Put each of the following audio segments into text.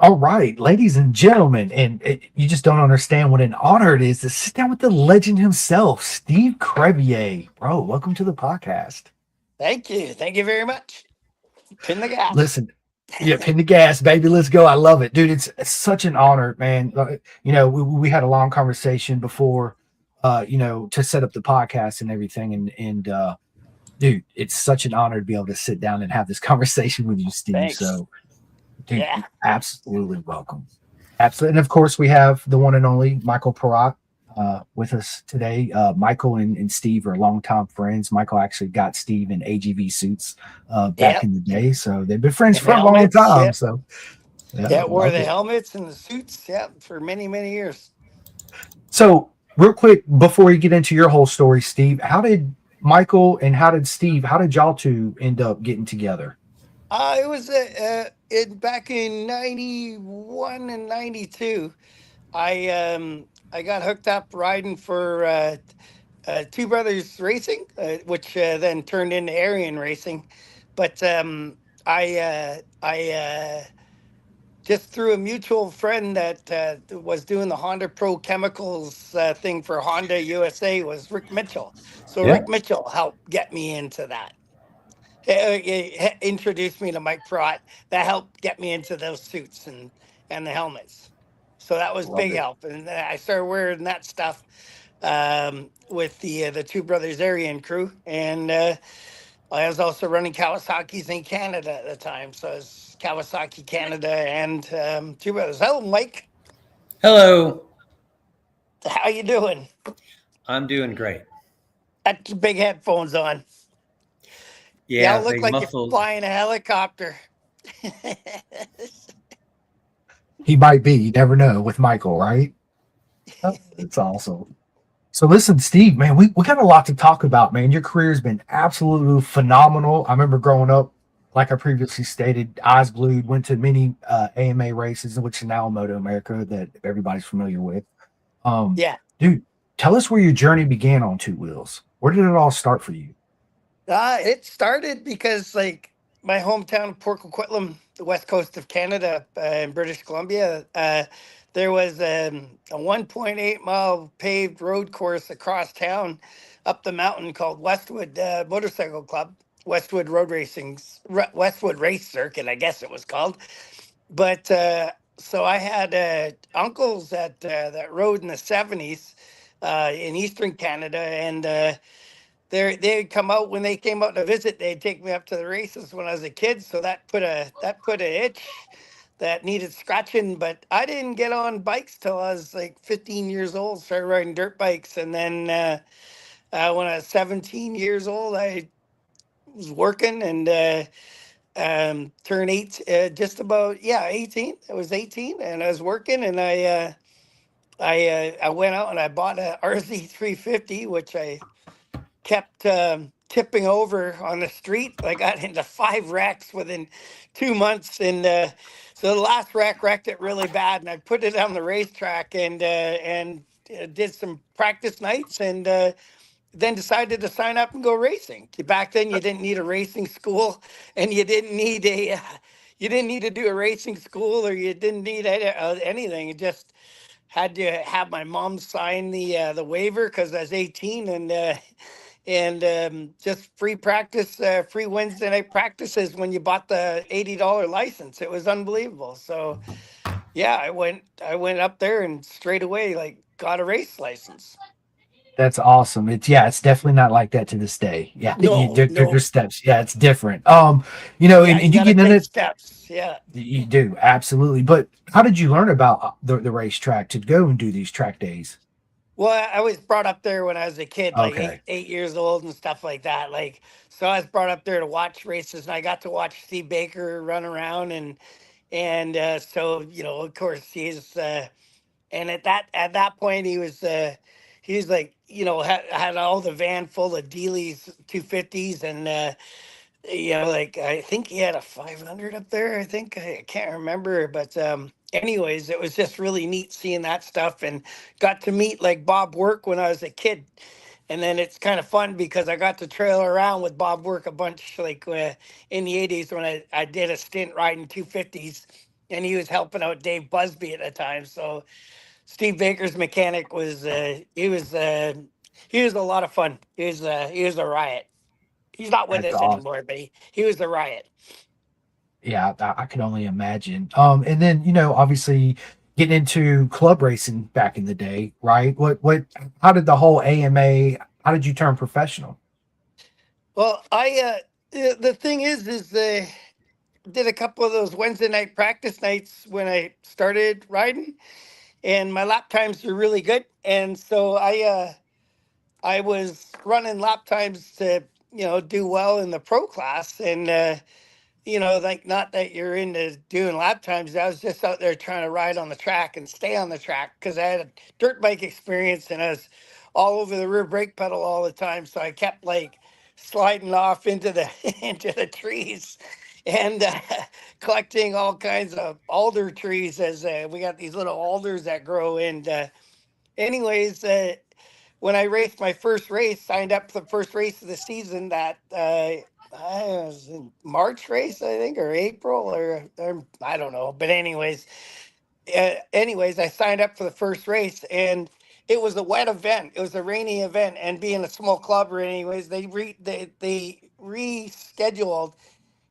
All right, ladies and gentlemen, and you just don't understand what an honor it is to sit down with the legend himself, Steve Crevier. Bro, welcome to the podcast. Thank you. Thank you very much. Pin the gas. Listen, yeah, pin the gas, baby. Let's go. I love it, dude. It's such an honor, man. We had a long conversation before, to set up the podcast and everything, and dude, it's such an honor to be able to sit down and have this conversation with you, Steve. Thanks. So, dude, Yeah. you're absolutely welcome. Absolutely. And of course, we have the one and only Michael Perrott with us today. Michael and Steve are longtime friends. Michael actually got Steve in AGV suits back Yep. in the day. So they've been friends And the for a long helmets. time. Yep. So, yeah, I Yeah. Wore love the it. helmets and the suits. Yep. For many, many years. So, real quick, before you get into your whole story, Steve, how did Michael and how did Steve, how did y'all two end up getting together? It was back in 91 and 92. I got hooked up riding for Two Brothers Racing, which then turned into Arian Racing. But I just through a mutual friend that was doing the Honda Pro Chemicals thing for Honda USA was Rick Mitchell. So Yeah. Rick Mitchell helped get me into that. He introduced me to Mike Pratt. That helped get me into those suits and the helmets. So that was Love big it. help, and I started wearing that stuff with the Two Brothers Arian crew, and I was also running Kawasaki's in Canada at the time. So it's Kawasaki Canada and Two Brothers. Hello, Mike. Hello. How you doing? I'm doing great. Got your big headphones on. You all Yeah, look big like you're muffled. flying a helicopter. He might be. You never know with Michael, right? Oh, that's awesome. So listen, Steve, man, we got a lot to talk about, man. Your career has been absolutely phenomenal. I remember growing up, like I previously stated, eyes glued, went to many AMA races, which is now Moto America that everybody's familiar with. Um, Yeah. Dude, tell us where your journey began on two wheels. Where did it all start for you? It started because like my hometown of Port Coquitlam, the west coast of Canada, in British Columbia, there was a 1.8 mile paved road course across town, up the mountain called Westwood Motorcycle Club, Westwood Road Racing's Westwood Race Circuit, I guess it was called. But so I had uncles that rode in the '70s in Eastern Canada, and they'd come out when they came out to visit. They'd take me up to the races when I was a kid. So that put a itch that needed scratching. But I didn't get on bikes till I was like 15 years old. Started riding dirt bikes, and then when I was 17 years old, I was working and turned just about 18. I was 18, and I was working, and I went out and I bought a RZ 350, which I kept tipping over on the street. I got into 5 wrecks within 2 months, and so the last wreck wrecked it really bad. And I put it on the racetrack and did some practice nights, and then decided to sign up and go racing. Back then, you didn't need a racing school, and you didn't need to do a racing school, or you didn't need anything. You just had to have my mom sign the waiver because I was 18, and just free practice, free Wednesday night practices when you bought the $80 license. It was unbelievable. So yeah, I went up there and straight away like got a race license. That's awesome. It's definitely not like that to this day. Yeah, No, there's no, steps. Yeah, it's different. yeah, you And you got to get in take it. steps. Yeah. You do absolutely. But how did you learn about the racetrack to go and do these track days? Well, I was brought up there when I was a kid, like Okay. eight years old and stuff like that. Like, so I was brought up there to watch races, and I got to watch Steve Baker run around, and so of course, he's and at that point he was like had all the van full of Dealey's 250s, and like I think he had a 500 up there. I think I can't remember, but anyways, it was just really neat seeing that stuff, and got to meet like Bob Work when I was a kid. And then it's kind of fun because I got to trail around with Bob Work a bunch, like in the '80s when I did a stint riding 250s and he was helping out Dave Busby at the time. So Steve Baker's mechanic was he was a lot of fun. He was a riot. He's not with That's us awesome. anymore, but he was a riot. Yeah, I can only imagine. And then obviously getting into club racing back in the day, right? How did the whole AMA? How did you turn professional? Well, the thing is did a couple of those Wednesday night practice nights when I started riding, and my lap times were really good, and so I was running lap times to do well in the pro class, and like, not that you're into doing lap times. I was just out there trying to ride on the track and stay on the track because I had a dirt bike experience and I was all over the rear brake pedal all the time. So I kept like sliding off into the into the trees and collecting all kinds of alder trees as we got these little alders that grow. And anyways, when I raced my first race, signed up for the first race of the season that I was in March race, I think, or April, or I don't know. But anyways, I signed up for the first race, and it was a wet event. It was a rainy event, and being a small club, or anyways, they rescheduled,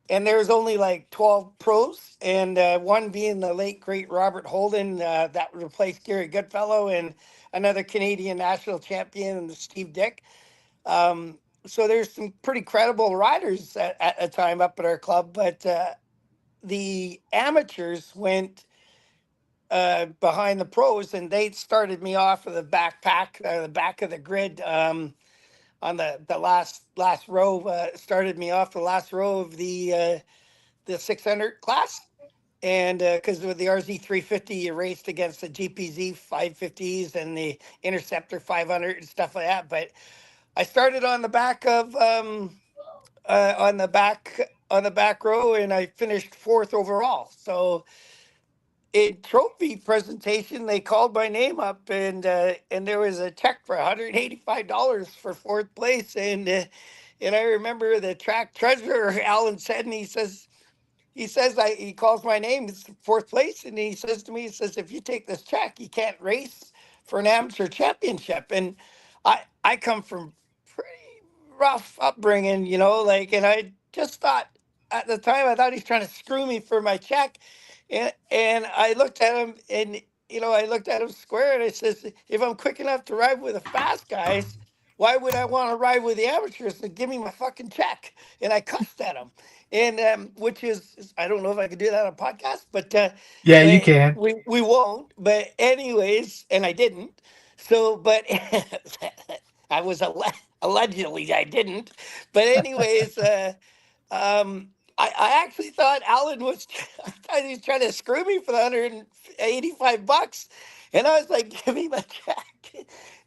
and there was only like 12 pros, and one being the late great Robert Holden that replaced Gary Goodfellow, and another Canadian national champion, Steve Dick. So there's some pretty credible riders at a time up at our club, but the amateurs went behind the pros, and they started me off of the the back of the grid on the last row. Started me off the last row of the 600 class. And because with the RZ 350, you raced against the GPZ 550s and the Interceptor 500 and stuff like that. But I started on the back of on the back row, and I finished fourth overall. So in trophy presentation, they called my name up, and there was a check for $185 for fourth place. And I remember the track treasurer Alan said, and he calls my name, it's fourth place, and he says to me, he says, if you take this check, you can't race for an amateur championship. And I come from pretty rough upbringing, like, and I just thought at the time, I thought he's trying to screw me for my check. And I looked at him, and I looked at him square, and I says, if I'm quick enough to ride with the fast guys, why would I want to ride with the amateurs? And give me my fucking check. And I cussed at him, and which is, I don't know if I could do that on a podcast, but Yeah, you can. we won't. But anyways, and I didn't. So, but I was allegedly I didn't. But anyways, I actually thought Alan was I thought he was trying to screw me for the $185, and I was like, "Give me my check."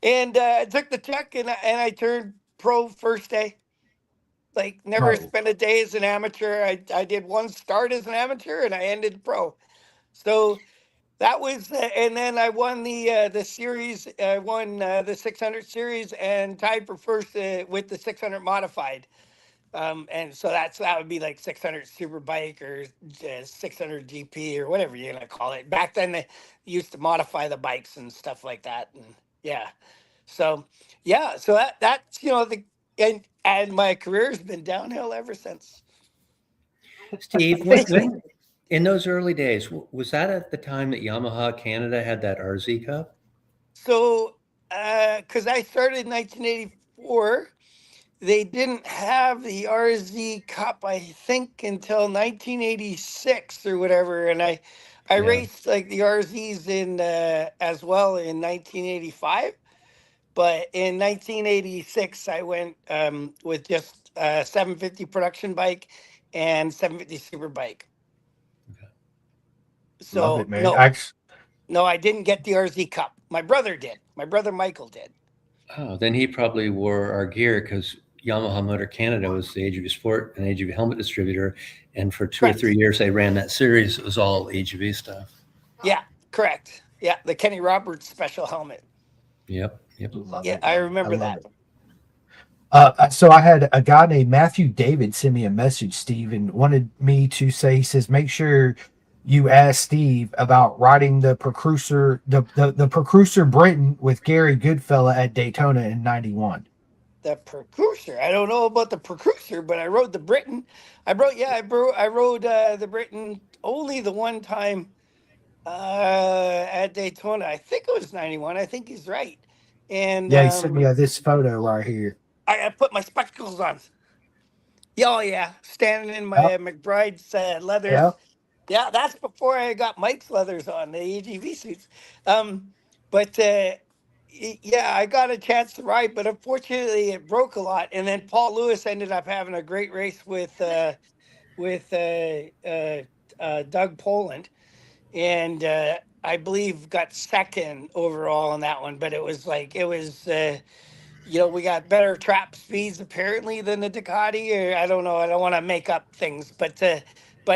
And I took the check, and I turned pro first day. Like, never Oh, spent a day as an amateur. I did one start as an amateur, and I ended pro. So that was, and then I won the series. I won the 600 series and tied for first with the 600 modified. And so that would be like 600 Superbike or 600 GP or whatever you're gonna call it. Back then they used to modify the bikes and stuff like that. And yeah, so so that's and my career's been downhill ever since. Steve, when in those early days, was that at the time that Yamaha Canada had that RZ Cup? So because I started in 1984. They didn't have the RZ Cup, I think, until 1986 or whatever, and I Yeah. raced like the RZs in as well in 1985. But in 1986, I went with just 750 production bike and 750 super bike. Okay. love So it, man. no, I didn't get the RZ Cup. My brother did. My brother Michael did. Oh, then he probably wore our gear because Yamaha Motor Canada was the AGV Sport and AGV helmet distributor, and for 2 or Correct. 3 years they ran that series. It was all AGV stuff. Yeah, correct. Yeah, the Kenny Roberts special helmet. Yep. Love Yeah, it. I remember love that. it. So I had a guy named Matthew David send me a message, Steve, and wanted me to say, he says, make sure you asked Steve about riding the Precursor, the Precursor Britain with Gary Goodfella at Daytona in '91. The Precursor. I don't know about the Precursor, but I rode the Britain. I rode the Britain only the one time at Daytona. I think it was '91. I think he's right. And Yeah, he sent me this photo right here. I put my spectacles on. Yeah, oh yeah, standing in my Yep. McBride's leathers. Yep. Yeah, that's before I got Mike's leathers on, the AGV suits. But yeah, I got a chance to ride, but unfortunately it broke a lot. And then Paul Lewis ended up having a great race with Doug Poland, and I believe got second overall on that one. But it was we got better trap speeds apparently than the Ducati, or I don't know. I don't want to make up things, but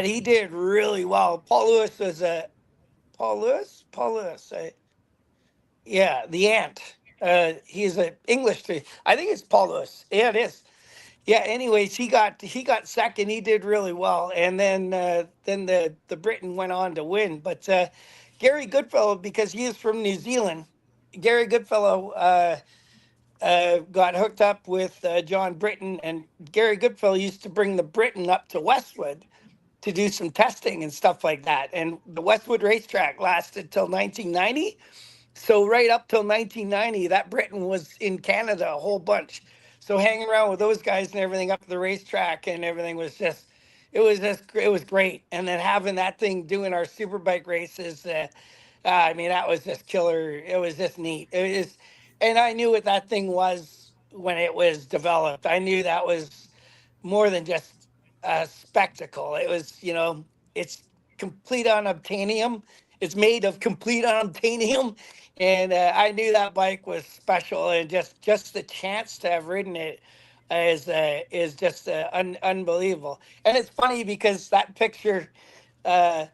he did really well. Paul Lewis was a Paul Lewis. Yeah, the Ant. He's an English. I think it's Paul Lewis. Yeah, it is. Yeah. Anyways, he got second. He did really well, and then the Britain went on to win. But Gary Goodfellow, because he is from New Zealand, Gary Goodfellow got hooked up with John Britton, and Gary Goodfellow used to bring the Britain up to Westwood to do some testing and stuff like that. And the Westwood racetrack lasted till 1990. So right up till 1990, that Britain was in Canada a whole bunch. So hanging around with those guys and everything up the racetrack and everything was just, it was great. And then having that thing doing our superbike races, I mean, that was just killer. It was just neat. And I knew what that thing was when it was developed. I knew that was more than just a spectacle. It was, it's complete unobtainium. It's made of complete unobtainium. And I knew that bike was special, and just the chance to have ridden it is just unbelievable. And it's funny because that picture, I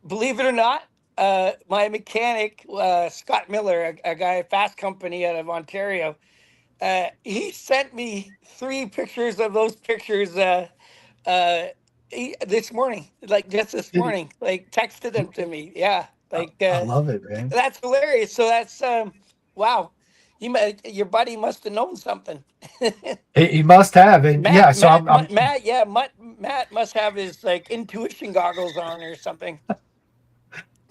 believe it or not, my mechanic, Scott Miller, a guy at Fast Company out of Ontario, he sent me 3 pictures of those pictures this morning, like just this morning, like texted them to me. Yeah, like I love it, man. that's hilarious. So that's wow. Your buddy must have known something. He must have, and yeah. So Matt must have his like intuition goggles on or something.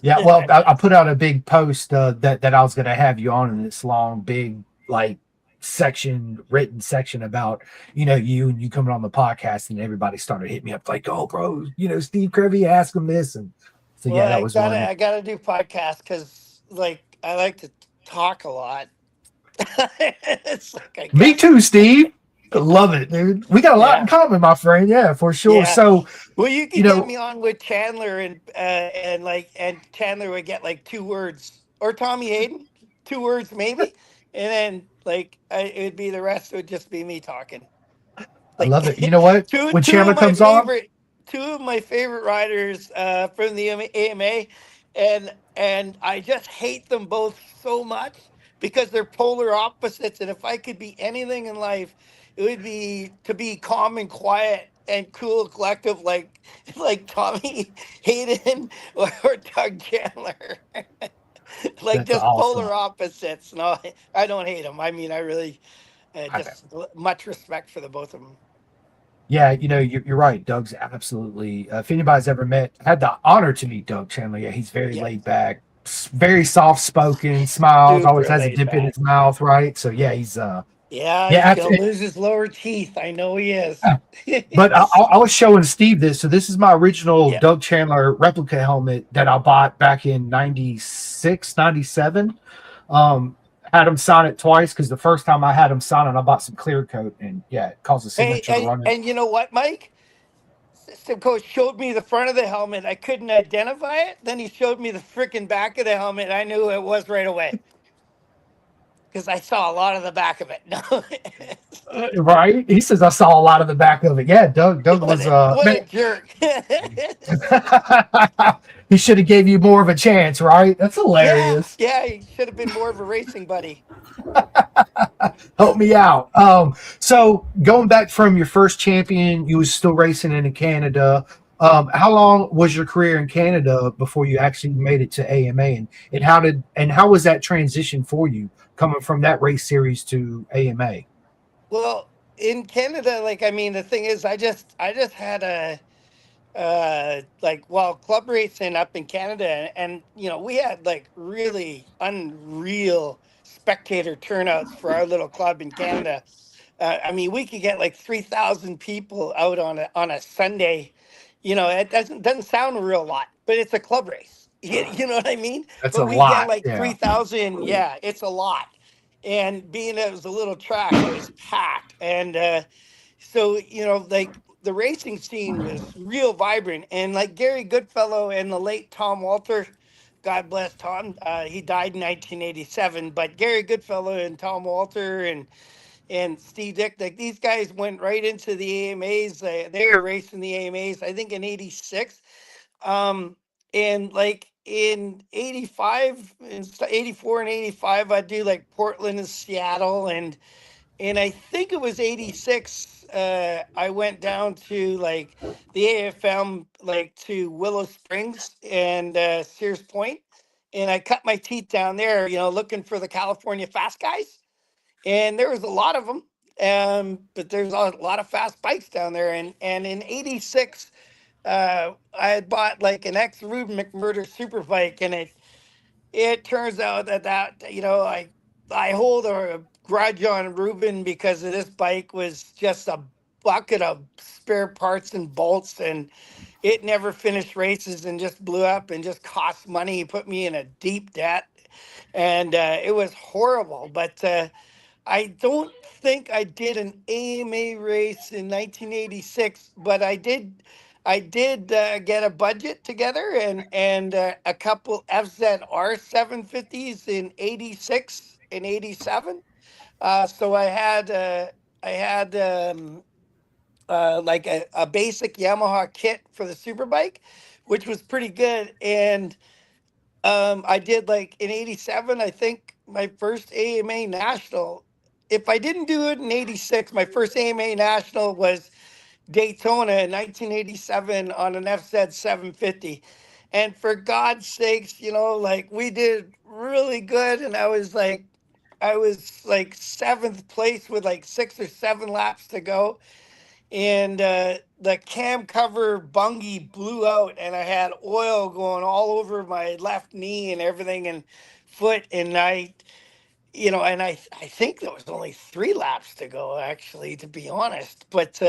Yeah, well, I put out a big post that I was going to have you on in this long, big, like written section about you coming on the podcast, and everybody started hitting me up like, "Oh, bro, Steve Crevier, ask him this," and so yeah, that was one. I gotta do podcasts because like I like to talk a lot. It's like me too, Steve. Love it, dude. We got a lot in common, my friend. Yeah, for sure. Yeah. So, well, you can get me on with Chandler, and Chandler would get like 2 words, or Tommy Hayden, 2 words maybe, and then like it would be the rest would just be me talking. Like, I love it. You know what? When Chandler comes on, 2 of my favorite riders from the AMA, and I just hate them both so much because they're polar opposites. And if I could be anything in life, it would be to be calm and quiet and cool, collective, like Tommy Hayden or Doug Chandler. Like that's just awesome. Polar opposites. No, I don't hate them. I mean, I really just much respect for the both of them. Yeah, you're right. Doug's absolutely. If anybody's ever had the honor to meet Doug Chandler, yeah, he's very laid back, very soft spoken, smiles, always has a dip in his mouth, right? So yeah, he's he's gonna lose his lower teeth. I know he is. But I was showing Steve this. So this is my original Doug Chandler replica helmet that I bought back in 96, 97. Had him sign it twice because the first time I had him sign it, I bought some clear coat, and it caused the signature to run. And you know what, Mike? System coach showed me the front of the helmet. I couldn't identify it. Then he showed me the freaking back of the helmet. I knew it was right away because I saw a lot of the back of it. No. Right? He says I saw a lot of the back of it. Yeah, Doug was a jerk. He should have gave you more of a chance, right? That's hilarious. Yeah, he should have been more of a racing buddy. Help me out. So going back from your first champion, you was still racing in Canada. How long was your career in Canada before you actually made it to AMA, and how was that transition for you coming from that race series to AMA? Well, in Canada, like I mean, the thing is, I just had a like well club racing up in Canada, and we had like really unreal spectator turnouts for our little club in Canada. I mean, we could get like 3,000 people out on a Sunday. It doesn't sound a real lot, but it's a club race. You know what I mean? That's a But we get lot. like Yeah, 3,000. Yeah, it's a lot. And being it was a little track, it was packed. And so like the racing scene was real vibrant, and like Gary Goodfellow and the late Tom Walter, God bless Tom, he died in 1987, but Gary Goodfellow and Tom Walter and Steve Dick, like these guys went right into the AMAs. They were racing the AMAs, I think, in '86. And like in '85 and '84 and '85, I'd do like Portland and Seattle, and I think it was '86. I went down to like the AFM, like to Willow Springs and Sears Point, and I cut my teeth down there, looking for the California fast guys, and there was a lot of them. But there's a lot of fast bikes down there, and in '86, I had bought like an ex Rube McMurder Superbike, and it turns out that I hold a grudge on Ruben because of this bike was just a bucket of spare parts and bolts, and it never finished races and just blew up and just cost money. He put me in a deep debt, and it was horrible. But I don't think I did an AMA race in 1986, but I did get a budget together and a couple FZR 750s in '86 and '87. So I had like a basic Yamaha kit for the Superbike, which was pretty good. And I did like in '87, I think my first AMA national. If I didn't do it in '86, my first AMA national was Daytona in 1987 on an FZ 750. And for God's sakes, like we did really good. And I was like seventh place with like 6 or 7 laps to go, and the cam cover bungie blew out, and I had oil going all over my left knee and everything and foot, and I think there was only 3 laps to go, actually, to be honest. But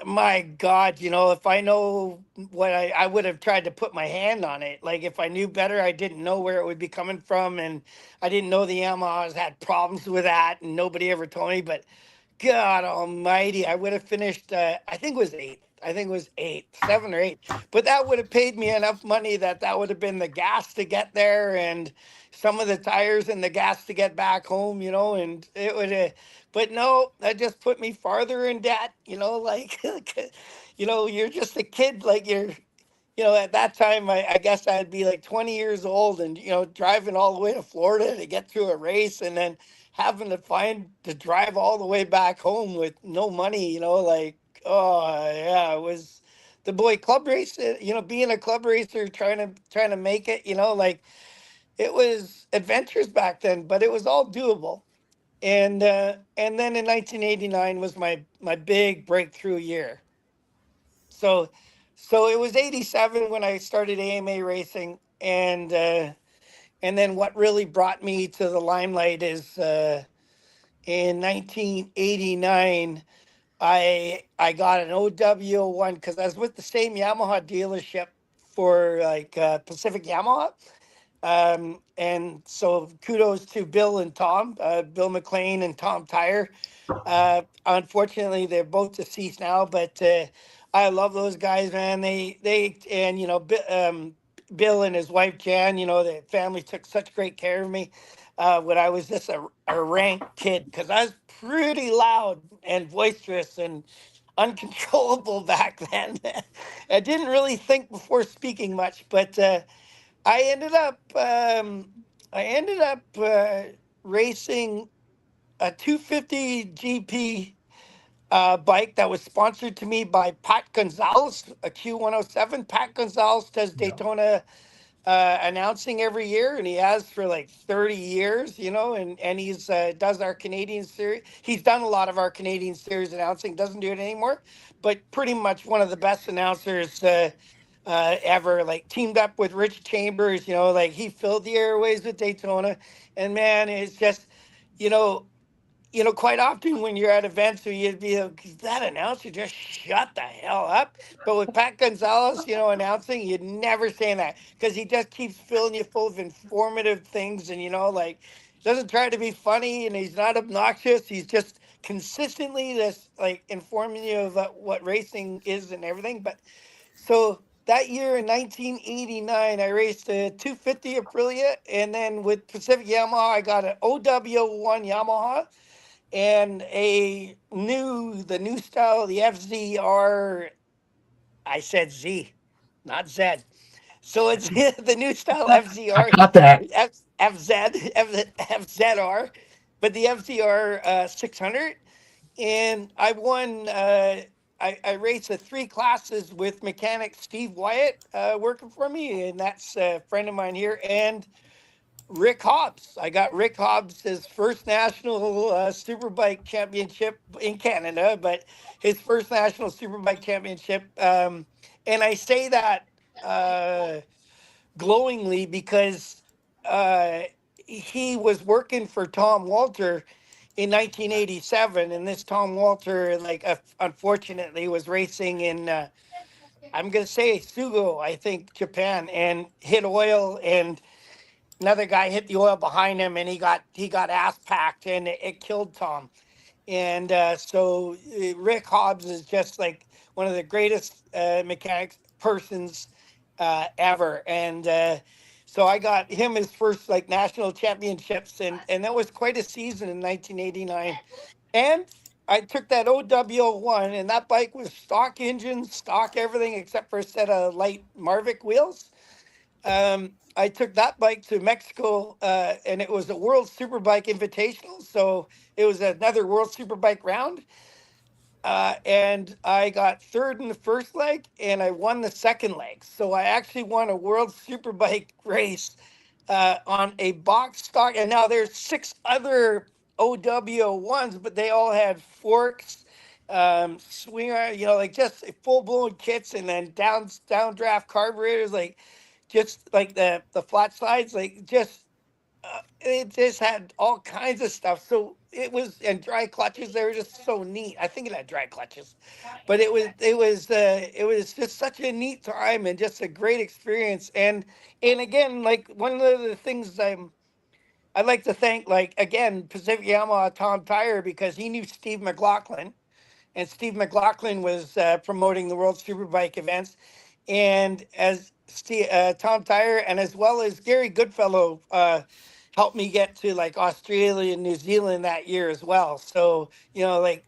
my God, if I know what I would have tried to put my hand on it. Like if I knew better, I didn't know where it would be coming from, and I didn't know the Yamahas had problems with that, and nobody ever told me. But God Almighty, I would have finished. I think it was eighth. I think it was eighth, 7 or 8. But that would have paid me enough money that would have been the gas to get there, and some of the tires and the gas to get back home. And it would have. But no, that just put me farther in debt. Like, you're just a kid. Like at that time, I guess I'd be like 20 years old, and driving all the way to Florida to get to a race, and then having to drive all the way back home with no money. Like, oh yeah, it was the boy club race. Being a club racer, trying to make it. Like it was adventures back then, but it was all doable. And then in 1989 was my big breakthrough year. So it was '87 when I started AMA racing, and then what really brought me to the limelight is in 1989 I got an OW01 because I was with the same Yamaha dealership for like Pacific Yamaha. And so kudos to Bill and Tom, Bill McLean and Tom Tyre. Unfortunately, they're both deceased now, but I love those guys, man. And Bill and his wife Jan, the family took such great care of me when I was just a rank kid, because I was pretty loud and boisterous and uncontrollable back then. I didn't really think before speaking much, but I ended up I ended up racing a 250 GP bike that was sponsored to me by Pat Gonzalez, a Q107. Pat Gonzalez does Yeah. Daytona announcing every year, and he has for like 30 years, you know, and he's does our Canadian series. He's done a lot of our Canadian series announcing, doesn't do it anymore, but pretty much one of the best announcers ever. Like teamed up with Rich Chambers, you know, like he filled the airways with Daytona, and man, it's just, you know, quite often when you're at events where you'd be like, that announcer just shut the hell up. But with Pat Gonzalez, you know, announcing, you'd never say that because he just keeps filling you full of informative things. And, you know, like, doesn't try to be funny and he's not obnoxious. He's just consistently just like informing you of what racing is and everything. But so that year in 1989, I raced a 250 Aprilia. And then with Pacific Yamaha, I got an OW1 Yamaha and the new style, the FZR. I said Z, not Z. So it's the new style I FZR, got that. FZR, but the FZR 600, and I won. I raced the three classes with mechanic Steve Wyatt working for me, and that's a friend of mine here, and Rick Hobbs. I got Rick Hobbs' his first national superbike championship in Canada, but his first national superbike championship. And I say that glowingly because uh, he was working for Tom Walter in 1987, and this Tom Walter, like, unfortunately, was racing in. I'm gonna say Sugo, I think Japan, and hit oil and another guy hit the oil behind him and he got ass packed and it killed Tom. And Rick Hobbs is just like one of the greatest mechanics persons ever. And so I got him his first like national championships, and that was quite a season in 1989. And I took that OW1, and that bike was stock engine, stock everything except for a set of light Marvick wheels. I took that bike to Mexico, and it was a World Superbike Invitational. So it was another World Superbike round. And I got third in the first leg, and I won the second leg. So I actually won a World Superbike race on a box stock. And now there's six other OW1s, but they all had forks, swinger, you know, like just full blown kits, and then downdraft carburetors, like just like the flat sides, like just it just had all kinds of stuff. So it was, and dry clutches. They were just so neat. I think it had dry clutches, but it was just such a neat time and just a great experience. And again, like one of the things I'd like to thank, like again, Pacific Yamaha Tom Tyer, because he knew Steve McLaughlin, and Steve McLaughlin was promoting the World Superbike events, and as Tom Tyer, and as well as Gary Goodfellow helped me get to like Australia and New Zealand that year as well. So like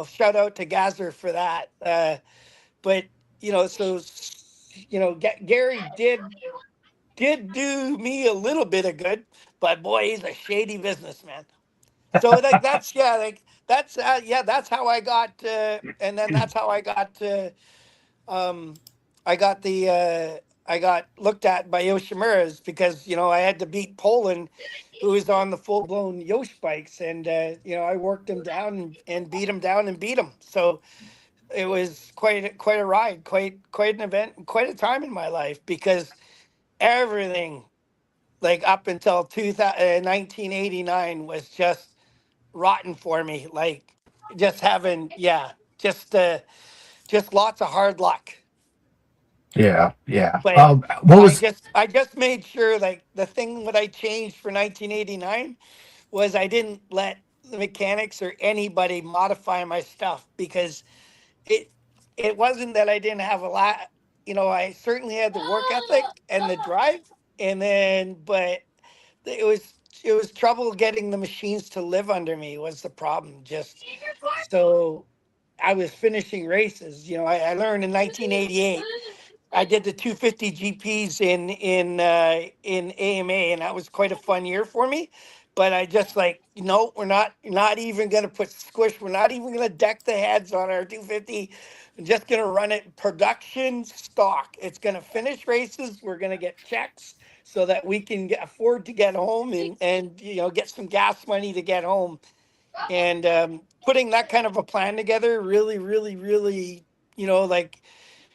shout out to Gazer for that. But Gary did do me a little bit of good, but boy, he's a shady businessman. So like that's yeah, like that's how I got, and then that's how I got um, I got I got looked at by Yoshimura's, because I had to beat Poland, who was on the full blown Yosh bikes, and I worked him down and beat him down and beat him. So it was quite a ride, quite an event, quite a time in my life, because everything like up until 1989 was just rotten for me. Like just having, just lots of hard luck. Yeah, yeah. But What I was just I just made sure, like, the thing that I changed for 1989 was I didn't let the mechanics or anybody modify my stuff, because it it wasn't that I didn't have a lot. I certainly had the work ethic and the drive, and then but it was it was trouble getting the machines to live under me was the problem. Just so I was finishing races. I learned in 1988. I did the 250 GPs in AMA, and that was quite a fun year for me. but I just like, no, we're not even gonna put squish. We're not even gonna deck the heads on our 250. I'm just gonna run it production stock. It's gonna finish races. We're gonna get checks so that we can afford to get home and get some gas money to get home. And putting that kind of a plan together really, really, really, like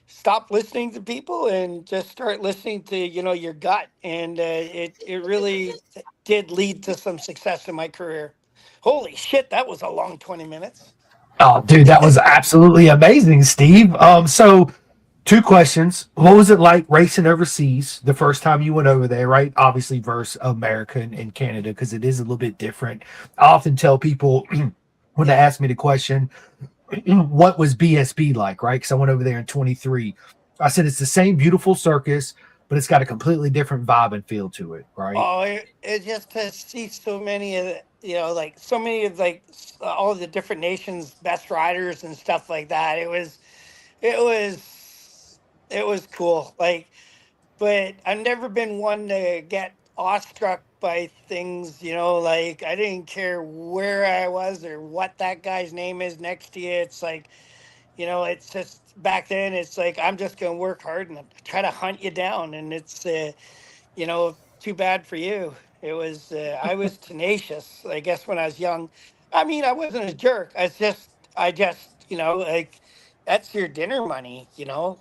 stop listening to people and just start listening to your gut. And it really did lead to some success in my career. Holy shit, that was a long 20 minutes. Oh, dude, that was absolutely amazing, Steve. So two questions. What was it like racing overseas the first time you went over there, right? Obviously, versus America and Canada, because it is a little bit different. I often tell people when they Yeah. ask me the question, what was BSB like, right? Because I went over there in 23. I said it's the same beautiful circus, but it's got a completely different vibe and feel to it, right? Oh, it just to see so many of the, like so many of like all the different nations' best riders and stuff like that. It was, it was cool. Like, but I've never been one to get awestruck by things, like I didn't care where I was or what that guy's name is next to you. It's like, it's just back then, it's like, I'm just going to work hard and try to hunt you down. And it's, too bad for you. It was, I was tenacious, I guess, when I was young. I mean, I wasn't a jerk. I just, like, that's your dinner money,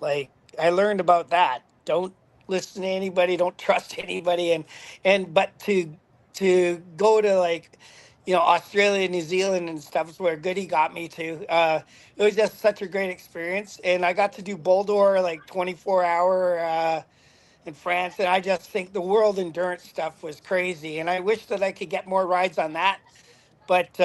like I learned about that. Don't listen to anybody, don't trust anybody. But to go to like, Australia, New Zealand and stuff is where Goody got me to. It was just such a great experience. And I got to do Boulder, like 24-hour, in France, and I just think the world endurance stuff was crazy. And I wish that I could get more rides on that, but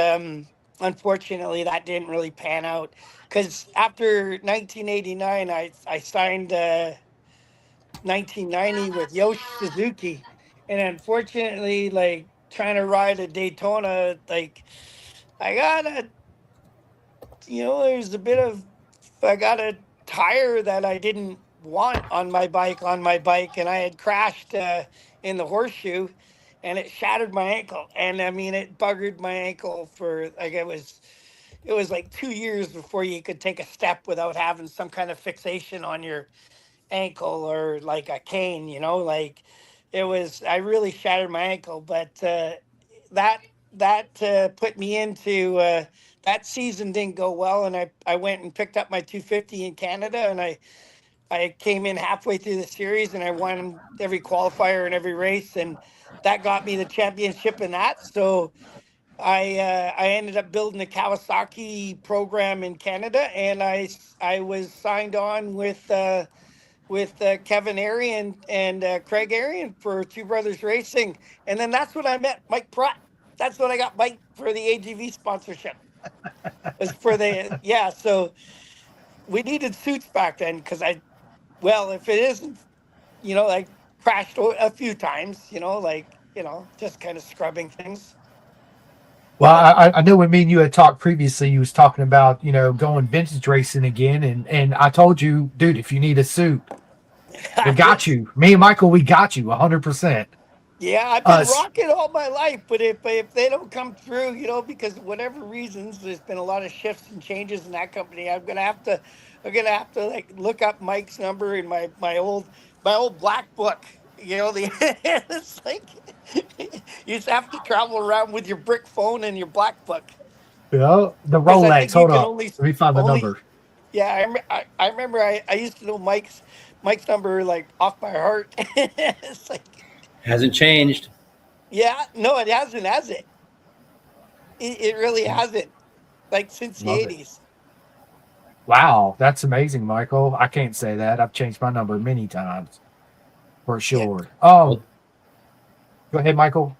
unfortunately, that didn't really pan out. Because after 1989, I signed 1990 with Yoshi Suzuki, and unfortunately, like trying to ride a Daytona, like I got a there's a bit of, I got a tire that I didn't want on my bike, and I had crashed in the horseshoe, and it shattered my ankle. And I mean, it buggered my ankle for like it was like 2 years before you could take a step without having some kind of fixation on your ankle or like a cane. Like it was. I really shattered my ankle, but that that put me into that season didn't go well, and I went and picked up my 250 in Canada, and I came in halfway through the series, and I won every qualifier and every race, and that got me the championship in that. So I ended up building a Kawasaki program in Canada, and I was signed on with Kevin Arian and Craig Arian for Two Brothers Racing. And then that's when I met Mike Pratt. That's when I got Mike for the AGV sponsorship. Was for the, yeah. So we needed suits back then because well, if it isn't, I crashed a few times, like, just kind of scrubbing things. Well, But I know when me and you had talked previously, you was talking about, going vintage racing again. And I told you, dude, if you need a suit, we got yes, you. Me and Michael, we got you 100%. yeah, I've been Us. rocking all my life, but if they don't come through, because whatever reasons, there's been a lot of shifts and changes in that company. I'm gonna have to like look up Mike's number in my old black book. The it's like you just have to travel around with your brick phone and your black book The because I Rolex. think you Hold can up. only Let me find the only number. yeah. I remember I used to know Mike's number like off by heart. It's like, Hasn't changed. yeah, no, it hasn't, has it? It really hasn't. Like since the Love it. '80s. Wow. That's amazing, Michael. I can't say that. I've changed my number many times for Yeah. sure. Well, Go ahead, Michael.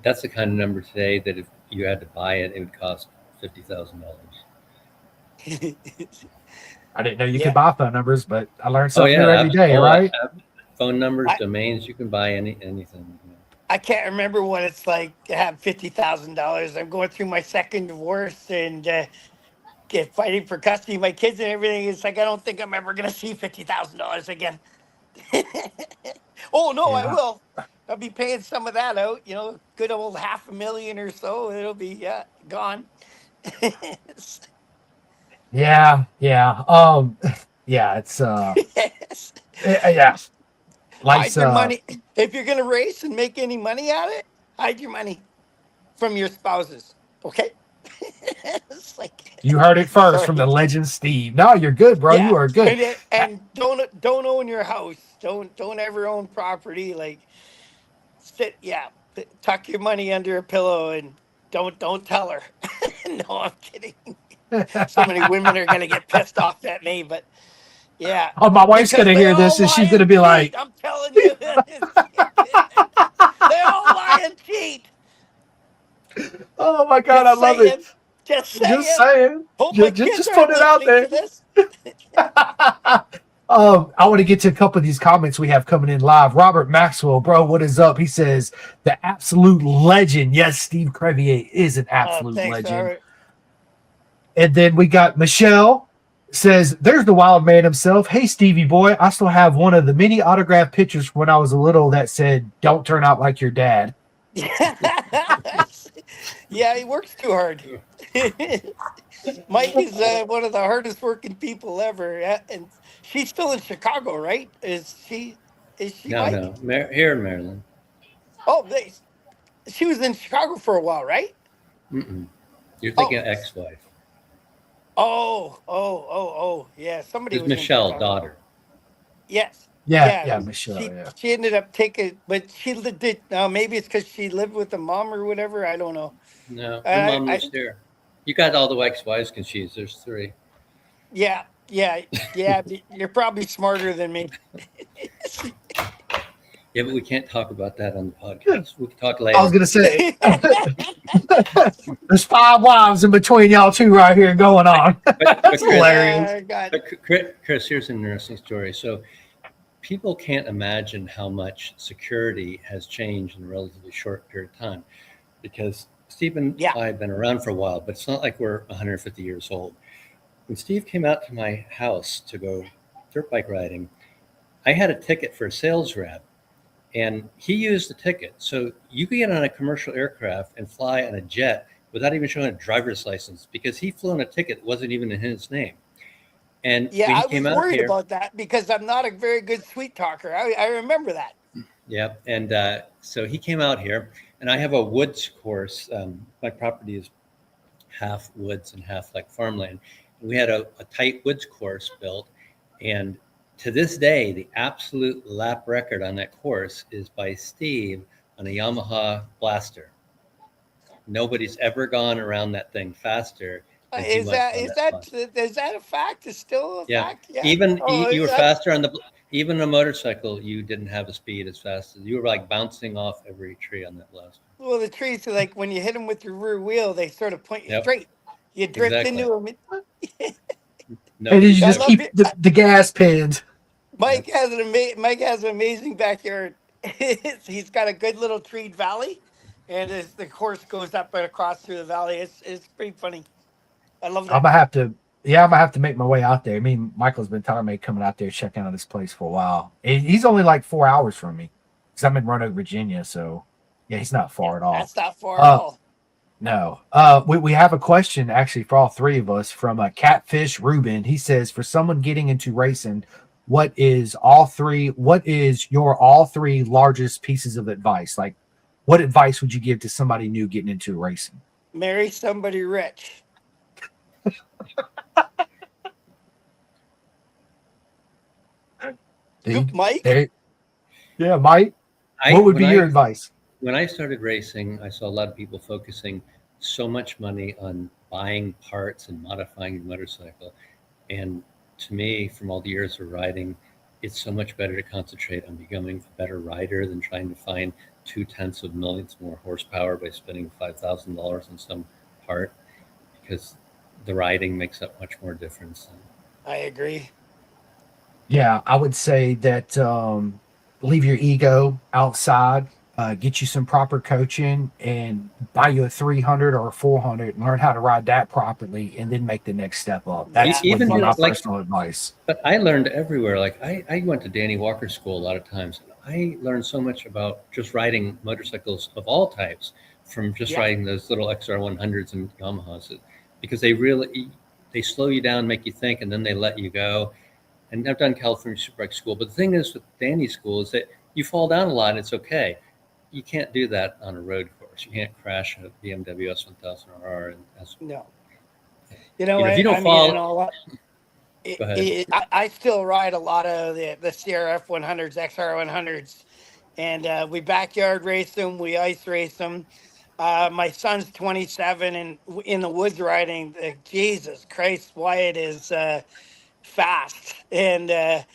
that's the kind of number today that if you had to buy it, it would cost $50,000. I didn't know you could Yeah. buy phone numbers, but I learn Oh something new yeah, every day, I right? have phone numbers, I domains. You can buy anything. I can't remember what it's like to have $50,000. I'm going through my second divorce and get fighting for custody of my kids and everything. It's like I don't think I'm ever gonna see $50,000 again. Oh no, I Yeah. will. I'll be paying some of that out. Good old $500,000 or so. It'll be gone. Yeah, yeah. Yeah, it's Yes. yeah. Hide Life's your money. If you're gonna race and make any money at it, hide your money from your spouses. Okay. It's like, you heard it first from the sorry. legend Steve. No, you're good, bro. You Yeah, are good. and don't own your house. Don't ever own property. Like tuck your money under a pillow and don't tell her. No, I'm kidding. So many women are gonna get pissed off at me, but yeah, Oh, my wife's because gonna they hear all this and lie she's gonna and be cheat. like, I'm telling you, they all lie and cheat. "Oh my god, I Just love it." saying. Just Just saying. saying. Hope my Just, kids just put aren't it out listening there. to this. I want to get to a couple of these comments we have coming in live. Robert Maxwell, bro, what is up? He says the absolute legend. Yes, Steve Crevier is an Oh, absolute thanks, legend. Robert. And then we got Michelle says, "There's the wild man himself. Hey, Stevie boy, I still have one of the many autographed pictures from when I was a little that said, 'Don't turn out like your dad.'" Yeah, he works too hard. Mike is one of the hardest working people ever, and she's still in Chicago, right? Is she? Is she, No, Mike? here in Maryland. Oh, she was in Chicago for a while, right? Mm-mm. You're thinking of ex-wife. Oh, yeah. Somebody It's was Michelle, in daughter. Yes. Yeah, Michelle. She, Yeah. she ended up taking, but she did. Maybe it's because she lived with the mom or whatever. I don't know. No, her mom lives here. You got all the ex-wives confused. There's 3. Yeah. You're probably smarter than me. Yeah, but we can't talk about that on the podcast. We can talk later. I was gonna say there's 5 wives in between y'all two right here going on. That's hilarious. Chris, here's an interesting story. So people can't imagine how much security has changed in a relatively short period of time, because Steve and I have been around for a while, but it's not like we're 150 years old. When Steve came out to my house to go dirt bike riding, I had a ticket for a sales rep, and he used the ticket. So you could get on a commercial aircraft and fly on a jet without even showing a driver's license, because he flew on a ticket that wasn't even in his name. And I was worried about that because I'm not a very good sweet talker. I remember that. Yeah, and so he came out here, and I have a woods course. My property is half woods and half like farmland. And we had a tight woods course built, and to this day, the absolute lap record on that course is by Steve on a Yamaha Blaster. Nobody's ever gone around that thing faster. Is that a fact? Is still a fact? Yeah. Even you were faster on even a motorcycle. You didn't have a speed as fast as you were, like bouncing off every tree on that Blaster. Well, the trees are like when you hit them with your rear wheel, they sort of point you straight. You drift into them. No, and you just keep the gas pinned. Mike has an amazing backyard. He's got a good little treed valley, and the course goes up and across through the valley. It's pretty funny. I love that. I'm gonna have to make my way out there. I mean, Michael's been telling me coming out there checking out this place for a while. He's only like 4 hours from me because I'm in Roanoke, Virginia. So yeah, he's not far at all. That's not far at all. No. We have a question actually for all 3 of us from Catfish Ruben. He says, for someone getting into racing, what is your all 3 largest pieces of advice? Like, what advice would you give to somebody new getting into racing? Marry somebody rich. Mike? Yeah, Mike. What would be your advice? When I started racing, I saw a lot of people focusing so much money on buying parts and modifying your motorcycle. And to me, from all the years of riding, it's so much better to concentrate on becoming a better rider than trying to find 0.2 of millions more horsepower by spending $5,000 on some part, because the riding makes up much more difference. I agree. Yeah, I would say that leave your ego outside, get you some proper coaching, and buy you a 300 or a 400 and learn how to ride that properly, and then make the next step up. That's my personal advice. But I learned everywhere. Like I went to Danny Walker school a lot of times. I learned so much about just riding motorcycles of all types from just riding those little XR100s and Yamahas, because they slow you down, make you think, and then they let you go. And I've done California Superbike School, but the thing is with Danny's school is that you fall down a lot and it's okay. You can't do that on a road course. You can't crash a BMW S1000RR. No. If you don't fall, go ahead. I still ride a lot of the CRF 100s, XR 100s, and we backyard race them, we ice race them. My son's 27 and in the woods riding. Jesus Christ, Wyatt is fast, and I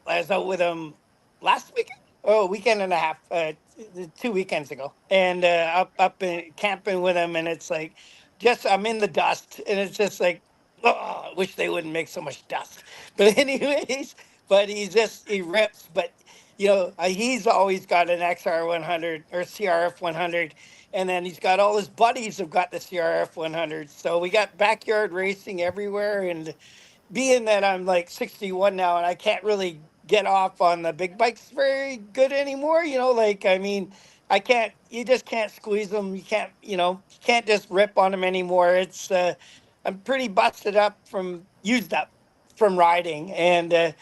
was out with him last weekend. Oh, weekend and a half, 2 weekends ago, and up in camping with him, and it's like, just I'm in the dust, and it's just like, oh, I wish they wouldn't make so much dust. But anyways, but he rips. But he's always got an XR 100 or CRF 100, and then he's got all his buddies have got the CRF 100. So we got backyard racing everywhere, and being that I'm like 61 now and I can't really get off on the big bikes very good anymore, I can't, you just can't squeeze them. You can't just rip on them anymore. I'm pretty busted up used up from riding. And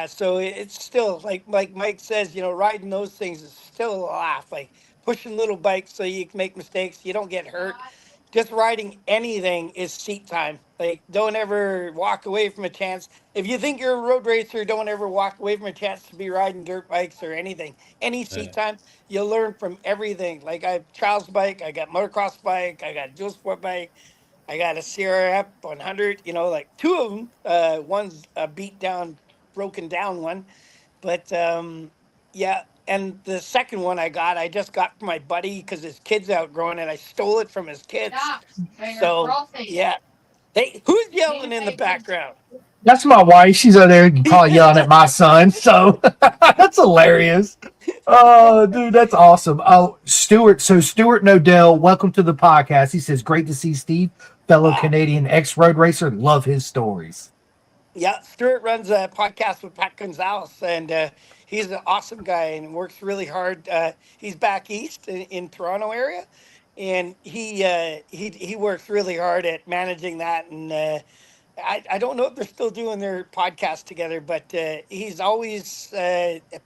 so it's still like Mike says, riding those things is still a laugh, like pushing little bikes so you can make mistakes, you don't get hurt. Just riding anything is seat time. Like, don't ever walk away from a chance. If you think you're a road racer, don't ever walk away from a chance to be riding dirt bikes or anything. Any seat time, you'll learn from everything. Like, I have Charles' bike, I got motocross bike, I got dual sport bike, I got a CRF 100, like two of them. One's a beat down, broken down one. But and the second one I just got from my buddy because his kid's outgrowing it. I stole it from his kids. So yeah, who's yelling in the background? That's my wife. She's over there probably yelling at my son. So that's hilarious. Oh, dude, that's awesome. Oh, Stuart. So Stuart Nodell, welcome to the podcast. He says, great to see Steve, fellow Canadian ex-road racer. Love his stories. Yeah, Stuart runs a podcast with Pat Gonzalez, and he's an awesome guy and works really hard. He's back east in Toronto area, and he works really hard at managing that. And I don't know if they're still doing their podcast together, but he's always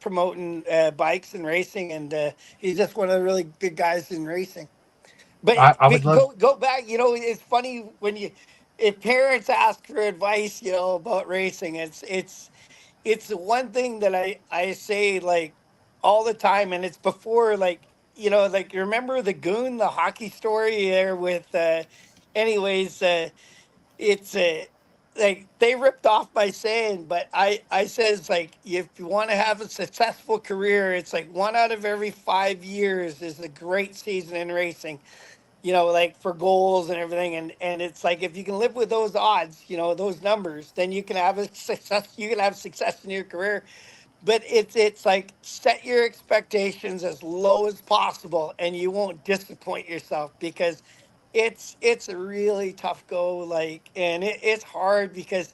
promoting bikes and racing, and he's just one of the really good guys in racing. But I would go back. It's funny when if parents ask for advice, about racing, it's the one thing that I say like all the time, and it's before like remember the Goon, the hockey story there with anyways it's like they ripped off my saying, but I says like if you want to have a successful career, it's like 1 out of every 5 years is a great season in racing, like for goals and everything. And it's like, if you can live with those odds, those numbers, then you can have success in your career. But it's like, set your expectations as low as possible and you won't disappoint yourself, because it's a really tough go. Like, and it's hard because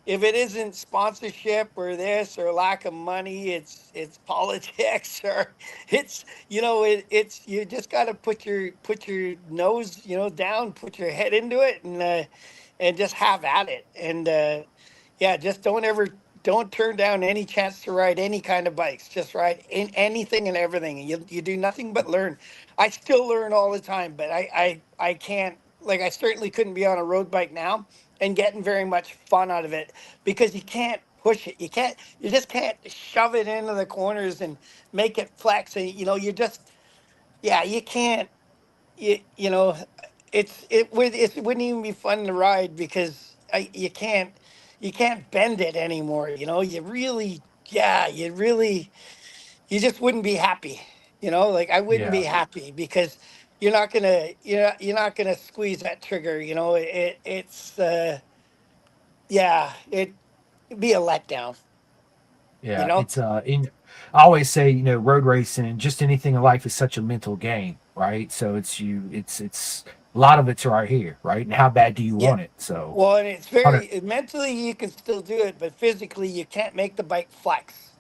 if it isn't sponsorship or this or lack of money, it's politics, or it's you just got to put your nose down, put your head into it, and just have at it. And just don't turn down any chance to ride any kind of bikes. Just ride in anything and everything. And you do nothing but learn. I still learn all the time, but I can't, like, I certainly couldn't be on a road bike now and getting very much fun out of it, because you can't push it. You just can't shove it into the corners and make it flex. And you can't, you know, it wouldn't even be fun to ride, because you can't bend it anymore. You just wouldn't be happy. Like, I wouldn't be happy, because you're not gonna squeeze that trigger. It'd be a letdown. It's I always say, road racing and just anything in life is such a mental game, right? So it's a lot of it's right here, right? And how bad do you want it? So Well, and it's very mentally you can still do it, but physically you can't make the bike flex.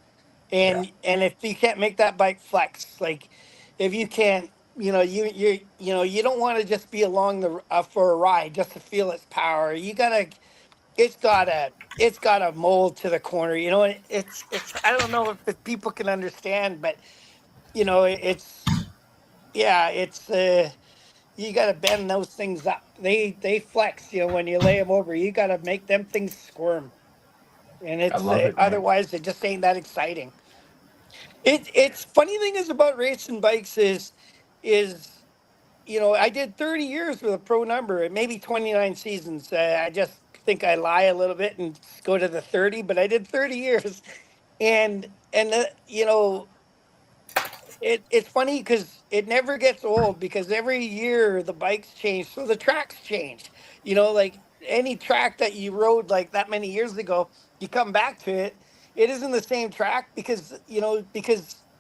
And if you can't make that bike flex, like if you can't, you don't want to just be along the for a ride just to feel its power. It's got a mold to the corner. It's I don't know if people can understand, but it's yeah, it's you got to bend those things up. They flex. When you lay them over, you got to make them things squirm, and I it's love it, man. otherwise it just ain't that exciting. It's funny thing is about racing bikes is I did 30 years with a pro number and maybe 29 seasons. I just think I lie a little bit and go to the 30, but I did 30 years, and it's funny because it never gets old because every year the bikes change, so the tracks change. Like any track that you rode like that many years ago, you come back to it, it isn't the same track because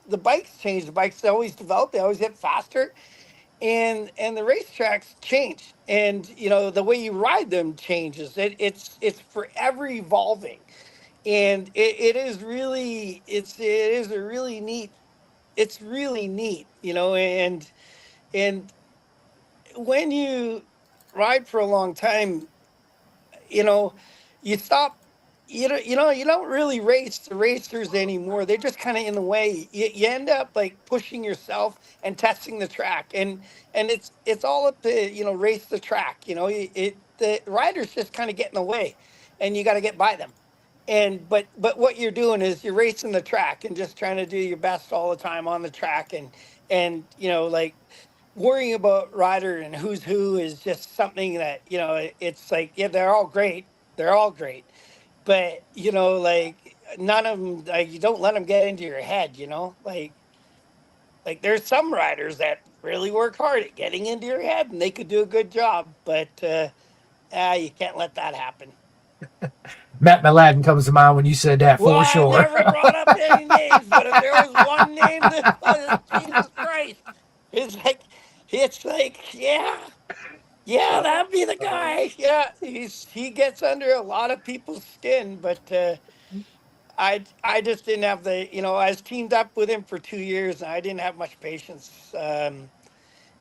the bikes change. The bikes always develop, they always get faster, and the racetracks change, and the way you ride them changes. It's forever evolving, and it is really it is a really neat it's really neat, and when you ride for a long time, you know, you stop. You don't really race the racers anymore. They're just kind of in the way. You end up like pushing yourself and testing the track, and it's all up to race the track. The riders just kind of get in the way, and you got to get by them. But what you're doing is you're racing the track and just trying to do your best all the time on the track, and like worrying about rider and who's who is just something that it's like, yeah, they're all great, but like none of them, like, you don't let them get into your head, like there's some riders that really work hard at getting into your head and they could do a good job, but you can't let that happen. Matt Mladen comes to mind when you said that Well, for I've sure. never brought up any names, but if there was one name that was Jesus Christ, it's like yeah. Yeah, that'd be the guy. Yeah, he gets under a lot of people's skin, but I just didn't have I was teamed up with him for 2 years, and I didn't have much patience.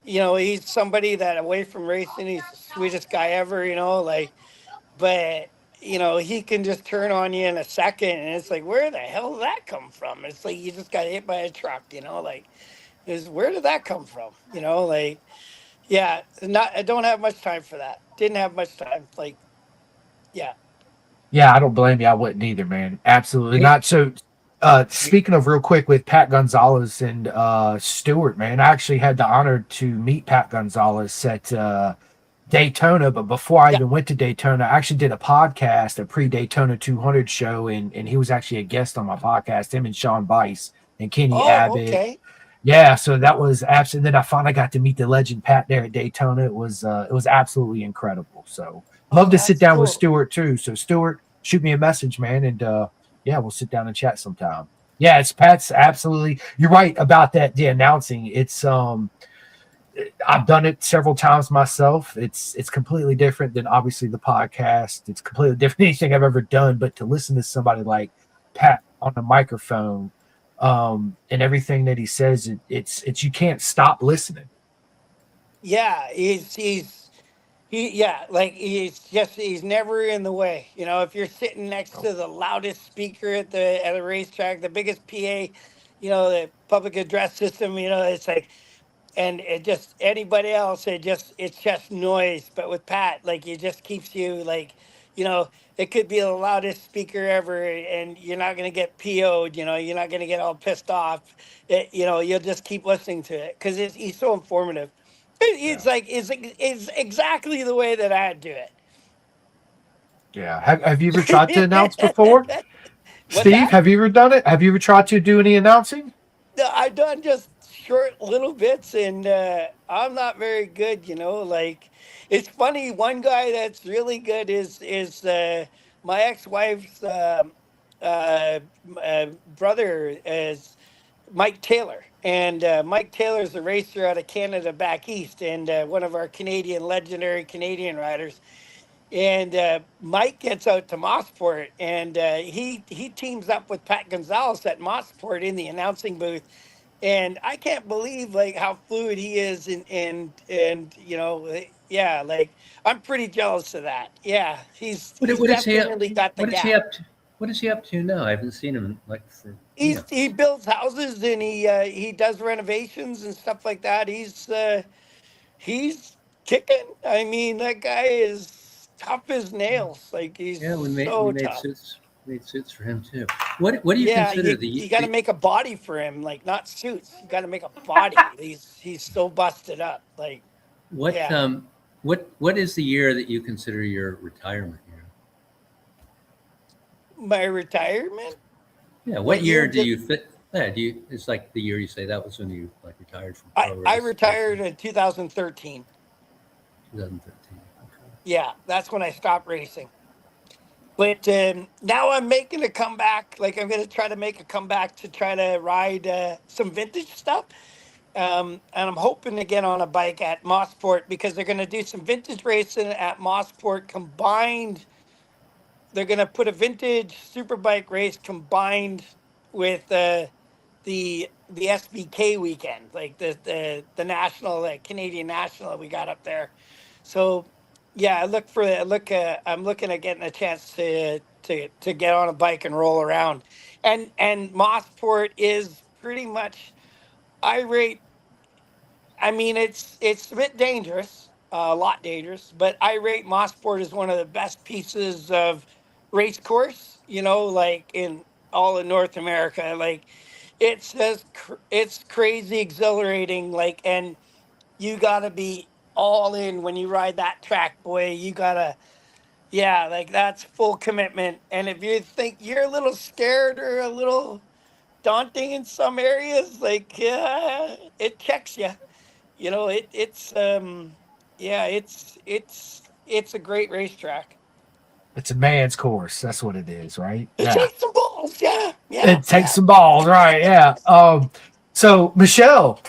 He's somebody that away from racing, he's the sweetest guy ever. Like, but he can just turn on you in a second, and it's like, where the hell did that come from? It's like you just got hit by a truck. Like, where did that come from? Like. Yeah, not. I don't have much time for that. Didn't have much time. Like, yeah. Yeah, I don't blame you. I wouldn't either, man. Absolutely not. So, speaking of real quick with Pat Gonzalez and Stewart, man, I actually had the honor to meet Pat Gonzalez at Daytona. But before I Yeah. even went to Daytona, I actually did a podcast, a pre-Daytona 200 show, and he was actually a guest on my podcast. Him and Sean Bice and Kenny Oh, Abbott. okay. Yeah, so that was absolutely. Then I finally got to meet the legend Pat there at Daytona. It was absolutely incredible. So love Oh, to sit that's down with cool. Stuart too. So Stuart, shoot me a message, man, and yeah, we'll sit down and chat sometime. Yeah, it's Pat's absolutely. You're right about that. The announcing, I've done it several times myself. It's completely different than obviously the podcast. It's completely different than anything I've ever done. But to listen to somebody like Pat on the microphone, and everything that he says, it's you can't stop listening. Yeah, like he's never in the way. If you're sitting next to the loudest speaker at a racetrack, the biggest PA, the public address system, it's like, and it just anybody else, it's just noise. But with Pat, like, it just keeps you like, it could be the loudest speaker ever, and you're not gonna get PO'd. You're not gonna get all pissed off. You'll just keep listening to it because he's so informative. Yeah, It's exactly the way that I do yeah. Have you ever tried to announce before, it. What's Steve? that? Have you ever done it? Have you ever tried to do any announcing? No, I've done just short little bits, and I'm not very good. Like, it's funny. One guy that's really good is my ex-wife's uh, brother is Mike Taylor, and Mike Taylor's a racer out of Canada back east, and one of our legendary Canadian riders. And Mike gets out to Mosport, and he teams up with Pat Gonzalez at Mosport in the announcing booth. And I can't believe like how fluid he is, and yeah, like I'm pretty jealous of that. Yeah, he's What is he up? definitely got the What is he gap. up to? What is he up to now? I haven't seen him like for He builds houses, and he does renovations and stuff like that. He's kicking. I mean, that guy is tough as nails. Like he's Yeah, we so made tough. suits for him too. What do you Yeah, consider you got to make a body for him, like not suits. You got to make a body. He's so busted up. Like what yeah, what is the year that you consider your retirement year? my retirement. Yeah, what What year year do did you fit? Yeah, do you? It's like the year you say that was when you like retired from I pro I race retired racing, in 2013. 2013. Okay. Yeah, that's when I stopped racing. But now I'm making a comeback. Like I'm gonna try to make a comeback to try to ride some vintage stuff. And I'm hoping to get on a bike at Mosport because they're going to do some vintage racing at Mosport combined. They're going to put a vintage superbike race combined with the SBK weekend, like the national, like Canadian national that we got up there. So yeah, I'm looking at getting a chance to get on a bike and roll around, and Mosport is pretty much I rate. I mean, it's a bit dangerous, a lot dangerous, but I rate Mosport as one of the best pieces of race course. Like in all of North America. Like it's crazy exhilarating. Like, and you gotta be all in when you ride that track, boy. You gotta, yeah, like that's full commitment. And if you think you're a little scared or a little daunting in some areas, like it checks you. Yeah, it's a great racetrack. It's a man's course. That's what it is, right? It Yeah. takes some balls. Yeah, yeah, It takes yeah. some balls, right? Yeah. So Michelle,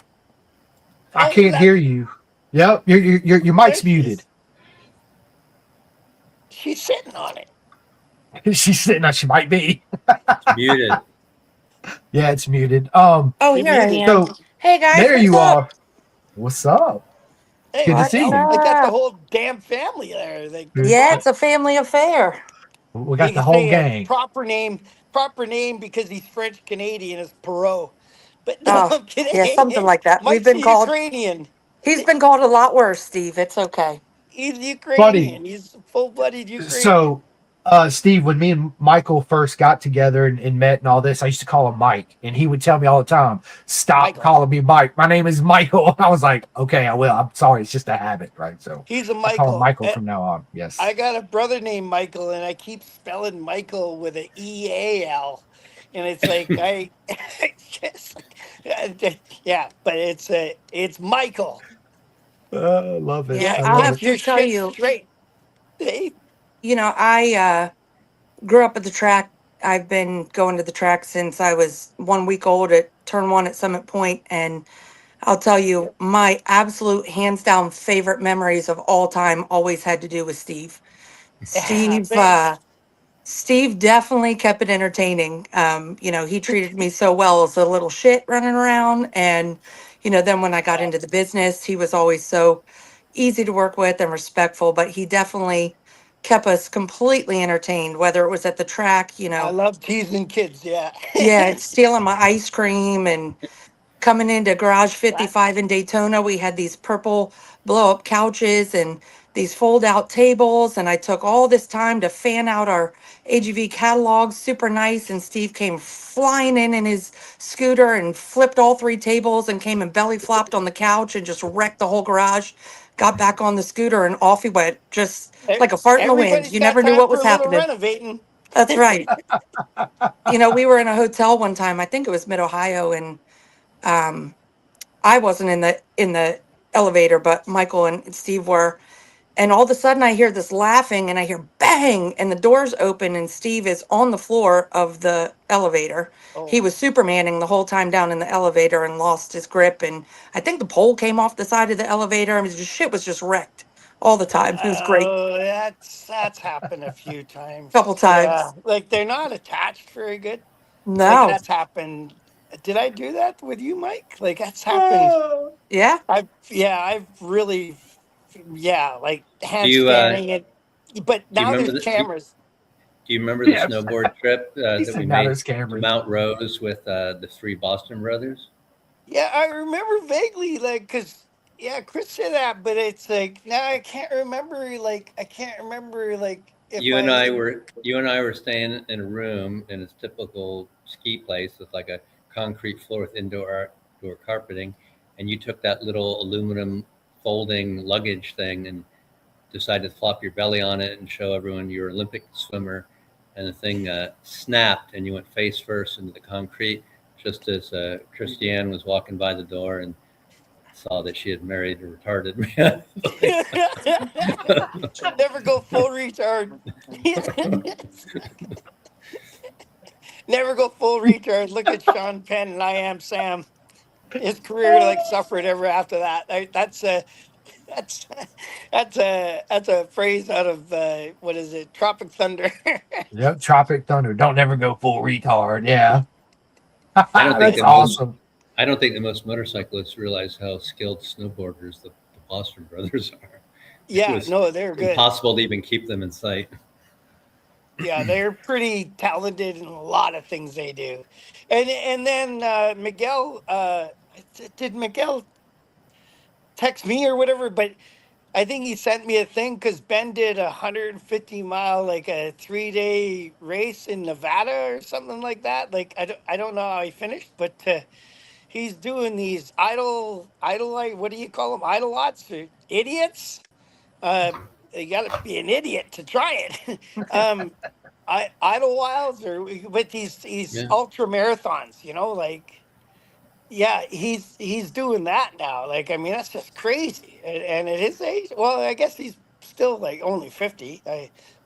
I Hey, can't hear you. Yep, your there mic's she muted. is. She's sitting on it. She's sitting on. She might be. It's muted. Yeah, it's muted. Oh, You're here I muted. am. So Hey guys, there what's you up? are. What's up? It's Hey, good to see What's Michelle, you. I got the up? whole damn family there. Like the Good. Yeah, fuck. it's a family affair. We You got the can whole say a gang. proper name because he's French Canadian is Perot. But no, Oh, I'm yeah, something kidding. like that. We've Mike's a been called, Ukrainian. he's been called a lot worse, Steve. It's okay. He's Buddy, Ukrainian. He's full-blooded Ukrainian. so Steve, when me and Michael first got together and met and all this, I used to call him Mike, and he would tell me all the time, "Stop Michael. calling me Mike. My name is Michael." I was like, "Okay, I will. I'm sorry. It's just a habit, right?" So He's a I call him Michael. Michael from now on. Yes. I got a brother named Michael, and I keep spelling Michael with an EAL, and it's like I, it's just yeah, but it's Michael. I love it. Yeah, Yeah, I I'll love have it. get to your tell shit you, straight. Hey, I grew up at the track. I've been going to the track since I was 1 week old at turn one at Summit Point, and I'll tell you, my absolute hands down favorite memories of all time always had to do with Steve. Steve, thanks. Steve definitely kept it entertaining. He treated me so well as a little shit running around. And, then when I got Yeah, into the business, he was always so easy to work with and respectful, but he definitely kept us completely entertained, whether it was at the track, I love teasing kids. Yeah, yeah, stealing my ice cream and coming into Garage That- 55 in Daytona, we had these purple blow up couches and these fold out tables. And I took all this time to fan out our AGV catalog, super nice. And Steve came flying in his scooter and flipped all three tables and came and belly flopped on the couch and just wrecked the whole garage. Got back on the scooter and off he went, just like a fart in the wind. Everybody's You got never knew time what for was a little happening. renovating. That's right. We were in a hotel one time, I think it was Mid Ohio, and um, I wasn't in the elevator, but Michael and Steve were. And all of a sudden I hear this laughing and I hear bang and the doors open and Steve is on the floor of the elevator. He Oh, was supermaning the whole time down in the elevator and lost his grip, and I think the pole came off the side of the elevator. I mean, just shit was just wrecked all the time. It was great. Oh, that's happened a few Couple times. Yeah, times. like they're not attached very good. Like No. that's happened. Did I do that with you, Mike? Like that's happened. Oh, Yeah. I've really, yeah, like Do you handstanding it. But do you now remember there's the cameras. do you remember the yeah. snowboard trip He that we said, now made there's to cameras. Mount Rose with the three Boston brothers? Yeah, I remember vaguely, like, cause yeah, Chris said that, but it's like now I can't remember. Like, I can't remember, like, if I. You and I were staying in a room in a typical ski place with like a concrete floor with outdoor carpeting, and you took that little aluminum folding luggage thing and decided to flop your belly on it and show everyone you're an Olympic swimmer, and the thing snapped and you went face first into the concrete just as Christiane was walking by the door and saw that she had married a retarded man. Never go full retard. Never go full retard. Look at Sean Penn and I Am Sam. His career like suffered ever after that. That's that's a phrase out of what is it? Tropic Thunder. Yep, Tropic Thunder. Don't never go full retard. Yeah. I don't think That's that most awesome. I don't think that most motorcyclists realize how skilled snowboarders the Boston brothers are. It Yeah, was no, they're good. impossible to even keep them in sight. Yeah, they're pretty talented in a lot of things they do. And then Miguel, did Miguel text me or whatever? But I think he sent me a thing because Ben did a 150-mile, like a 3-day race in Nevada or something like that. Like I don't know how he finished, but he's doing these like what do you call them? Idolots or idiots? Uh, you got to be an idiot to try it. Idlewild or with these Yeah, ultra marathons, like yeah, he's doing that now. Like I mean, that's just crazy. And at his age, well, I guess he's still like only 50,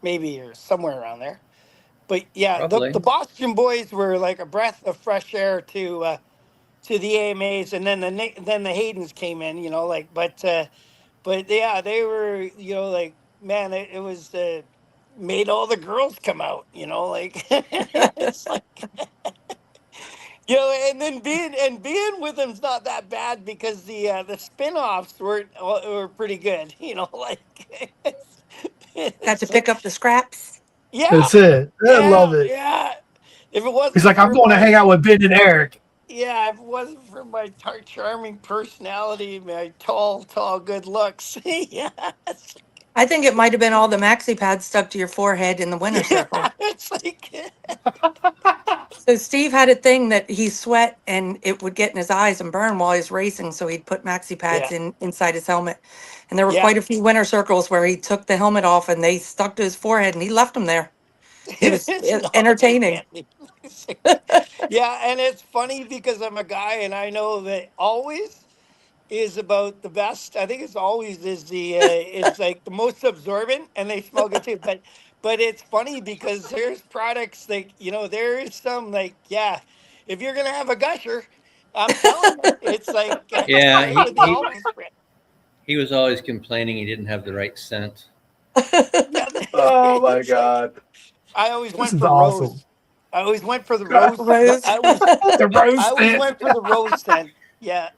maybe or somewhere around there. But yeah, the probably. Boston boys were like a breath of fresh air to the AMAs, and then then the Haydens came in, like but yeah, they were, like, man, it was made all the girls come out, like it's like, and then being with them's not that bad because the spin-offs were pretty good, like Got to it's pick like, up the scraps. yeah, That's it. I love it. yeah. If it He's wasn't like, I'm for going to my hang out with Ben and Eric. Yeah, if it wasn't for my charming personality, my tall, good looks, yes. I think it might have been all the maxi pads stuck to your forehead in the winter Yeah, circle. it's like, So Steve had a thing that he sweat and it would get in his eyes and burn while he's racing. So he'd put maxi pads yeah, inside his helmet. And there were yeah. quite a few winter circles where he took the helmet off and they stuck to his forehead and he left them there. It was No, they entertaining. can't be. Yeah, and it's funny because I'm a guy and I know that always is about the best. I think it's always is it's like the most absorbent and they smell good too. But it's funny because there's products like, there is some like, yeah, if you're gonna have a gusher, I'm telling you, it's like Yeah, go for the always spray. he was always complaining he didn't have the right scent. Yeah, Oh my it's like God. I always This went is for awesome. rose. I always went for the rose. Rose. The I roast always it. went for the rose scent. Yeah.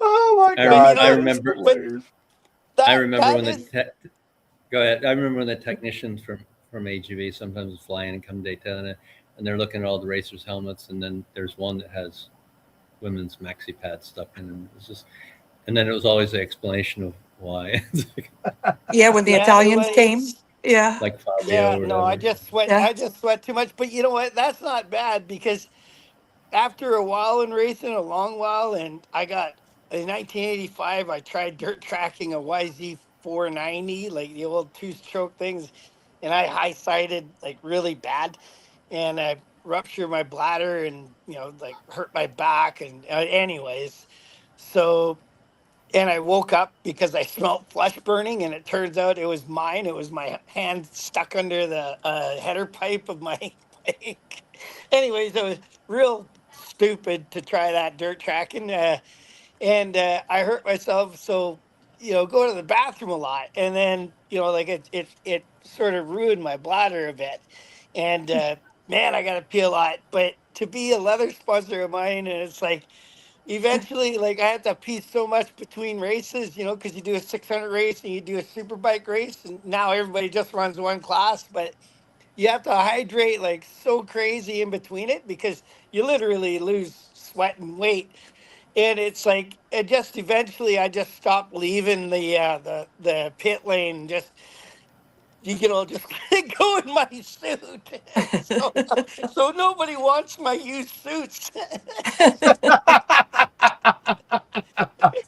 Oh my I, But rem- God. I That is remember hilarious. I that remember that when is go ahead. I remember when the technicians from AGV sometimes would fly in and come to Daytona, and they're looking at all the racers' helmets, and then there's one that has women's maxi pads stuck in them. It was just, and then it was always the explanation of why. It's Yeah, when the yeah, Italians came. it's Yeah. like Fabio yeah, or no, I whatever. just sweat Yeah. I just sweat too much. But you know what? That's not bad because after a while in racing, a long while, and I got in 1985, I tried dirt tracking a YZ 490, like the old two-stroke things, and I high-sided like really bad, and I ruptured my bladder and like hurt my back and anyways, so and I woke up because I smelled flesh burning, and it turns out it was mine. It was my hand stuck under the header pipe of my bike. Anyways, it was real stupid to try that dirt tracking, and I hurt myself. So go to the bathroom a lot, and then like it sort of ruined my bladder a bit, and man, I got to pee a lot. But to be a leather sponsor of mine, and it's like eventually, like I had to pee so much between races, because you do a 600 race and you do a super bike race, and now everybody just runs one class, but you have to hydrate like so crazy in between it because you literally lose sweat and weight. And it's like it just eventually I just stopped leaving the pit lane. Just just go in my suit. So nobody wants my used suits.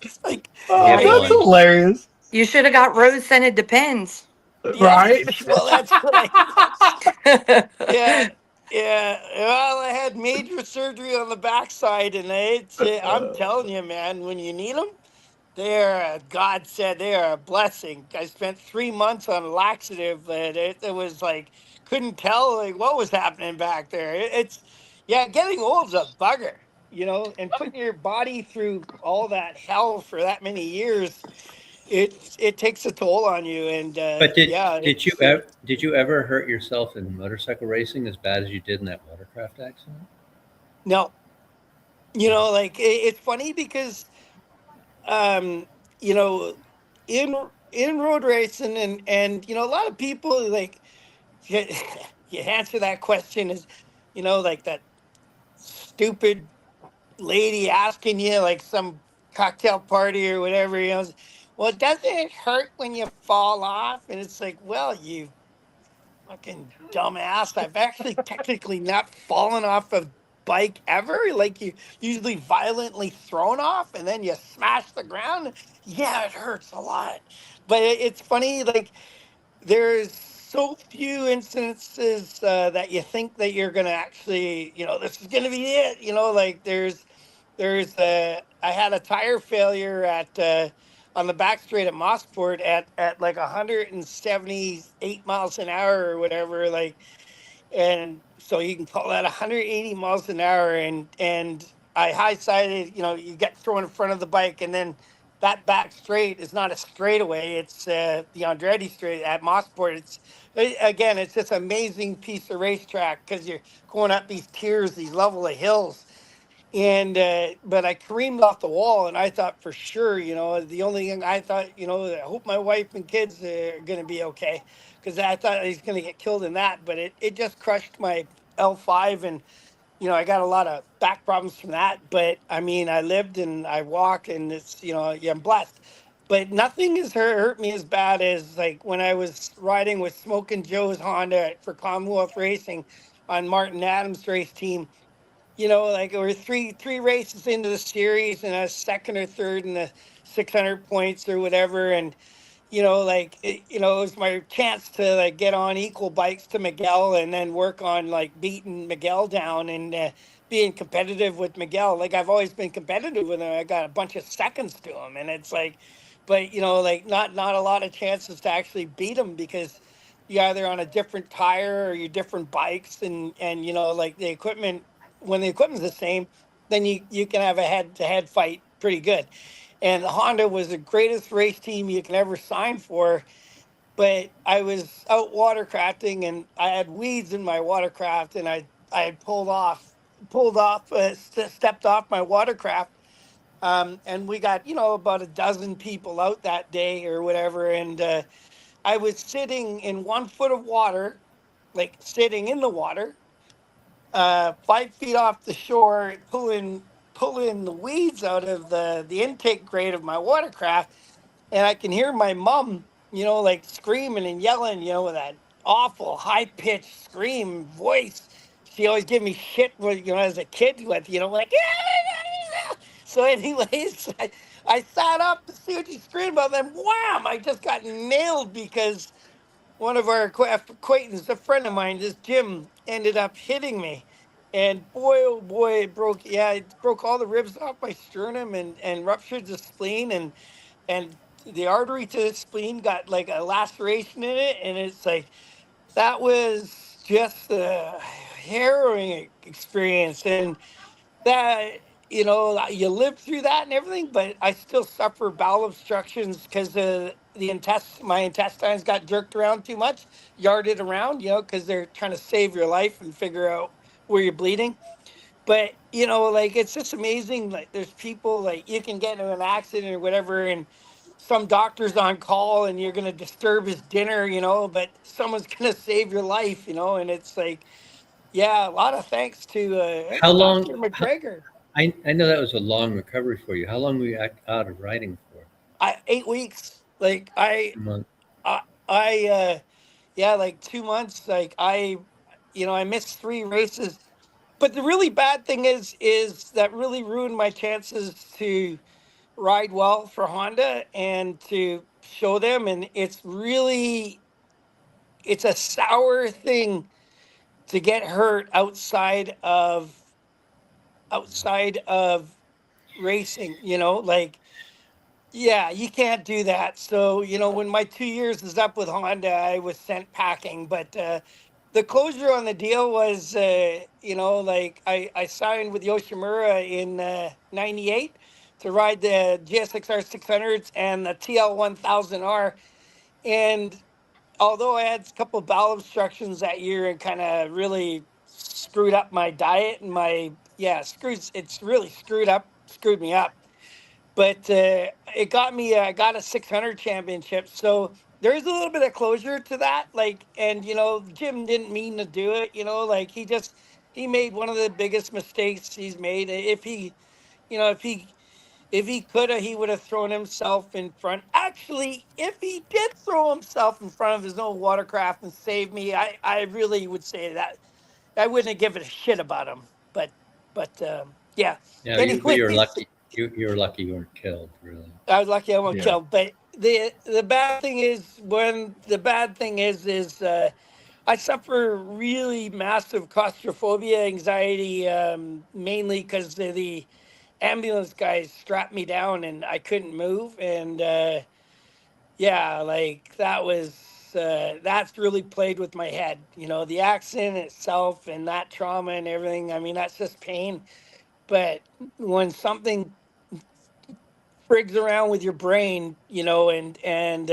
It's like Oh, Yeah, Get that's one. hilarious. you should have got rose scented Depends. Right? yes, well that's what I yeah. Yeah, well, I had major surgery on the backside, and I'm telling you, man, when you need them, they're, God said, they are a blessing. I spent 3 months on a laxative, and it was like, couldn't tell like what was happening back there. Yeah, getting old's a bugger, and putting your body through all that hell for that many years, it takes a toll on you. And But yeah, did you ever hurt yourself in motorcycle racing as bad as you did in that watercraft accident? no, like it's funny because um, you know, in road racing, and a lot of people like you, you answer that question is, like that stupid lady asking you like some cocktail party or whatever, well, doesn't it hurt when you fall off? And it's like, well, you fucking dumbass. I've actually technically not fallen off a bike ever. Like you usually violently thrown off and then you smash the ground. Yeah, it hurts a lot. But it's funny, like there's so few instances that you think that you're gonna actually, this is gonna be it. Like I had a tire failure at on the back straight at Mossport at like 178 miles an hour or whatever, like, and so you can call that 180 miles an hour, and I high sided, you get thrown in front of the bike, and then that back straight is not a straightaway, it's the Andretti straight at Mossport. Again, it's this amazing piece of racetrack because you're going up these tiers, these level of hills, and but I careened off the wall, and I thought for sure, the only thing I thought, I hope my wife and kids are going to be okay, because I thought I was going to get killed in that. But it just crushed my L5, and I got a lot of back problems from that. But I mean, I lived and I walk, and it's yeah, I'm blessed. But nothing has hurt me as bad as like when I was riding with Smoking Joe's Honda for Commonwealth Racing on Martin Adams' race team. Like we're three races into the series, and I was second or third in the 600 points or whatever. And like it was my chance to like get on equal bikes to Miguel, and then work on like beating Miguel down, and being competitive with Miguel. Like I've always been competitive with him. I got a bunch of seconds to him, and it's like, but like not a lot of chances to actually beat him because you're either on a different tire or you're different bikes, and like the equipment, when the equipment's the same, then you can have a head to head fight pretty good. And Honda was the greatest race team you can ever sign for. But I was out watercrafting, and I had weeds in my watercraft, and I had stepped off my watercraft. And we got, about a dozen people out that day or whatever. And I was sitting in 1 foot of water, like sitting in the water, 5 feet off the shore, pulling the weeds out of the intake grate of my watercraft, and I can hear my mom, like screaming and yelling, with that awful high pitched scream voice. She always gave me shit with, as a kid with, like. So, anyways, I sat up to see what she screamed about. Then, wham! I just got nailed because one of our acquaintances, a friend of mine, this Jim, ended up hitting me. And boy, oh boy, it broke all the ribs off my sternum, and ruptured the spleen, and the artery to the spleen got like a laceration in it. And it's like, that was just a harrowing experience. And that, you know, you live through that and everything, but I still suffer bowel obstructions because my intestines got jerked around too much, yarded around, you know, because they're trying to save your life and figure out where you're bleeding. But you know, like it's just amazing. Like there's people like you can get into an accident or whatever, and some doctor's on call, and you're gonna disturb his dinner, you know, but someone's gonna save your life, you know, and it's like, yeah, a lot of thanks to How Dr. long? McGregor. I know that was a long recovery for you. How long were you out of riding for? 8 weeks. Like A month. I yeah, like 2 months. Like you know, I missed 3 races. But the really bad thing is that really ruined my chances to ride well for Honda and to show them. And it's a sour thing to get hurt outside of racing, you know, like yeah, you can't do that. So, you know, when my 2 years is up with Honda, I was sent packing. But the closure on the deal was, you know, like I signed with Yoshimura in '98 to ride the GSXR 600s and the TL 1000R. And although I had a couple of bowel obstructions that year and kind of really screwed up my diet and it's really screwed me up, but it got me I got a 600 championship, so there's a little bit of closure to that, like, and you know, Jim didn't mean to do it, you know, like he made one of the biggest mistakes he's made. If he, you know, if he could have, he would have thrown himself in front. Actually, if he did throw himself in front of his own watercraft and save me, I really would say that I wouldn't have given a shit about him. But yeah. Yeah, but you're Anyways, lucky. You're lucky you weren't killed, really. I was lucky I won't Yeah. kill. But the bad thing is I suffer really massive claustrophobia, anxiety, mainly because the ambulance guys strapped me down and I couldn't move. And yeah, like that's really played with my head. You know, the accident itself and that trauma and everything. I mean, that's just pain. But when something frigs around with your brain, you know, and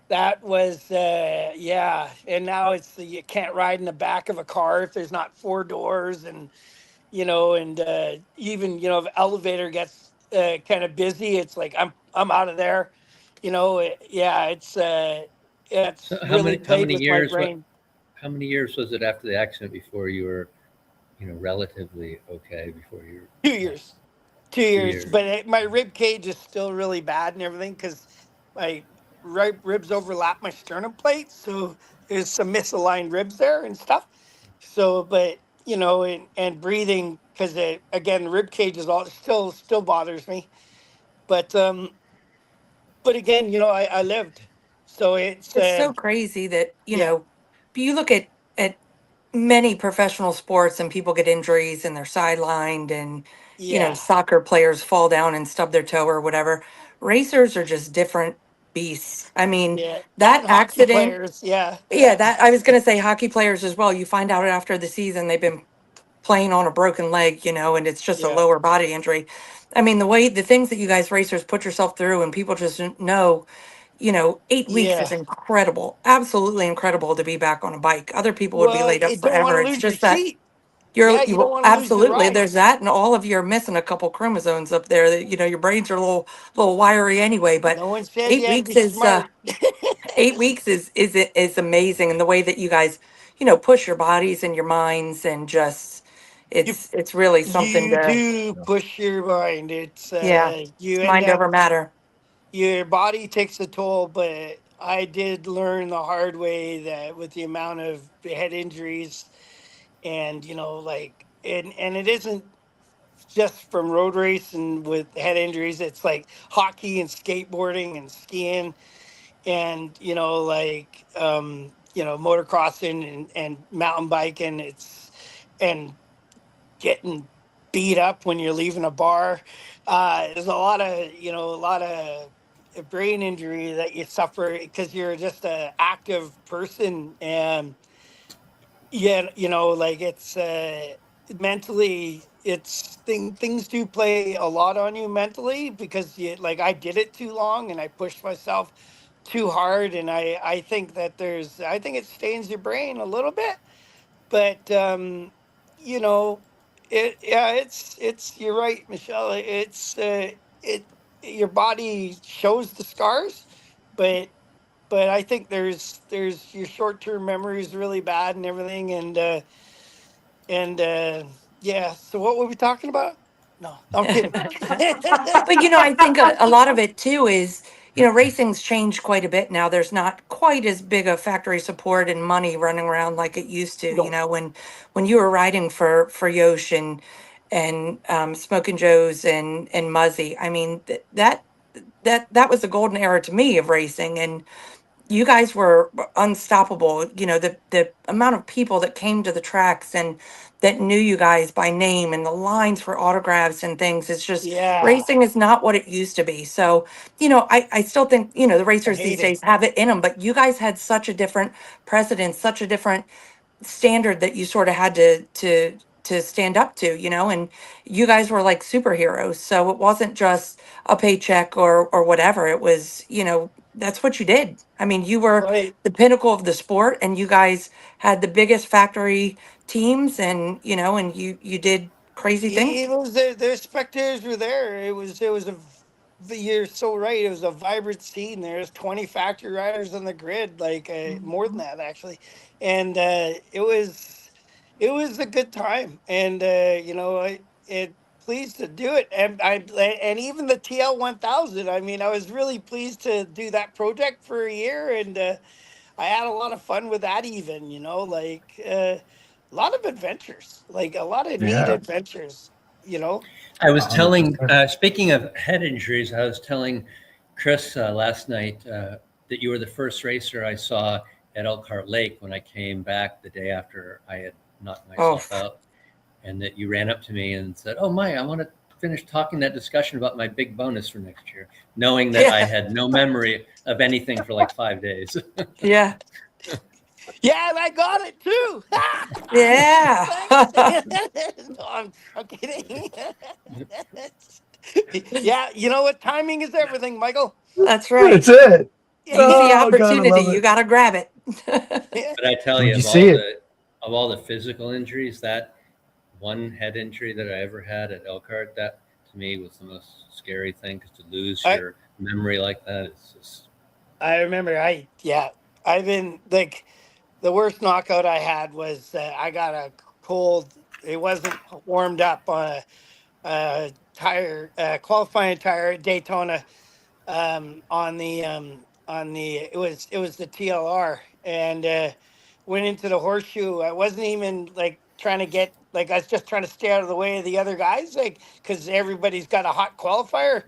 that was yeah, and now you can't ride in the back of a car if there's not four doors, and you know, and even you know, if elevator gets kind of busy, it's like I'm out of there, you know. Yeah, So it's really how played many with my years? brain. How many years was it after the accident before you were, relatively okay? Before you two were years 2 years, 2 years? but my rib cage is still really bad and everything because my right ribs overlap my sternum plate, so there's some misaligned ribs there and stuff. So, but you know, and breathing because again, the rib cage is all still bothers me. But but again, you know, I lived, so it's It's so crazy that, yeah, but you look at many professional sports and people get injuries and they're sidelined and, yeah, soccer players fall down and stub their toe or whatever. Racers are just different beasts. I mean, yeah, that and hockey accident, players, yeah, yeah, yeah, that I was going to say hockey players as well. You find out after the season they've been playing on a broken leg, and it's just a yeah, lower body injury. I mean, the things that you guys racers put yourself through and people just don't know, 8 weeks is yeah. incredible, absolutely incredible to be back on a bike. Other people would be Well, laid up you don't want forever. to It's lose your just that seat. Yeah, you don't want to lose the absolutely, ride. there's that, and all of you are missing a couple chromosomes up there that, your brains are a little wiry anyway, but No one said you eight had to weeks be is, smart. 8 weeks is amazing, and the way that you guys push your bodies and your minds, and just you it's really something you to, do push your mind. It's yeah, you it's end mind up over matter. your body takes a toll, but I did learn the hard way that with the amount of head injuries and you know like and it isn't just from road racing with head injuries. It's like hockey and skateboarding and skiing and you know like you know motocrossing and mountain biking. It's and getting beat up when you're leaving a bar. There's a lot of brain injury that you suffer because you're just a active person, and yeah, you know, like it's mentally things do play a lot on you mentally because like I did it too long and I pushed myself too hard, and I think that I think it stains your brain a little bit, but you know, it's you're right, Michelle. It your body shows the scars, but I think there's your short term memory is really bad and everything, and yeah. So what were we talking about? No, I'm kidding. But I think a lot of it too is, racing's changed quite a bit now. There's not quite as big a factory support and money running around like it used to. No, When you were riding for Yosh and Smoking Joe's and Muzzy, I mean that was the golden era to me of racing, and you guys were unstoppable. The amount of people that came to the tracks and that knew you guys by name, and the lines for autographs and things. It's just yeah, racing is not what it used to be. So, I still think, the I racers these hate it. days have it in them, but you guys had such a different precedent, such a different standard that you sort of had to stand up to, and you guys were like superheroes. So it wasn't just a paycheck or whatever. It was, that's what you did. I mean, you were Right. the pinnacle of the sport, and you guys had the biggest factory teams, and and you did crazy things. It was the spectators were there. You're so right. It was a vibrant scene. There's 20 factory riders on the grid, like more than that actually, and it was a good time. And it pleased to do it, and even the TL 1000. I mean, I was really pleased to do that project for a year, and I had a lot of fun with that. Even like. A lot of adventures, like a lot of neat Yeah, adventures, you know. I was telling, 100%. speaking of head injuries, I was telling Chris last night that you were the first racer I saw at Elkhart Lake when I came back the day after I had knocked Oh, myself out, and that you ran up to me and said, "Oh, Maya, I want to finish talking that discussion about my big bonus for next year," knowing that I yeah, had no memory of anything for like 5 days. yeah, Yeah, and I got it too. yeah. Thanks. No, I'm kidding. Yeah, you know what? Timing is everything, Michael. That's That's right. it. You see the Oh God, I opportunity, love you it. got to grab it. But I tell When you, you see it, of all the physical injuries, that one head injury that I ever had at Elkhart, that to me was the most scary thing, because to lose I your memory like that is just. I remember. I've been like the worst knockout I had was I got a cold. It wasn't warmed up on a tire, qualifying tire at Daytona, on the it was the TLR, and went into the horseshoe. I wasn't even like trying to get, like I was just trying to stay out of the way of the other guys, like because everybody's got a hot qualifier,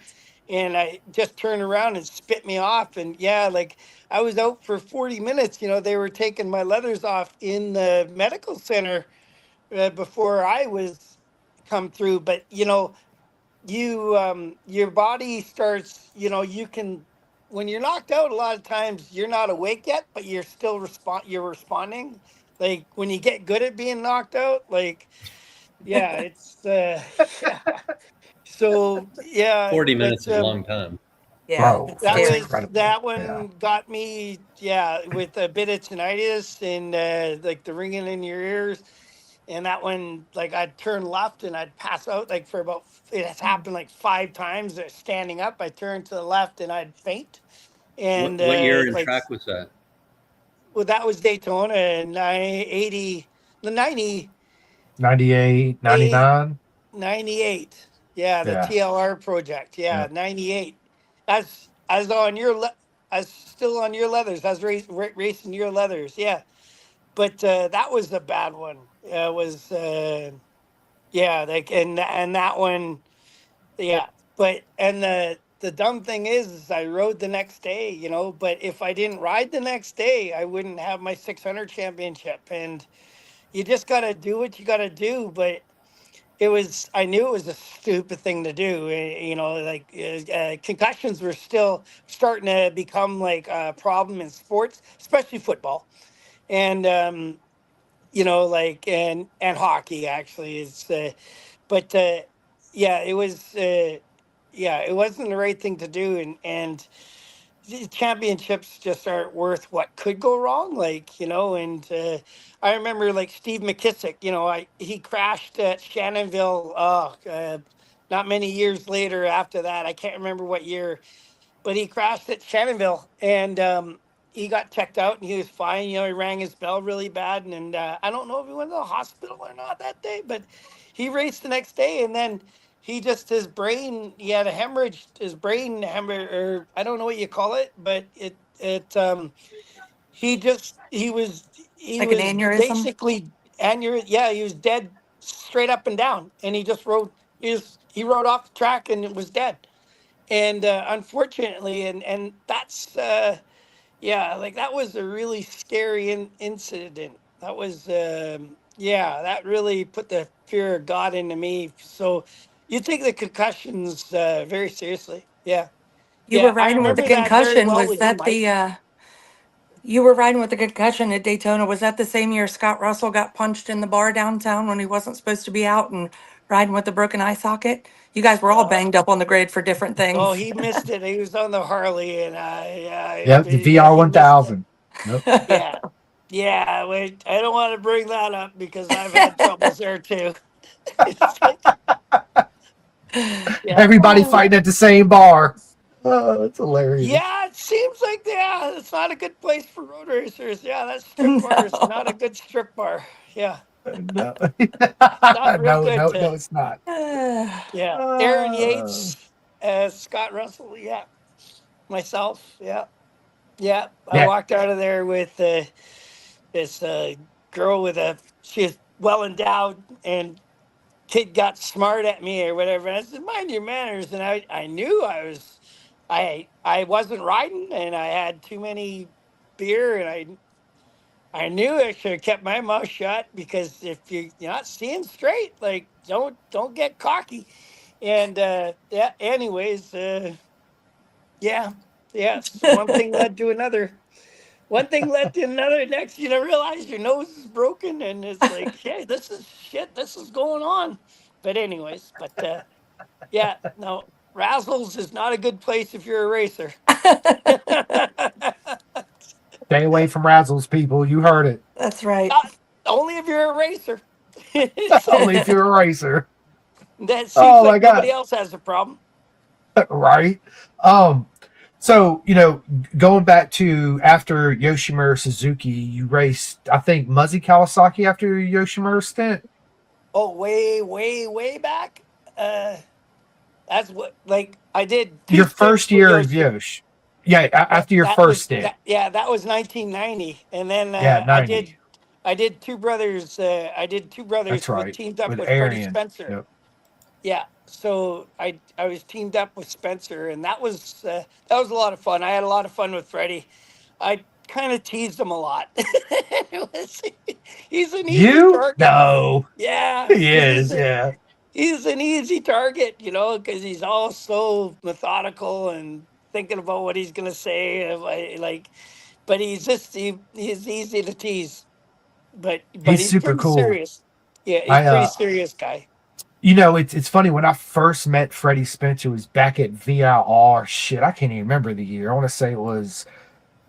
and I just turned around and spit me off. And yeah, like I was out for 40 minutes. They were taking my leathers off in the medical center before I was come through. But your body starts, you can, when you're knocked out, a lot of times you're not awake yet, but you're responding, like when you get good at being knocked out, like yeah, it's yeah. So yeah, 40 but minutes is a long time. Yeah, bro, it's that that's scary. was incredible. that Yeah. one got me, yeah, with a bit of tinnitus and like the ringing in your ears. And that one, like I'd turn left and I'd pass out, like for about, it has happened like 5 times. Standing up, I turned to the left and I'd faint. And What year and like, track was that? well, that was Daytona in 80, the 90, 98, 99. 98. Yeah, the Yeah. TLR project. Yeah, Yeah. 98. As on your as still on your leathers. I was racing your leathers. Yeah, but that was the bad one. It was yeah, like, and that one, yeah. But and the dumb thing is I rode the next day, But if I didn't ride the next day, I wouldn't have my 600 championship. And you just got to do what you got to do. But I knew it was a stupid thing to do. Like concussions were still starting to become like a problem in sports, especially football. And like and hockey actually is. but yeah, it was. Yeah, it wasn't the right thing to do, and the championships just aren't worth what could go wrong. Like, and I remember like Steve McKissick. He crashed at Shannonville. Not many years later after that, I can't remember what year, but he crashed at Shannonville, and he got checked out and he was fine. He rang his bell really bad, and I don't know if he went to the hospital or not that day, but he raced the next day, and then his brain, he had a hemorrhage, his brain hemorrhage, or I don't know what you call it, but he Like an was aneurysm. basically yeah, he was dead straight up and down, and he rode off the track and was dead. And unfortunately, and that's yeah, like that was a really scary incident. That was yeah, that really put the fear of God into me. So you take the concussions very seriously. Yeah. You were Yeah, I riding with the remember that very concussion. well Was with you, that Mike. you were riding with the concussion at Daytona? Was that the same year Scott Russell got punched in the bar downtown when he wasn't supposed to be out and riding with a broken eye socket? You guys were all Uh, banged up on the grid for different oh, things. he missed it. He was on the Harley, and Yep, the yeah, VR he missed it. 1000. Yep. Yeah. Yeah, wait, I don't want to bring that up because I've had troubles there too. It's like, yeah. Everybody fighting at the same bar. Oh, that's hilarious. Yeah, it seems like, yeah, it's not a good place for road racers. Yeah, that strip bar is No. not a good strip bar. Yeah, No, not real no, good no, to, no, it's not. yeah. Aaron Uh, Yates, Scott Russell, yeah. Myself, yeah. Yeah, I yeah, walked out of there with this girl she's well endowed, and kid got smart at me or whatever. And I said, mind your manners. And I knew I wasn't riding, and I had too many beer, and I knew I should have kept my mouth shut, because if you're not seeing straight, like don't get cocky. And yeah, anyways, yeah, yeah, one thing led to another. One thing led to another. Next, you don't realize your nose is broken, and it's like, hey, this is shit. This is going on. But anyways, yeah, no, Razzles is not a good place if you're a racer. stay away from Razzles, people. You heard it. That's right. Not only if you're a racer. It's Only like, if you're a racer. that seems Oh my like nobody god. else has a problem. Right. Um, so going back to after Yoshimura Suzuki, you raced, I think, Muzzy Kawasaki after your Yoshimura stint. Oh, way, way, way back. Uh, that's what, like, I did two Your stints first with year of Yoshi. Yosh. Yeah, after your first stint. Yeah, that was 1990, and then Yeah, 90. I did two brothers. I did two That's brothers with right. teamed up With with Freddie Arian. Spencer. Yep. Yeah, so I was teamed up with Spencer, and that was a lot of fun. I had a lot of fun with Freddie. I kind of teased him a lot. It was- he's an easy You? target. No. Yeah, He because is, yeah. he's an easy target, because he's all so methodical and thinking about what he's gonna say, and like, but he's easy to tease, but He's he's super pretty cool. serious. Yeah, he's I pretty serious guy. it's funny, when I first met Freddie Spencer, it was back at VIR. Shit, I can't even remember the year. I want to say it was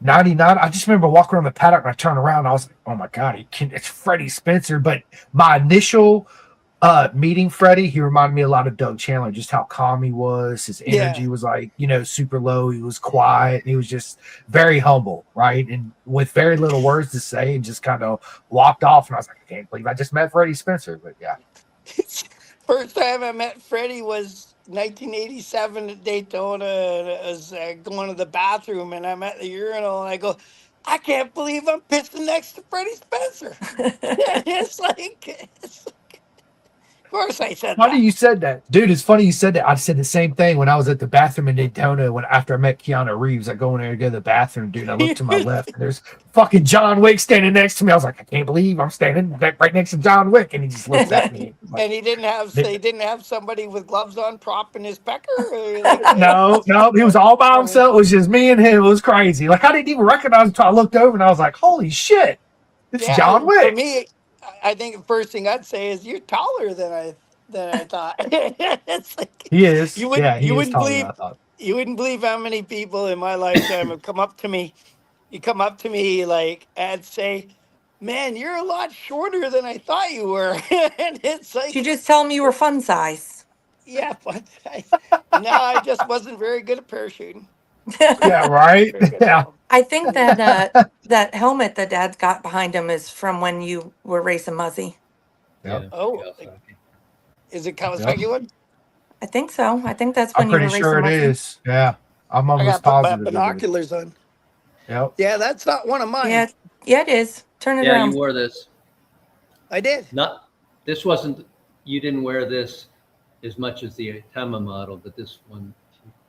99. I just remember walking around the paddock and I turned around and I was like, oh my God, it's Freddie Spencer. But my initial meeting Freddie, he reminded me a lot of Doug Chandler, just how calm he was. His Yeah, energy was like, super low. He was quiet. He was just very humble, right? And with very little words to say, and just kind of walked off. And I was like, I can't believe I just met Freddie Spencer. But yeah. first time I met Freddie was 1987 at Daytona. And I was going to the bathroom, and I'm at the urinal, and I go, I can't believe I'm pissing next to Freddie Spencer. it's like, of course I said Funny that. you said that, dude. It's funny you said that. I said the same thing when I was at the bathroom in Daytona. After I met Keanu Reeves, I go in there to go to the bathroom, dude. And I look to my left, and there's fucking John Wick standing next to me. I was like, I can't believe I'm standing right next to John Wick, and he just looks at me. Like, And he didn't have somebody with gloves on propping his pecker. Or like, no, he was all by himself. It was just me and him. It was crazy. Like, I didn't even recognize him until I looked over, and I was like, holy shit, it's yeah, John for Wick. me, I think the first thing I'd say is you're taller than I thought. It's like He is. you Yeah, wouldn't he you is wouldn't taller than believe I thought. you wouldn't believe how many people in my lifetime have come up to me. You come up to me like and say, "Man, you're a lot shorter than I thought you were," and it's You like, just tell them you were fun size. yeah, but no, I just wasn't very good at parachuting. Yeah, right. Very good at Yeah. all. I think that that helmet that Dad's got behind him is from when you were racing Muzzy. Yep. Yeah. Oh, Kawasaki. is it Yep. Kawasaki one? I think so. I think that's I'm when you pretty were sure racing it Muzzy. is. Yeah. I'm I gotta almost put my positive it is. binoculars on. Yep. Yeah, that's not one of mine. Yeah, yeah, it is. Turn it Yeah, you around. wore this. I did. Not, this wasn't, you didn't wear this as much as the Tama model, but this one.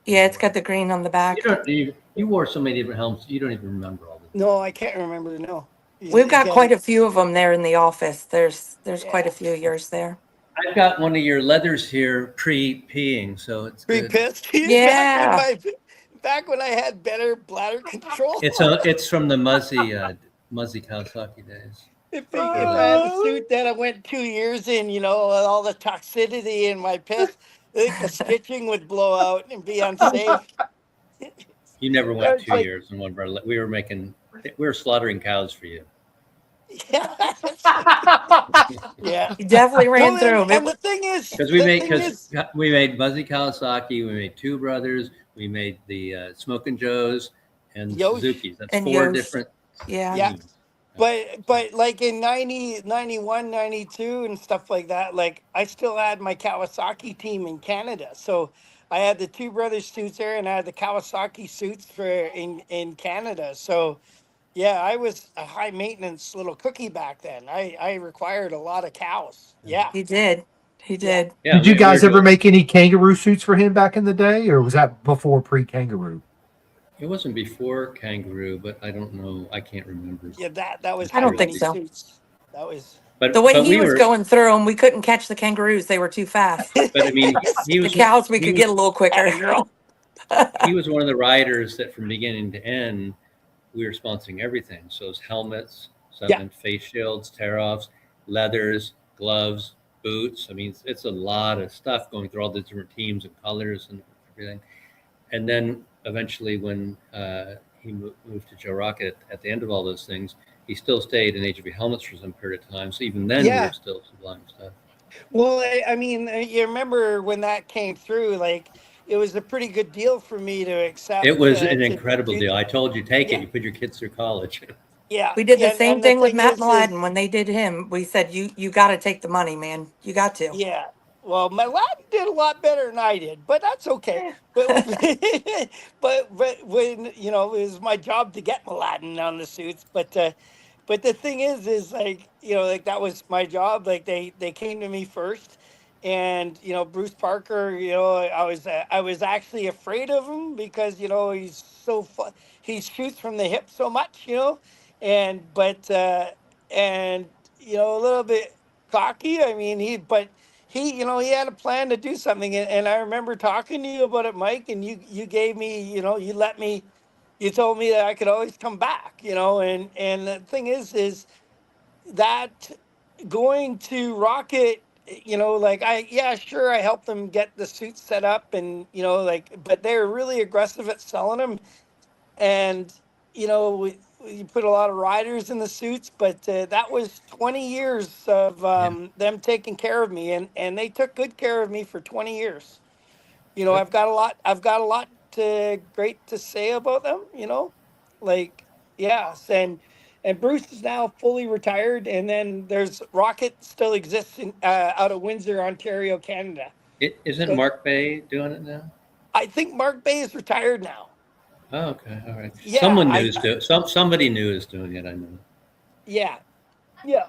you Yeah, it's wore. got the green on the back. You wore so many different helmets, you don't even remember all of them. No, I can't remember. No, We've got Yeah, quite a few of them there in the office. There's quite a yeah. few of yours there. I've got one of your leathers here pre-peeing, so it's Pretty good. pissed. Yeah. Back when I had better bladder control. It's from the Muzzy Kawasaki days. If I had the suit that I went 2 years in, with all the toxicity in my piss, I think the stitching would blow out and be unsafe. You never went It's 2 like, years in one of our. We were slaughtering cows for you. yeah, yeah. You definitely ran No, through and, them. and the thing is, Because we made Muzzy Kawasaki, we made Two Brothers, we made the Smokin' Joes and Yosh. Suzuki's. That's And four Yosh. different. Yeah. Yeah. teams. But like in 90, 91, 92 and stuff like that, like I still had my Kawasaki team in Canada. So I had the Two Brothers suits there and I had the Kawasaki suits in Canada. So yeah, I was a high maintenance little cookie back then. I required a lot of cows. Yeah. He did. He Yeah. did. Yeah, Did you we were guys ever doing. make any kangaroo suits for him back in the day, or was that before pre-kangaroo? It wasn't before Kangaroo, but I don't know. I can't remember. Yeah, that was I don't high think maintenance so. suits. That was But The way but he we was were. going through them, we couldn't catch the kangaroos. They were too fast. But I mean, he The was cows we he could was get a little quicker. he was one of the riders that from beginning to end we were sponsoring everything. So it's helmets, Yeah. face shields, tear-offs, leathers, gloves, boots. I mean, it's a lot of stuff going through all the different teams and colors and everything. And then eventually, when he moved to Joe Rocket at the end of all those things, he still stayed in HB helmets for some period of time. So even then, we Yeah. were still supplying stuff. Well, I mean, you remember when that came through, like it was a pretty good deal for me to accept. It was an to incredible do- deal. I told you, take Yeah. it. You put your kids through college. Yeah. We did the Yeah, same and the thing with thing Matt is, Mladen when they did him. We said, you got to take the money, man. You got to. yeah. Well, my Latin did a lot better than I did, but that's okay. But but when it was my job to get my Latin on the suits. But the thing is like like that was my job. Like they came to me first, and Bruce Parker. I was actually afraid of him because he's he shoots from the hip so much. And a little bit cocky. I mean he had a plan to do something, and I remember talking to you about it, Mike, and you gave me you told me that I could always come back, and the thing is that going to Rocket, like sure, I helped them get the suits set up, and but they're really aggressive at selling them, and we put a lot of riders in the suits, but that was 20 years of them taking care of me, and they took good care of me for 20 years. I've got a lot great to say about them, like yes, and Bruce is now fully retired, and then there's Rocket still exists out of Windsor, Ontario, Canada. Isn't So- Mark Bay doing it now? I think Mark Bay is retired now. Oh, okay, all right. Yeah, Someone new is doing. Somebody new is doing it. I know. Yeah,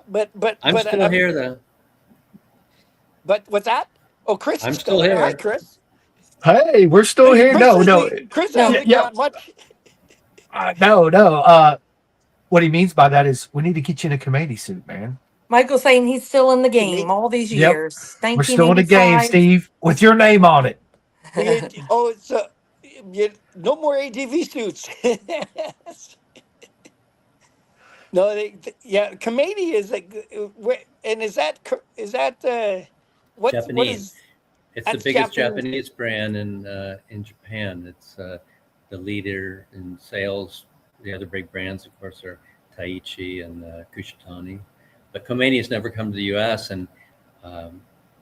but I'm still here though. But what's that? Oh, Chris I'm is still still there. Hi, here. Chris. Hey, we're still here. Chris No, hasn't- Chris No. hasn't Yeah. got much. no. What he means by that is we need to get you in a committee suit, man. Michael's saying he's still in the me- game all these Yep. years. We're still in the game, 1985. Steve, with your name on it. Oh, it's no more ATV suits. No, yeah, committee is like, and is that what Japanese. is It's the that's biggest Japanese? Japanese brand in Japan. It's the leader in sales. The other big brands, of course, are Taichi and Kushitani. But Khomeini has never come to the U.S. and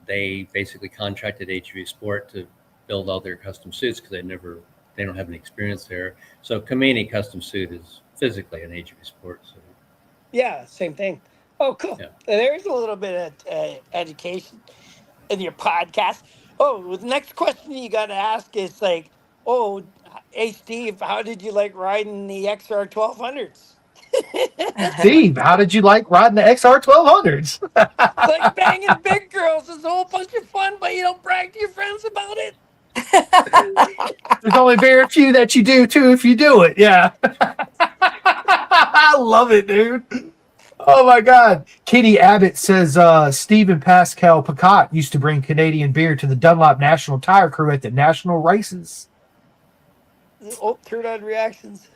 they basically contracted HV Sport to build all their custom suits because they don't have any experience there. So Khomeini custom suit is physically an HV Sport suit. Yeah, same thing. Oh, cool. Yeah. There's a little bit of education in your podcast. Oh, the next question you got to ask is like, oh, hey Steve, how did you like riding the XR 1200s? Steve, how did you like riding the XR 1200s? It's like banging big girls. It's a whole bunch of fun, but you don't brag to your friends about it. There's only very few that you do too if you do it. Yeah. I love it, dude. Oh my God. Kitty Abbott says Steve and Pascal Picot used to bring Canadian beer to the Dunlop National Tire Crew at the national races. Oh, turn on reactions.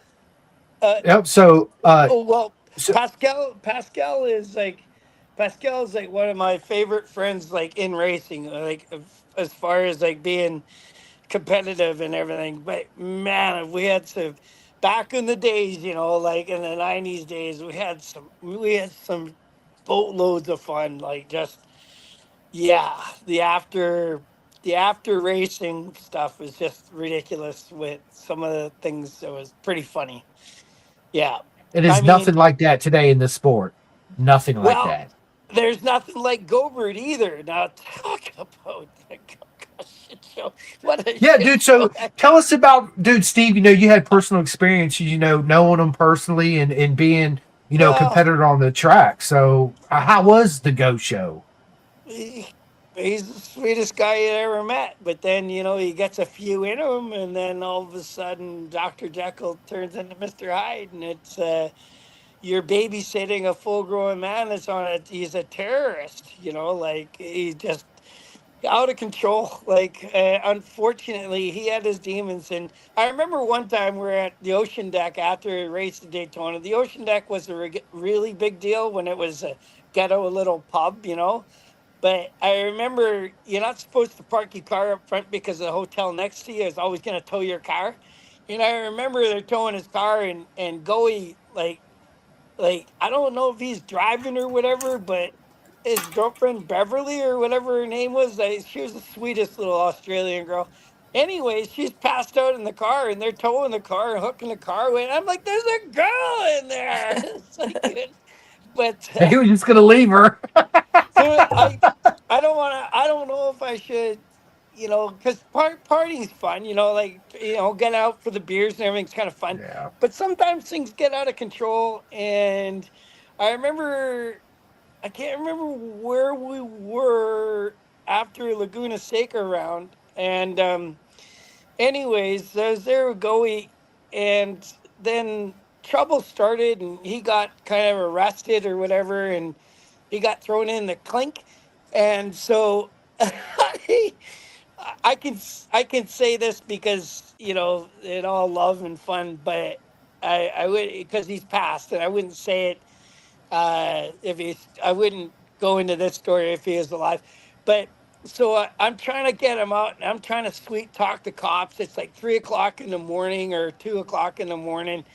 Yep. So, Oh well, so Pascal is like one of my favorite friends, like in racing, like as far as like being competitive and everything. But man, we had some back in the days, like in the '90s days, we had some boatloads of fun. Like just yeah, the after racing stuff was just ridiculous with some of the things that was pretty funny. Yeah. it I is mean, nothing like that today in the sport. Nothing like well, that. there's nothing like Gobert either. Now talk about the shit show. What a Yeah, shit dude. show So that tell us about, dude, Steve. You had personal experience, knowing them personally and being, a well, competitor on the track. So how was the Go Show? he, he's the sweetest guy you ever met. But then, he gets a few in him, and then all of a sudden, Dr. Jekyll turns into Mr. Hyde, and it's you're babysitting a full-grown man that's on it. He's a terrorist, like he just out of control. Like, unfortunately, he had his demons. And I remember one time we were at the Ocean Deck after a race at Daytona. The Ocean Deck was a really big deal when it was a ghetto little pub. But I remember you're not supposed to park your car up front because the hotel next to you is always going to tow your car. And I remember they're towing his car and Goey, like I don't know if he's driving or whatever, but his girlfriend Beverly or whatever her name was, she was the sweetest little Australian girl. Anyways, she's passed out in the car and they're towing the car and hooking the car away. And I'm like, there's a girl in there. It's like, but He was just gonna leave her. so I don't want to. I don't know if I should, because party's fun. Like getting out for the beers and everything's kind of fun. Yeah. But sometimes things get out of control, and I remember I can't remember where we were after Laguna Seca round, and anyways, I was there with Goey, and then trouble started, and he got kind of arrested or whatever, and he got thrown in the clink, and so I can say this because in all love and fun, but I would because he's passed, and I wouldn't say it if he's. I wouldn't go into this story if he is alive, but. So I'm trying to get him out, and I'm trying to sweet talk the cops. It's like 3 o'clock in the morning or 2 o'clock in the morning,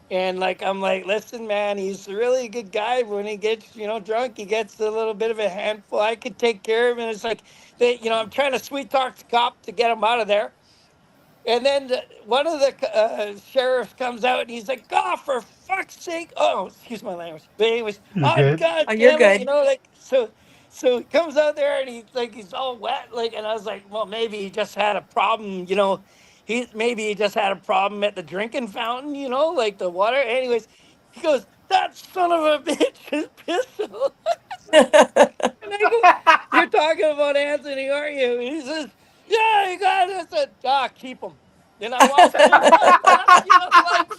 and like I'm like, listen, man, he's a really good guy. But when he gets, drunk, he gets a little bit of a handful. I could take care of him. And it's like, I'm trying to sweet talk the cop to get him out of there. And then one of the sheriffs comes out and he's like, "Oh, for fuck's sake!" Oh, excuse my language. But anyways, You're oh good. god Oh, you're damn it, good. like so. So he comes out there and he's all wet, and I was like, well, maybe he just had a problem, he just had a problem at the drinking fountain, like the water. Anyways, he goes, "That son of a bitch is pissing." And I go, "You're talking about Anthony, aren't you?" And he says, "Yeah, you got it." I said, "Ah, keep him." Then I walked inside. Like,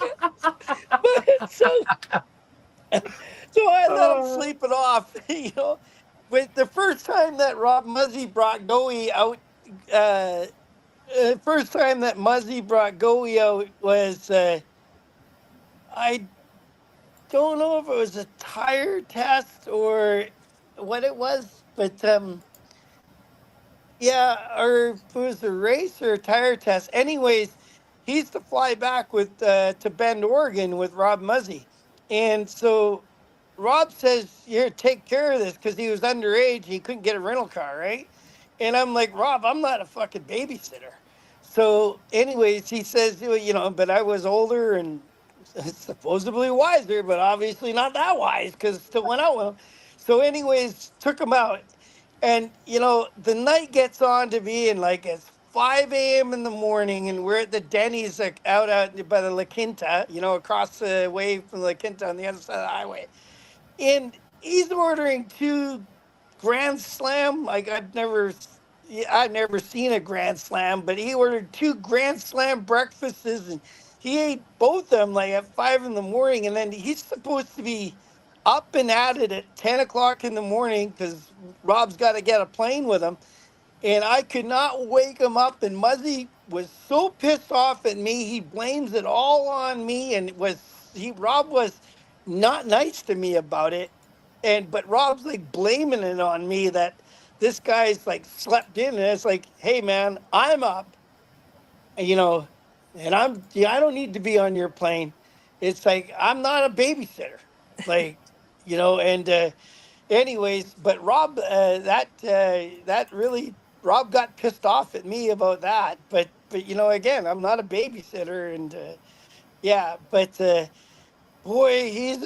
but so I let him sleep it off, But the first time that Rob Muzzy brought Goey out, uh, first time that Muzzy brought Goey out was, I don't know if it was a tire test or what it was, but Yeah, or if it was a race or a tire test. Anyways, he used to fly back with to Bend, Oregon with Rob Muzzy. And so Rob says, here, take care of this because he was underage. He couldn't get a rental car, right? And I'm like, Rob, I'm not a fucking babysitter. So, anyways, he says, but I was older and supposedly wiser, but obviously not that wise because still went out with him. So, anyways, took him out. And the night gets on to be and like it's 5 a.m. in the morning, and we're at the Denny's like out by the La Quinta, across the way from La Quinta on the other side of the highway. And he's ordering two Grand Slam. Like I've never seen a Grand Slam, but he ordered two Grand Slam breakfasts, and he ate both of them like at 5 in the morning. And then he's supposed to be up and at it at 10 o'clock in the morning because Rob's got to get a plane with him, and I could not wake him up. And Muzzy was so pissed off at me, he blames it all on me, and Rob was not nice to me about it, and but Rob's like blaming it on me that this guy's like slept in, and it's like, hey man, I'm up, and, and I don't need to be on your plane. It's like I'm not a babysitter, like, and anyways, but Rob, that really, Rob got pissed off at me about that. But again, I'm not a babysitter, and yeah. But boy, he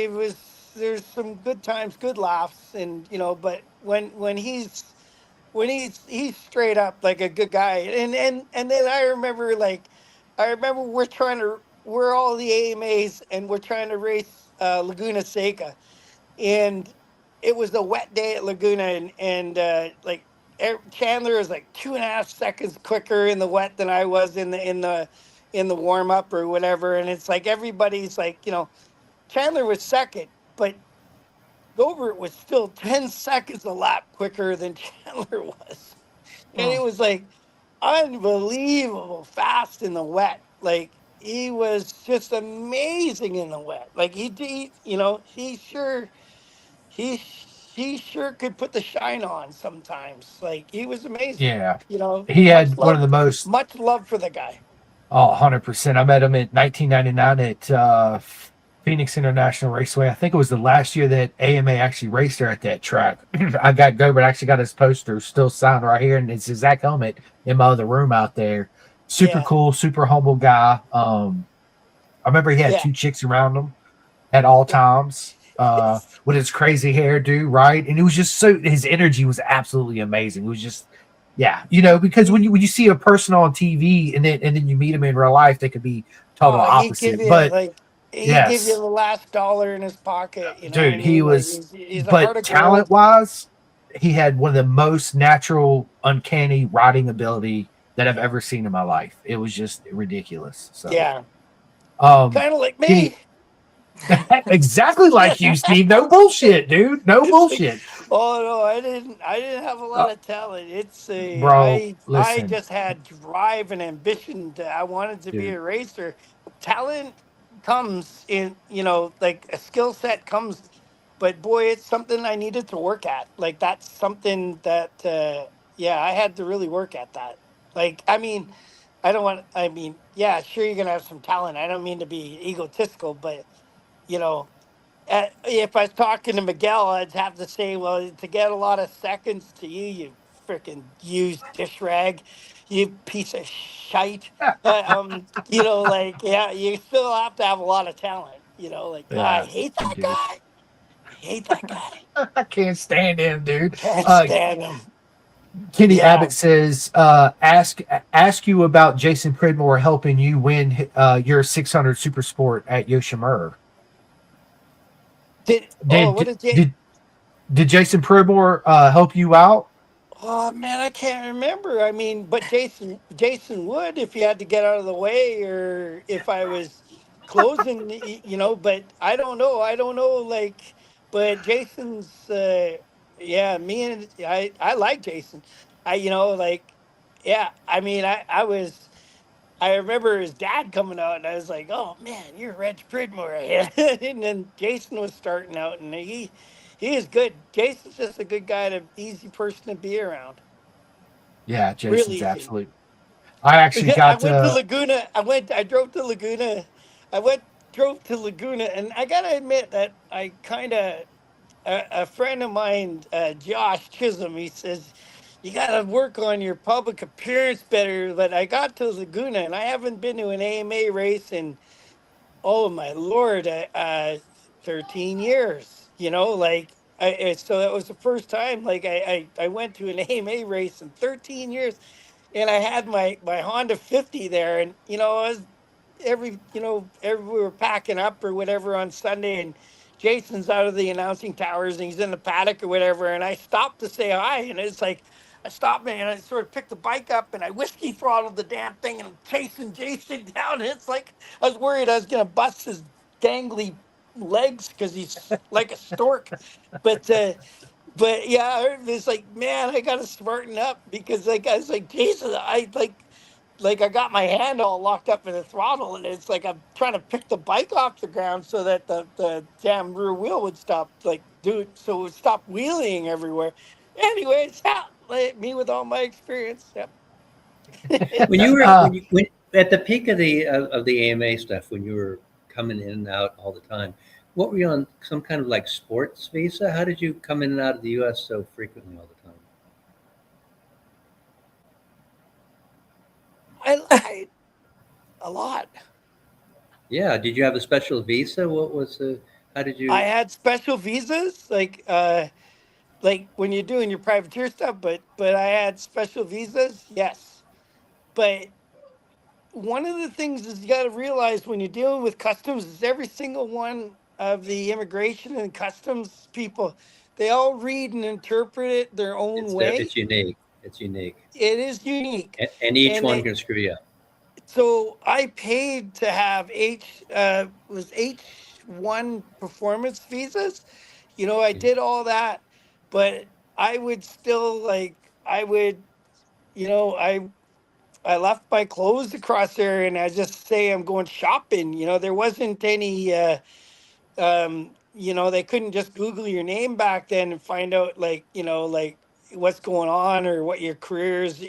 was. There's some good times, good laughs, and But when he's straight up like a good guy, and then I remember we're all the AMAs, and we're trying to race Laguna Seca, and it was a wet day at Laguna, and like Chandler is like 2.5 seconds quicker in the wet than I was in the warm up or whatever, and it's like everybody's like, Chandler was second, but Gobert was still 10 seconds a lap quicker than Chandler was, and it Mm. was like unbelievable fast in the wet. Like he was just amazing in the wet. Like he sure could put the shine on sometimes. Like he was amazing. Yeah. He had one of the most Much love for the guy. 100%. I met him in 1999 at Phoenix International Raceway. I think it was the last year that AMA actually raced there at that track. I got Gobert, actually got his poster still signed right here, and it's his exact helmet in my other room out there. Super Yeah, cool, super humble guy. I remember he had yeah. two chicks around him at all times, with his crazy hairdo, right? And it was just so, his energy was absolutely amazing. It was just, yeah, because He, when you see a person on TV and then you meet him in real life, they could be total oh, opposite. But he give you yes, the last dollar in his pocket. You know what I dude, he mean? Like was, he's a heart but of talent gold. wise, he had one of the most natural, uncanny riding ability that I've ever seen in my life. It was just ridiculous. So, Yeah, um, kind of like Kenny, me. exactly like you, Steve. No bullshit, dude. No It's like, bullshit. oh no, I didn't have a Uh, lot of talent. It's a bro, I listen, just had drive and ambition. I wanted to be dude. a racer. Talent comes in, like a skill set comes, but boy, it's something I needed to work at. Like that's something that yeah, I had to really work at that. Like I mean, yeah, sure you're gonna have some talent. I don't mean to be egotistical, but you know if I was talking to Miguel, I'd have to say, well, to get a lot of seconds to you, you freaking used dish rag, you piece of shite. Like, yeah, you still have to have a lot of talent. Like, I Yes, hate you that do. guy. I hate that guy. I can't stand him, dude. Can't Uh, stand him. Kenny Yeah. Abbott says, ask you about Jason Pridmore helping you win your 600 Super Sport at Yoshimura. What Did did you? did did Jason Pridmore help you out? Oh man, I can't remember. I mean, but Jason would if you had to get out of the way or if I was closing, but I don't know, like, but Jason's yeah, me and I like Jason. Like, yeah, I mean, I remember his dad coming out, and I was like, "Oh man, you're Reg Pridmore." And then Jason was starting out, and he is good. Jason's just a good guy, easy person to be around. Yeah, Real Jason's easy. absolute. I actually I got went to Laguna. I drove to Laguna. Drove to Laguna, and I gotta admit that I kind of, a friend of mine, Josh Chisholm, he says, you gotta work on your public appearance better. But I got to Laguna, and I haven't been to an AMA race in, oh my Lord, 13 years, like, so that was the first time, like, I went to an AMA race in 13 years, and I had my Honda 50 there, and I was we were packing up or whatever on Sunday, and Jason's out of the announcing towers and he's in the paddock or whatever, and I stopped to say hi, and it's like I stopped and I sort of picked the bike up and I whiskey throttled the damn thing and I'm chasing Jason down, and it's like I was worried I was gonna bust his dangly legs because he's like a stork, but. But yeah, it's like, man, I gotta smarten up because like I was like, Jesus, like I got my hand all locked up in the throttle, and it's like I'm trying to pick the bike off the ground so that the damn rear wheel would stop, like, dude, so it would stop wheeling everywhere. Anyways, yeah, like, me with all my experience. Yep. When you were uh, when you when at the peak of the AMA stuff, when you were coming in and out all the time, what were you on? Some kind of like sports visa? How did you come in and out of the U.S. so frequently all the time? I a lot. Yeah. Did you have a special visa? What was the? How did I you? had special visas, like when you're doing your privateer stuff, but I had special visas, yes. But one of the things is you got to realize when you're dealing with customs is every single one of the immigration and customs people, they all read and interpret it their own It's way. unique. It's unique, It is unique, and each and one can screw you up. so I paid to have H1 performance visas. I Okay. did all that, but I would still, like, I would, you know, I left my clothes across there and I just say I'm going shopping. There wasn't any they couldn't just Google your name back then and find out, like what's going on or what your career is.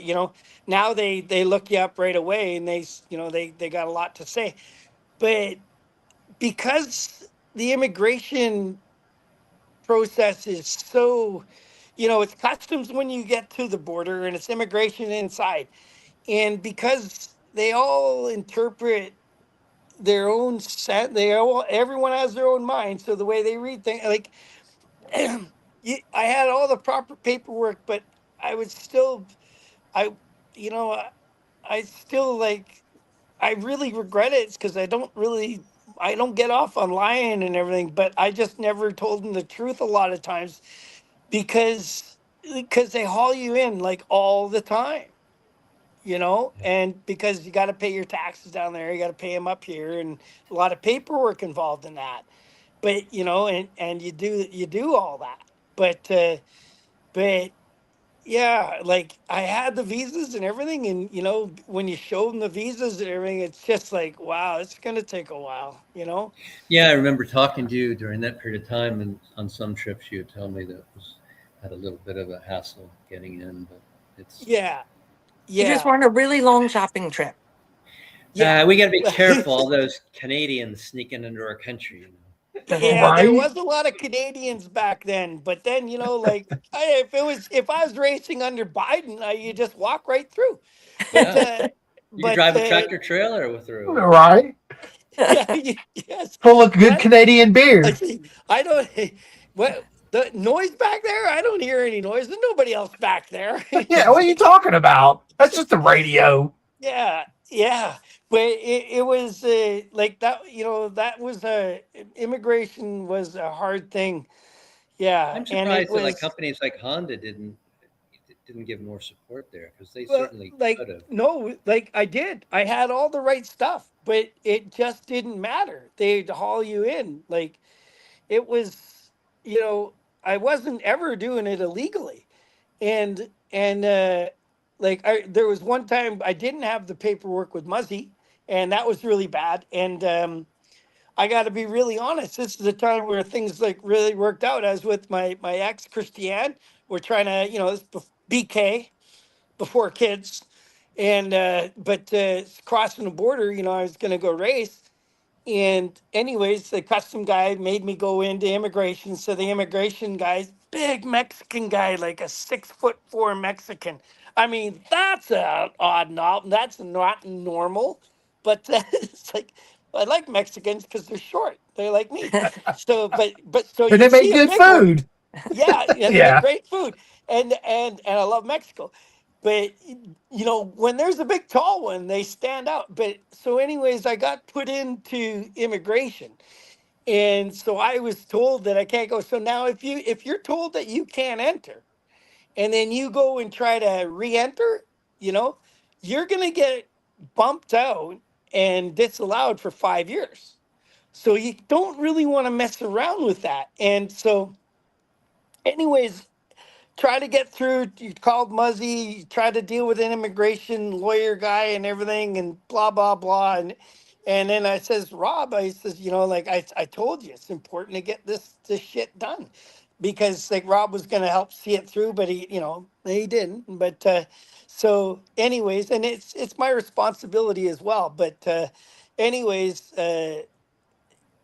Now they look you up right away and they got a lot to say. But because the immigration process is so, it's customs when you get to the border and it's immigration inside. And because they all interpret their own set, everyone has their own mind. So the way they read things, like, I had all the proper paperwork, but I would still, I, you know, I still, like, I really regret it because I don't get off on lying and everything, but I just never told them the truth a lot of times because they haul you in like all the time. And because you got to pay your taxes down there, you got to pay them up here, and a lot of paperwork involved in that. But and you do all that. But yeah, like I had the visas and everything, and when you show them the visas and everything, it's just like, wow, it's gonna take a while. Yeah, I remember talking to you during that period of time, and on some trips you would tell me that it was had a little bit of a hassle getting in, but it's Yeah, You just yeah, want a really long shopping trip. yeah. we got to be careful. All those Canadians sneaking into our country. Yeah, there right? was a lot of Canadians back then, but then like if I was racing under Biden, you just walk right through. But Yeah, uh, you could but drive a tractor trailer through. Right? yeah, yes. Full of good What? Canadian beer. I don't. What the noise back there? I don't hear any noise. There's nobody else back there. Yeah, It's what are you like, talking about? That's just the radio. yeah, yeah. But it was like that. That was immigration was a hard thing. Yeah, I'm and it surprised that like was. companies like Honda didn't give more support there because they Well, certainly like, could have. no, like I did. I had all the right stuff, but it just didn't matter. They'd haul you in. Like, it was, I wasn't ever doing it illegally. And like, there was one time I didn't have the paperwork with Muzzy, and that was really bad. And I got to be really honest. This is a time where things like really worked out. I was with my ex Christiane. We're trying to, this BK. before kids. And, but crossing the border, you know, I was going to go race. And anyways, the custom guy made me go into immigration. So the immigration guy's big Mexican guy, like a 6'4" Mexican. I mean, that's a odd knob. That's not normal. But it's like I like Mexicans because they're short. They're like me. So, but so And they you make see a good big one. food. Yeah, and they make Yeah. great food, and I love Mexico, but you know when there's a big tall one, they stand out. But so, anyways, I got put into immigration, and so I was told that I can't go. So now, if you're told that you can't enter, and then you go and try to re-enter, you know, you're gonna get bumped out and disallowed for 5 years. So you don't really want to mess around with that, and so. Anyways, try to get through. You called Muzzy, you tried to deal with an immigration lawyer guy and everything, and blah blah blah. And then I says, Rob, I says, you know, like I told you, it's important to get this shit done, because like Rob was gonna help see it through, but he, you know, he didn't. But so, anyways, and it's my responsibility as well. But anyways,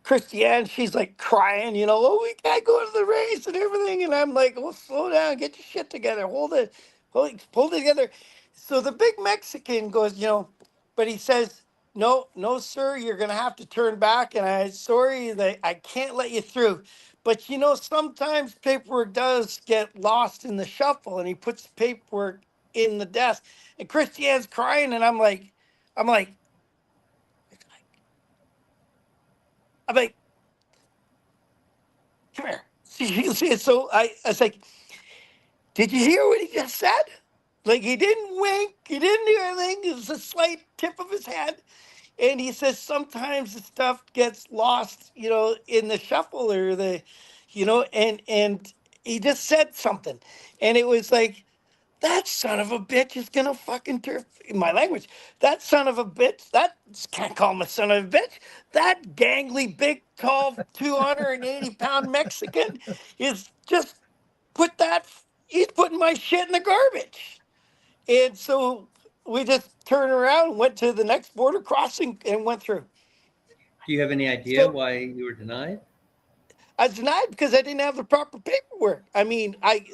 Christiane, she's like crying, you know, oh, we can't go to the race and everything. And I'm like, well, slow down, get your shit together, hold it together. So the big Mexican goes, you know, but he says, no, no, sir, you're going to have to turn back. And I'm sorry that I can't let you through. But, you know, sometimes paperwork does get lost in the shuffle, and he puts paperwork in the desk. And Christiane's crying. And I'm like, I'm like, come here. See, so I was like, did you hear what he just said? Like, he didn't wink, he didn't do anything. It was a slight tip of his head. And he says sometimes the stuff gets lost, you know, in the shuffle or the, you know, and he just said something. And it was like, that son of a bitch is gonna fucking turf in my language. That son of a bitch, that can't call him a son of a bitch. That gangly, big, tall, 280-pound Mexican is just put that, he's putting my shit in the garbage. And so we just turned around, went to the next border crossing, and went through. Do you have any idea So why you were denied? I was denied because I didn't have the proper paperwork. I mean, I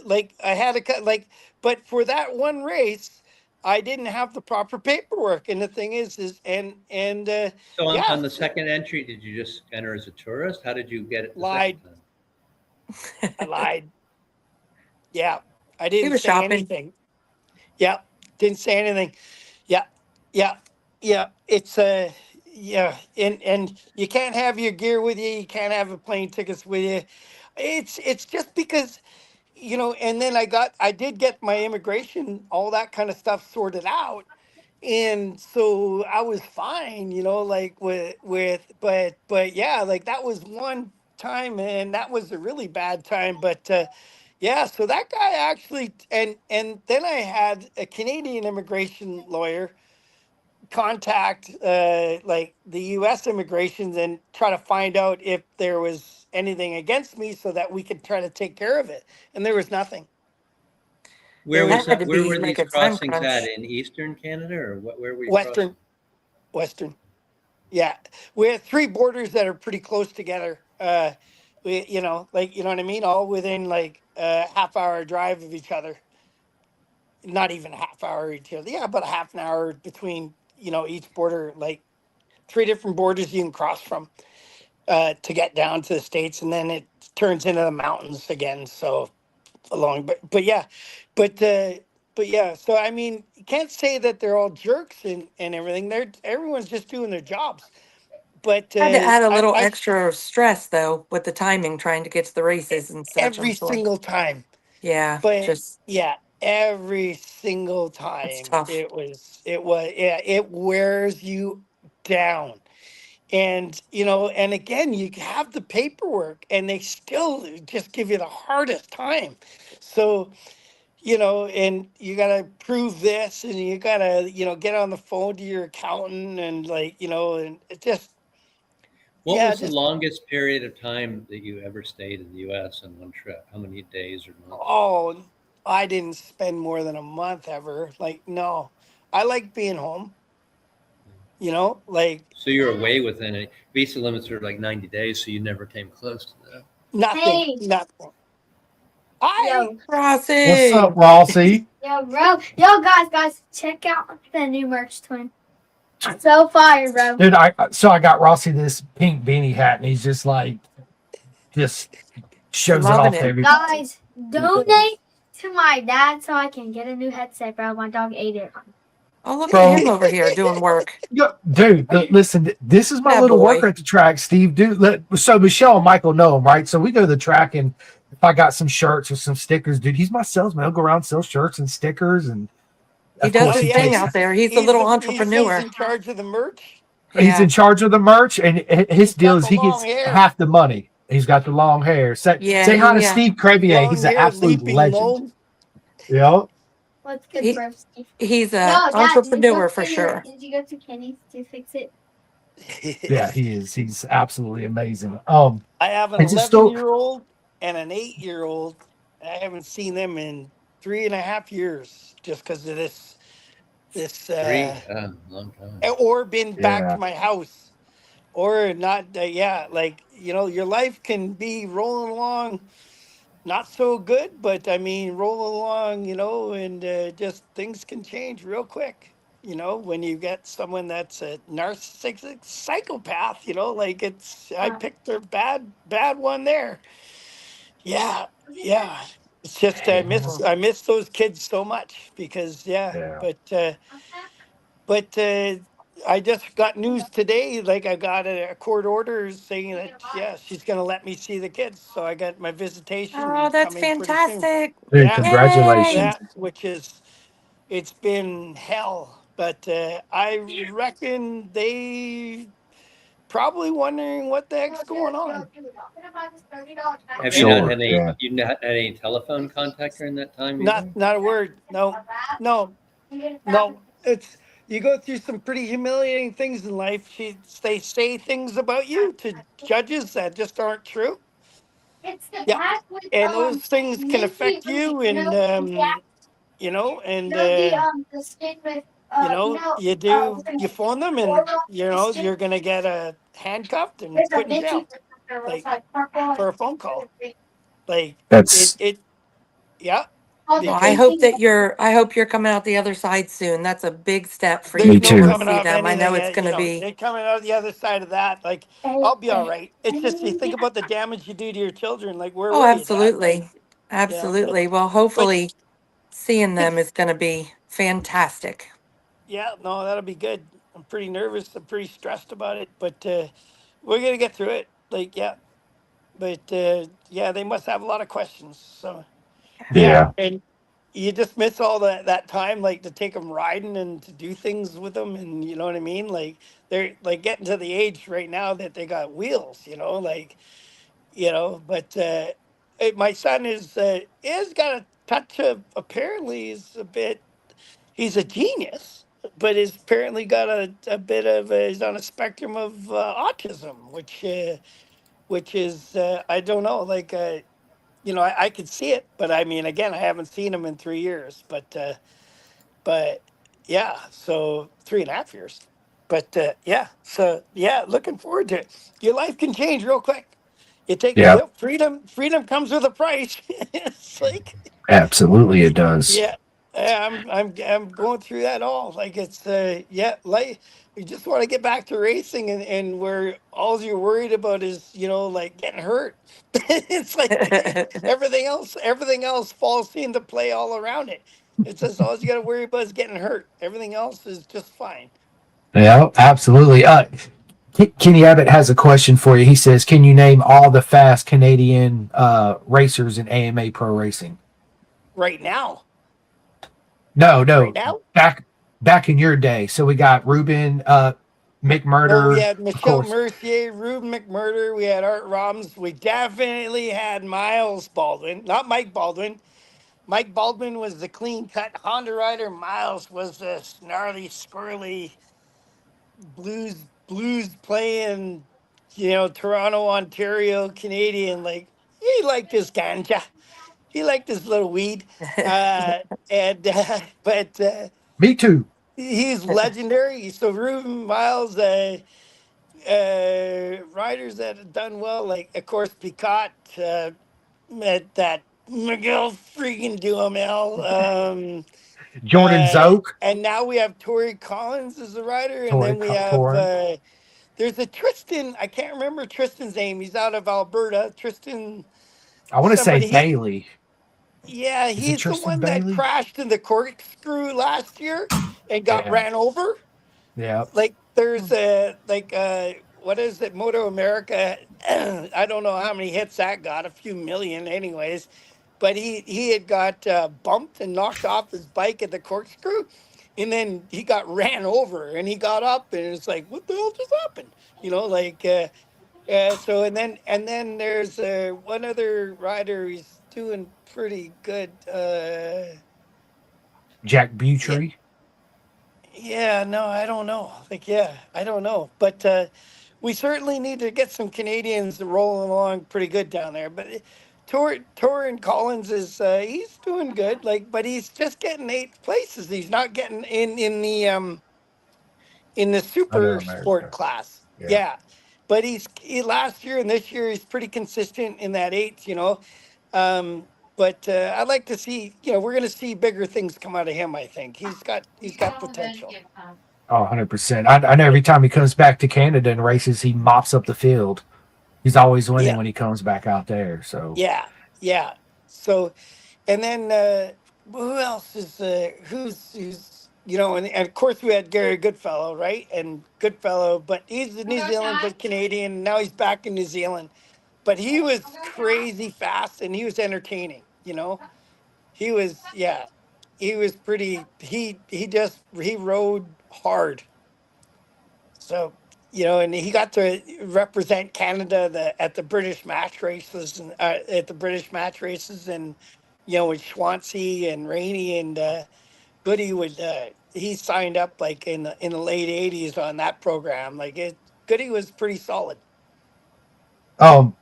had a cut like, but for that one race, I didn't have the proper paperwork. And the thing is, and So yeah, on the second entry, did you just enter as a tourist? How did you get it the second lied. time? I lied. Yeah, I He didn't was say shopping. anything. Yeah, didn't say anything. Yeah, yeah, yeah. It's yeah, and you can't have your gear with you. You can't have the plane tickets with you. It's just because, you know. And then I did get my immigration, all that kind of stuff sorted out, and so I was fine, you know, like but yeah, like that was one time, and that was a really bad time. But yeah, so that guy actually, and then I had a Canadian immigration lawyer contact like the US immigration and try to find out if there was anything against me so that we could try to take care of it. And there was nothing. There Where was was That had that? to Where be were like these a time crossings at? crunch. In Eastern Canada, or what? Where were you crossing? Western, Western. Yeah, we have three borders that are pretty close together. We, you know, like, you know what I mean, all within like a half-hour drive of each other. Not even a half hour each other. Yeah, about a half an hour between, you know, each border. Like three different borders you can cross from to get down to the states, and then it turns into the mountains again. So along, but yeah, but but yeah. So I mean, you can't say that they're all jerks and everything. Everyone's just doing their jobs. But Had to add a little I extra stress though with the timing, trying to get to the races and such. I'm every sure. single time. Yeah, But just yeah, every single it's time tough. yeah, it wears you down. And you know, and again, you have the paperwork and they still just give you the hardest time. So, you know, and you got to prove this, and you got to, you know, get on the phone to your accountant, and like, you know, and it just, What yeah, was the just, longest period of time that you ever stayed in the U.S. in one trip? How many days or months? oh, I didn't spend more than a month ever. Like, no, I like being home. Like So you're away within it. Visa limits are like 90 days, so you never came close to that. nothing, Hey, nothing. I yo, What's Rossi. up, Rossi? yo, bro, yo, guys, check out the new merch twin. So fire, bro. Dude, I got Rossi this pink beanie hat, and he's just like, just shows it Loving off to it. everybody. Guys, donate to my dad so I can get a new headset, bro. My dog ate it. Oh, look Bro. at him over here doing work. Dude, listen, this is my That little boy. worker at the track, Steve. Dude, so Michelle and Michael know him, right? So we go to the track, and if I got some shirts or some stickers, dude, he's my salesman. He'll go around and sell shirts and stickers, and He of does course his he thing takes. out there. He's a little he's entrepreneur. in charge of the merch. He's Yeah. in charge of the merch, and his He's deal got is the he gets long hair. half the money. He's got the long hair. Say hi to Yeah. Steve Crevier. Long He's an hair, absolute leaping legend. low. Yeah. What's good, He- bro, Steve? He's Yo, a Dad, entrepreneur for sure. Did you go to Kenny's to fix it? Yeah, he is. He's absolutely amazing. I have an It's just so 11-year-old and an 8-year-old. I haven't seen them in 3.5 years just because of this, Long time. or been back Yeah. to my house, or not. Like your life can be rolling along, not so good, but I mean, rolling along, and just things can change real quick. When you get someone that's a narcissistic psychopath, like I picked a bad one there. Yeah, yeah. It's just I miss those kids so much because Yeah. but I just got news today. Like I got a court order saying that she's gonna let me see the kids. So I got my visitation Oh, that's coming pretty soon. fantastic. Dude, Yeah, congratulations. which is it's been hell, but I reckon they probably wondering what the heck's going on. Have Sure, you not had any? yeah. You not had any telephone contact during that time either? Not a word. No, no. No, it's you go through some pretty humiliating things in life. They say things about you to judges that just aren't true. It's the Yeah, pack with and those things can minty affect you, and and the skin with you phone them, and you're gonna get handcuffed and there's a put in minty jail, flavor like that's like purple for a phone call. Like That's yeah, all Well, I the because hope you're coming out the other side soon. That's a big step for you there's Me to no be able too. to coming see out of them. I know anything. it's going to be. They're coming out the other side of that. Like I'll be all right. It's just you think about the damage you do to your children. Like where Oh, were you, Dad? Like absolutely. Absolutely. Well, but hopefully seeing them is going to be fantastic. yeah, no, that'll be good. I'm pretty nervous. I'm pretty stressed about it, but we're gonna get through it. Like but they must have a lot of questions. So yeah, Yeah. and you just miss all that time, like to take them riding and to do things with them, and you know what I mean. Like they're like getting to the age right now that they got wheels. Like But my son is got a touch of apparently he's a genius, but he's apparently got a bit of he's on a spectrum of autism, which is I don't know like. I could see it, but I mean, again, I haven't seen him in 3 years, but yeah, so 3.5 years, but looking forward to it. Your life can change real quick. Yeah. Freedom comes with a price. It's like, Absolutely it does. yeah, I'm going through that all. Like it's like you just want to get back to racing, and where all you're worried about is like getting hurt. It's like everything else falls into play all around it. It's just all you got to worry about is getting hurt. Everything else is just fine. Yeah, absolutely. Kenny Abbott has a question for you. He says, "Can you name all the fast Canadian racers in AMA Pro Racing?" Right now, No, right no. now. Back in your day. So we got Ruben Well, we McMurder, had of Michelle course. Mercier, Rube McMurder. We had Art Roms. We definitely had Miles Baldwin, not Mike Baldwin. Mike Baldwin was the clean cut Honda rider. Miles was the snarly, squirrely blues playing, Toronto, Ontario, Canadian. Like he liked his ganja. he liked his little weed. And but Me too. he's legendary. So Ruben Miles, riders that have done well, like of course Picot, met that Miguel freaking Duhamel. Jordan Zoke, And now we have Tori Collins as the rider, and then we have Torin. there's a Tristan. I can't remember Tristan's name. He's out of Alberta. Tristan, I want to say somebody. Bailey. Yeah, Is it he's the Tristan one that Bailey? crashed in the corkscrew last year and got Yeah. ran over. Yeah. Like there's what is it, Moto America? I don't know how many hits that got, a few million anyways, but he had got bumped and knocked off his bike at the corkscrew, and then he got ran over, and he got up and it's like, what the hell just happened, so and then there's one other rider, he's doing pretty good. Jack Yeah, Butry. yeah, no, I don't know. Like, yeah, I don't know. But we certainly need to get some Canadians rolling along pretty good down there. But Torin Collins is he's doing good. Like, but he's just getting eighth places. He's not getting in the Under super sport America. class. Yeah. Yeah, but last year and this year he's pretty consistent in that eighth. But I'd like to see, we're going to see bigger things come out of him. I think he's got potential. Oh, 100%. I know every time he comes back to Canada and races, he mops up the field. He's always winning Yeah, when he comes back out there. So, yeah, yeah. So, and then who else is who's and of course we had Gary Goodfellow, right? And Goodfellow, but he's a New Zealand but Canadian. And now he's back in New Zealand, but he was crazy fast and he was entertaining. He was, yeah, he was pretty. He rode hard. So, and he got to represent Canada at the British match races and with Swansea and Rainey and Goody would he signed up like in the late '80s on that program. Like Goody was pretty solid. um,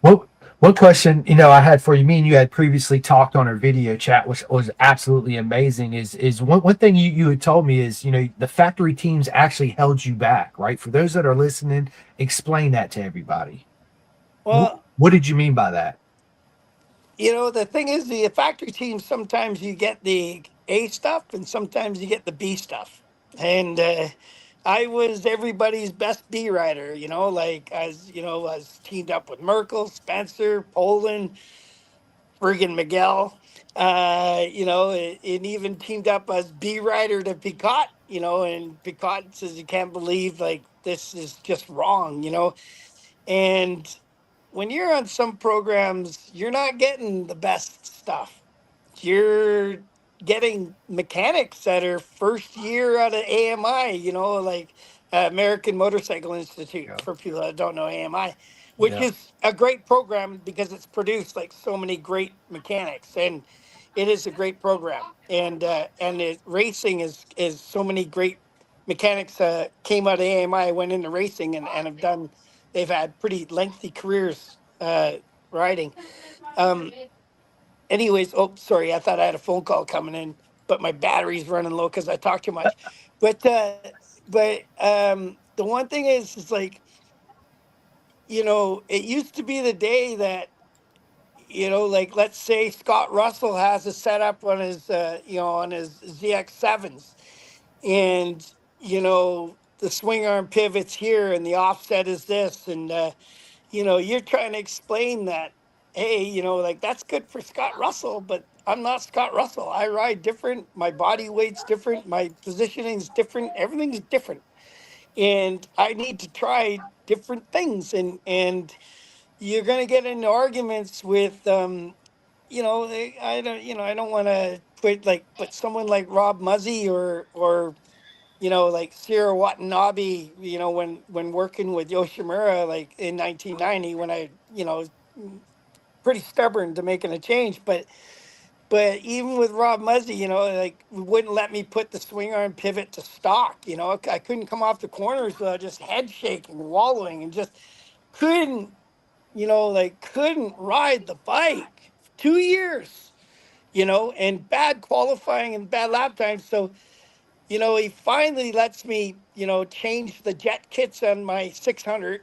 what one question I had for you? Me and you had previously talked on our video chat, which was absolutely amazing. Is one thing you had told me is the factory teams actually held you back, right? For those that are listening, explain that to everybody. Well, What did you mean by that? the thing is, the factory team, sometimes you get the A stuff and sometimes you get the B stuff. And I was everybody's best B rider, like I was teamed up with Merkel, Spencer, Poland, friggin' Miguel, and even teamed up as B rider to Picot, and Picot says, you can't believe like this is just wrong. And when you're on some programs, you're not getting the best stuff. You're getting mechanics that are first year out of AMI, like American Motorcycle Institute, Yeah. for people that don't know AMI, which Yeah. is a great program because it's produced like so many great mechanics, and it is a great program. And racing is so many great mechanics came out of AMI, went into racing and they've had pretty lengthy careers riding. Um, Anyways, oh, sorry, I thought I had a phone call coming in, but my battery's running low because I talk too much. But the one thing is like, it used to be the day that, like let's say Scott Russell has a setup on his ZX7s, and the swing arm pivots here and the offset is this, and you're trying to explain that, hey, like that's good for Scott Russell, but I'm not Scott Russell. I ride different. My body weight's different. My positioning's different. Everything's different. And I need to try different things. And you're going to get into arguments with, I don't want to but someone like Rob Muzzy or like Sierra Watanabe, when working with Yoshimura, like in 1990, when I, pretty stubborn to making a change, but even with Rob Muzzy, like wouldn't let me put the swing arm pivot to stock. I couldn't come off the corners without just head shaking, wallowing, and just couldn't, couldn't ride the bike. 2 years, and bad qualifying and bad lap times. So, he finally lets me, change the jet kits on my 600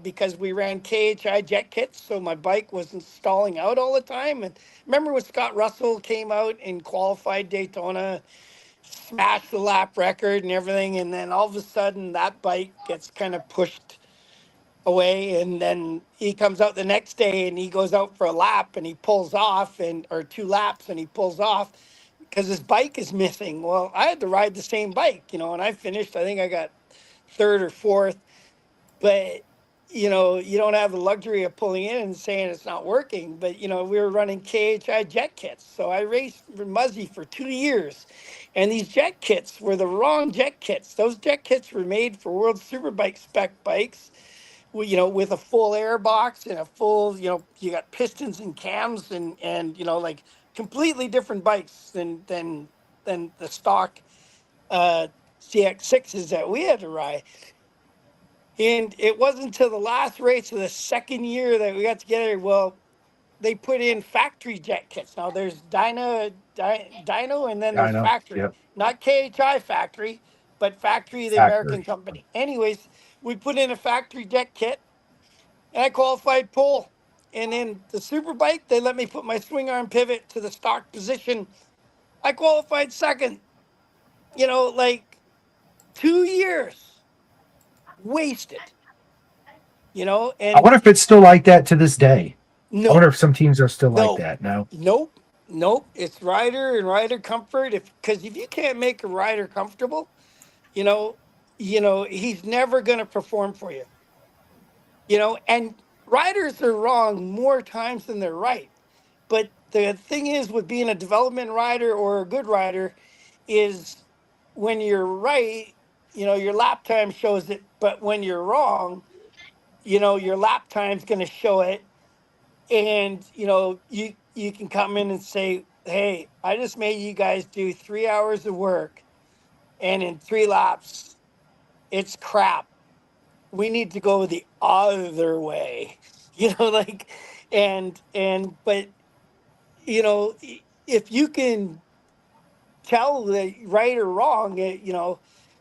because we ran KHI jet kits. So my bike wasn't stalling out all the time. And remember when Scott Russell came out and qualified Daytona, smashed the lap record and everything. And then all of a sudden that bike gets kind of pushed away, and then he comes out the next day and he goes out for a lap and he pulls off, or 2 laps, and he pulls off because his bike is missing. Well, I had to ride the same bike, and I finished, I think I got third or fourth, but you don't have the luxury of pulling in and saying it's not working. But we were running KHI jet kits, so I raced for Muzzy for 2 years, and these jet kits were the wrong jet kits. Those jet kits were made for World Superbike spec bikes, with a full air box and a full, you got pistons and cams, and like completely different bikes than the stock CX6s that we had to ride. And it wasn't until the last race of the second year that we got together. Well, they put in factory jet kits. Now there's Dyno, and then I there's know. factory, Yep. not KHI factory, but factory, the American Factory. company. Anyways, we put in a factory jet kit, and I qualified pole. And then the Superbike, they let me put my swing arm pivot to the stock position. I qualified second. Like 2 years wasted. I And wonder if it's still like that to this day. I wonder no, if some teams are still like no, that. No. nope. It's rider and rider comfort. Because if you can't make a rider comfortable, you know, he's never going to perform for you. And riders are wrong more times than they're right. But the thing is, with being a development rider or a good rider, is when you're right, your lap time shows it. But when you're wrong, your lap time's going to show it. And you can come in and say, hey, I just made you guys do 3 hours of work, and in 3 laps it's crap. We need to go the other way. Like, but if you can tell the right or wrong,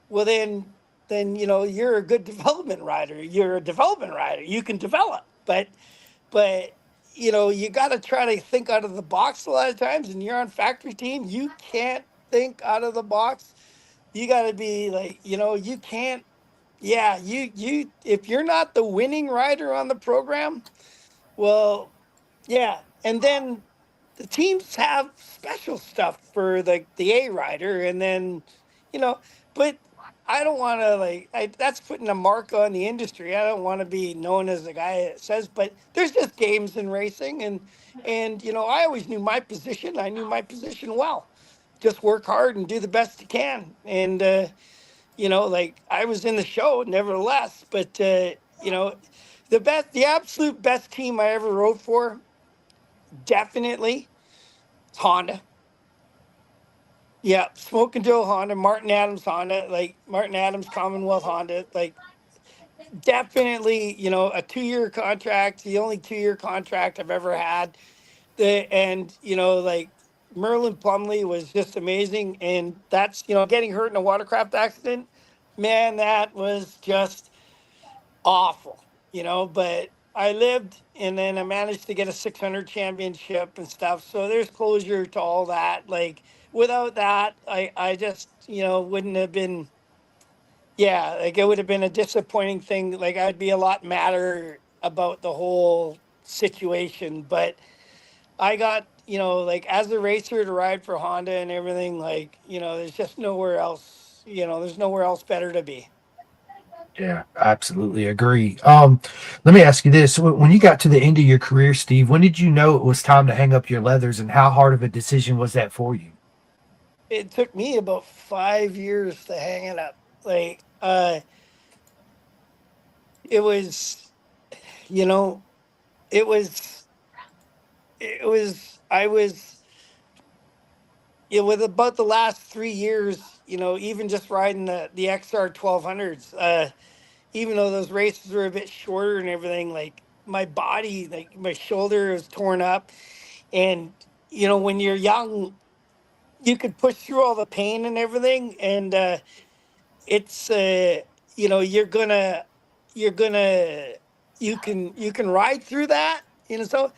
well, you're a good development rider. You're a development rider, you can develop. But you got to try to think out of the box a lot of times. And you're on factory team, you can't think out of the box. You got to be like, you can't. Yeah, you if you're not the winning rider on the program, well, yeah. And then the teams have special stuff for the A rider, and then you know but I don't want to, that's putting a mark on the industry. I don't want to be known as the guy that says, but there's just games in racing, and I always knew my position. I knew my position well. Just work hard and do the best you can. And I was in the show nevertheless. But the absolute best team I ever rode for, definitely, it's Honda. Yeah, Smoke and Joe Honda, Martin Adams Honda, like Martin Adams Commonwealth Honda, like definitely, a 2-year contract, the only 2-year contract I've ever had. And Merlin Plumley was just amazing. And that's, getting hurt in a watercraft accident, man, that was just awful, but I lived, and then I managed to get a 600 championship and stuff. So there's closure to all that. Like, without that, I just, wouldn't have been, yeah, like it would have been a disappointing thing. Like, I'd be a lot madder about the whole situation. But I got, as a racer to ride for Honda and everything, there's just nowhere else, there's nowhere else better to be. Yeah, absolutely agree. Let me ask you this: when you got to the end of your career, Steve, when did you know it was time to hang up your leathers, and how hard of a decision was that for you? It took me about 5 years to hang it up. It was, you know, it was, I was, with about the last 3 years, even just riding the XR 1200s, even though those races were a bit shorter and everything, like my body, like my shoulder was torn up. And, when you're young, you could push through all the pain and everything. And it's, you're gonna, you can ride through that, so,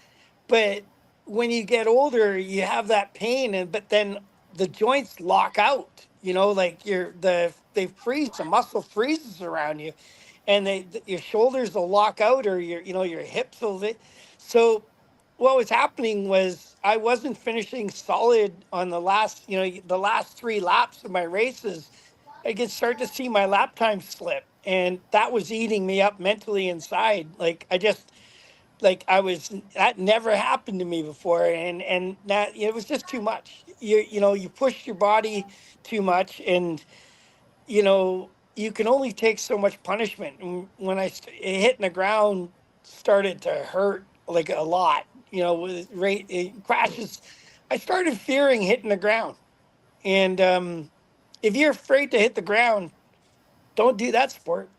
but when you get older, you have that pain, but then the joints lock out, like they freeze, the muscle freezes around you, and your shoulders will lock out, or your hips will. So what was happening was I wasn't finishing solid on the last 3 laps of my races. I could start to see my lap time slip, and that was eating me up mentally inside. Like that never happened to me before, and that it was just too much. You push your body too much, and you can only take so much punishment. And when hitting the ground started to hurt like a lot, with rate crashes, I started fearing hitting the ground. And if you're afraid to hit the ground, don't do that sport.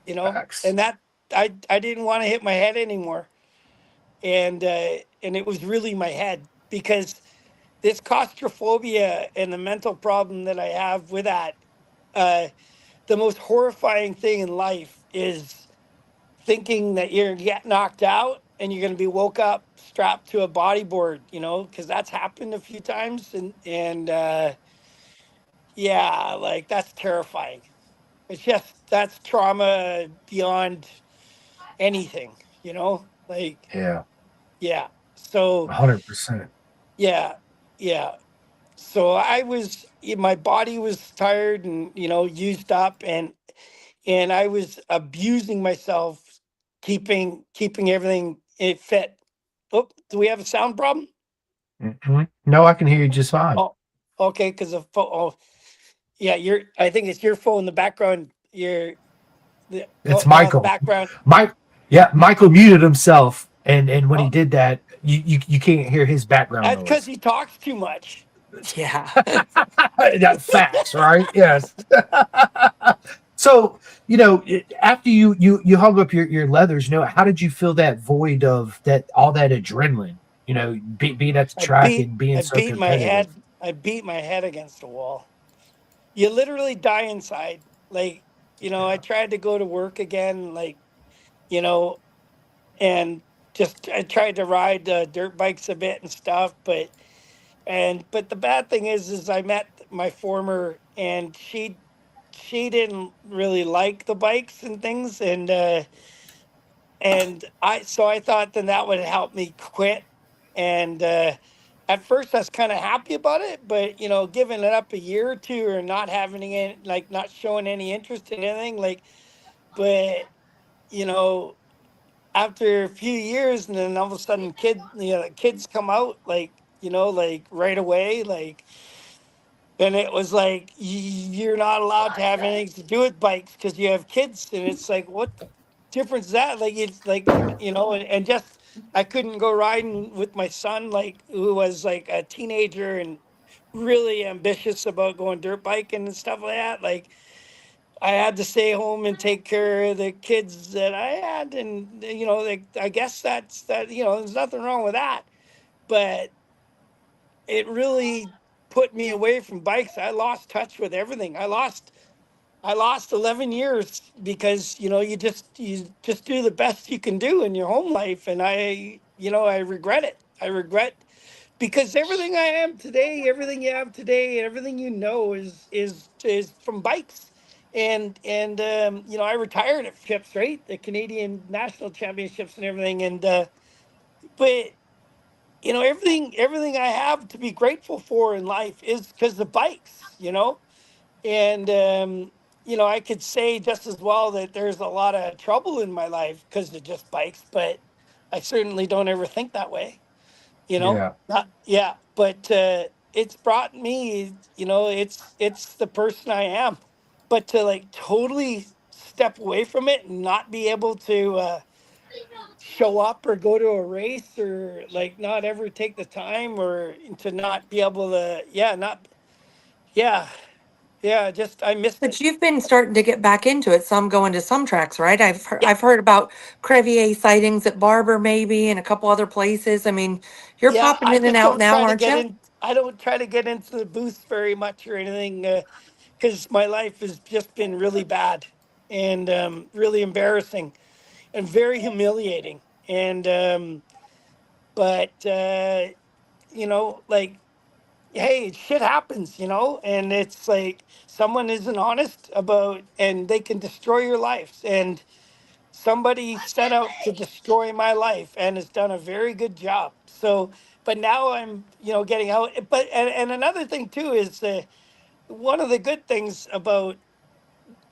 Facts. And that I didn't want to hit my head anymore. And it was really my head, because this claustrophobia and the mental problem that I have with that, uh, the most horrifying thing in life is thinking that you're gonna get knocked out and you're going to be woke up strapped to a bodyboard, because that's happened a few times, and yeah, like that's terrifying. It's just that's trauma beyond anything, like Yeah, yeah. So 100%. yeah, yeah. So my body was tired and used up, and I was abusing myself, keeping everything fit. Oh, do we have a sound problem? No, I can hear you just fine. Oh, okay, because of oh, yeah, I think it's your phone in the background. It's The Michael. background. Mike, yeah, Michael muted himself, and when he Oh, did that, you can't hear his background that's because noise. he talks too much. Yeah. That facts, right? Yes. So after you hung up your leathers, how did you feel that void of that all that adrenaline? Being at the I track beat and being I so beat my competitive. head. I beat my head against the wall. You literally die inside. Like, I Yeah. tried to go to work again, like, you know, and just I tried to ride dirt bikes a bit and stuff, but the bad thing is I met my former, and she didn't really like the bikes and things, and I thought then that would help me quit. And at first I was kind of happy about it, but giving it up a year or two, or not having it, like not showing any interest in anything, like, but you know after a few years, and then all of a sudden kids come out, like, like right away, like, and it was like you're not allowed to have anything to do with bikes because you have kids, and it's like, what difference is that? Like, it's like, and just I couldn't go riding with my son, like, who was like a teenager and really ambitious about going dirt biking and stuff like that. Like, I had to stay home and take care of the kids that I had, and like, I guess that's that. There's nothing wrong with that, but it really put me away from bikes. I lost touch with everything. I lost 11 years because you just do the best you can do in your home life, and I regret it. I regret, because everything I am today, everything you have today, everything is from bikes. And I retired at Chips, right? The Canadian National Championships and everything. And but everything I have to be grateful for in life is because of bikes. And I could say just as well that there's a lot of trouble in my life because of just bikes, but I certainly don't ever think that way. Yeah. Not, yeah, but it's brought me, it's the person I am. But to like totally step away from it and not be able to show up or go to a race, or like not ever take the time, or to not be able to, yeah, not, yeah. Yeah, just I missed But it. you've been starting to get back into it, some going to some tracks, right? Yeah, I've heard about Crevier sightings at Barber maybe and a couple other places. I mean, you're yeah. popping I in and just out don't now, try to aren't get you? in. I don't try to get into the booth very much or anything because my life has just been really bad and really embarrassing and very humiliating. And but you know, like, hey, shit happens, you know, and it's like someone isn't honest about, and they can destroy your life. And somebody set out to destroy my life and has done a very good job. So, but now I'm, you know, getting out. But and another thing too is one of the good things about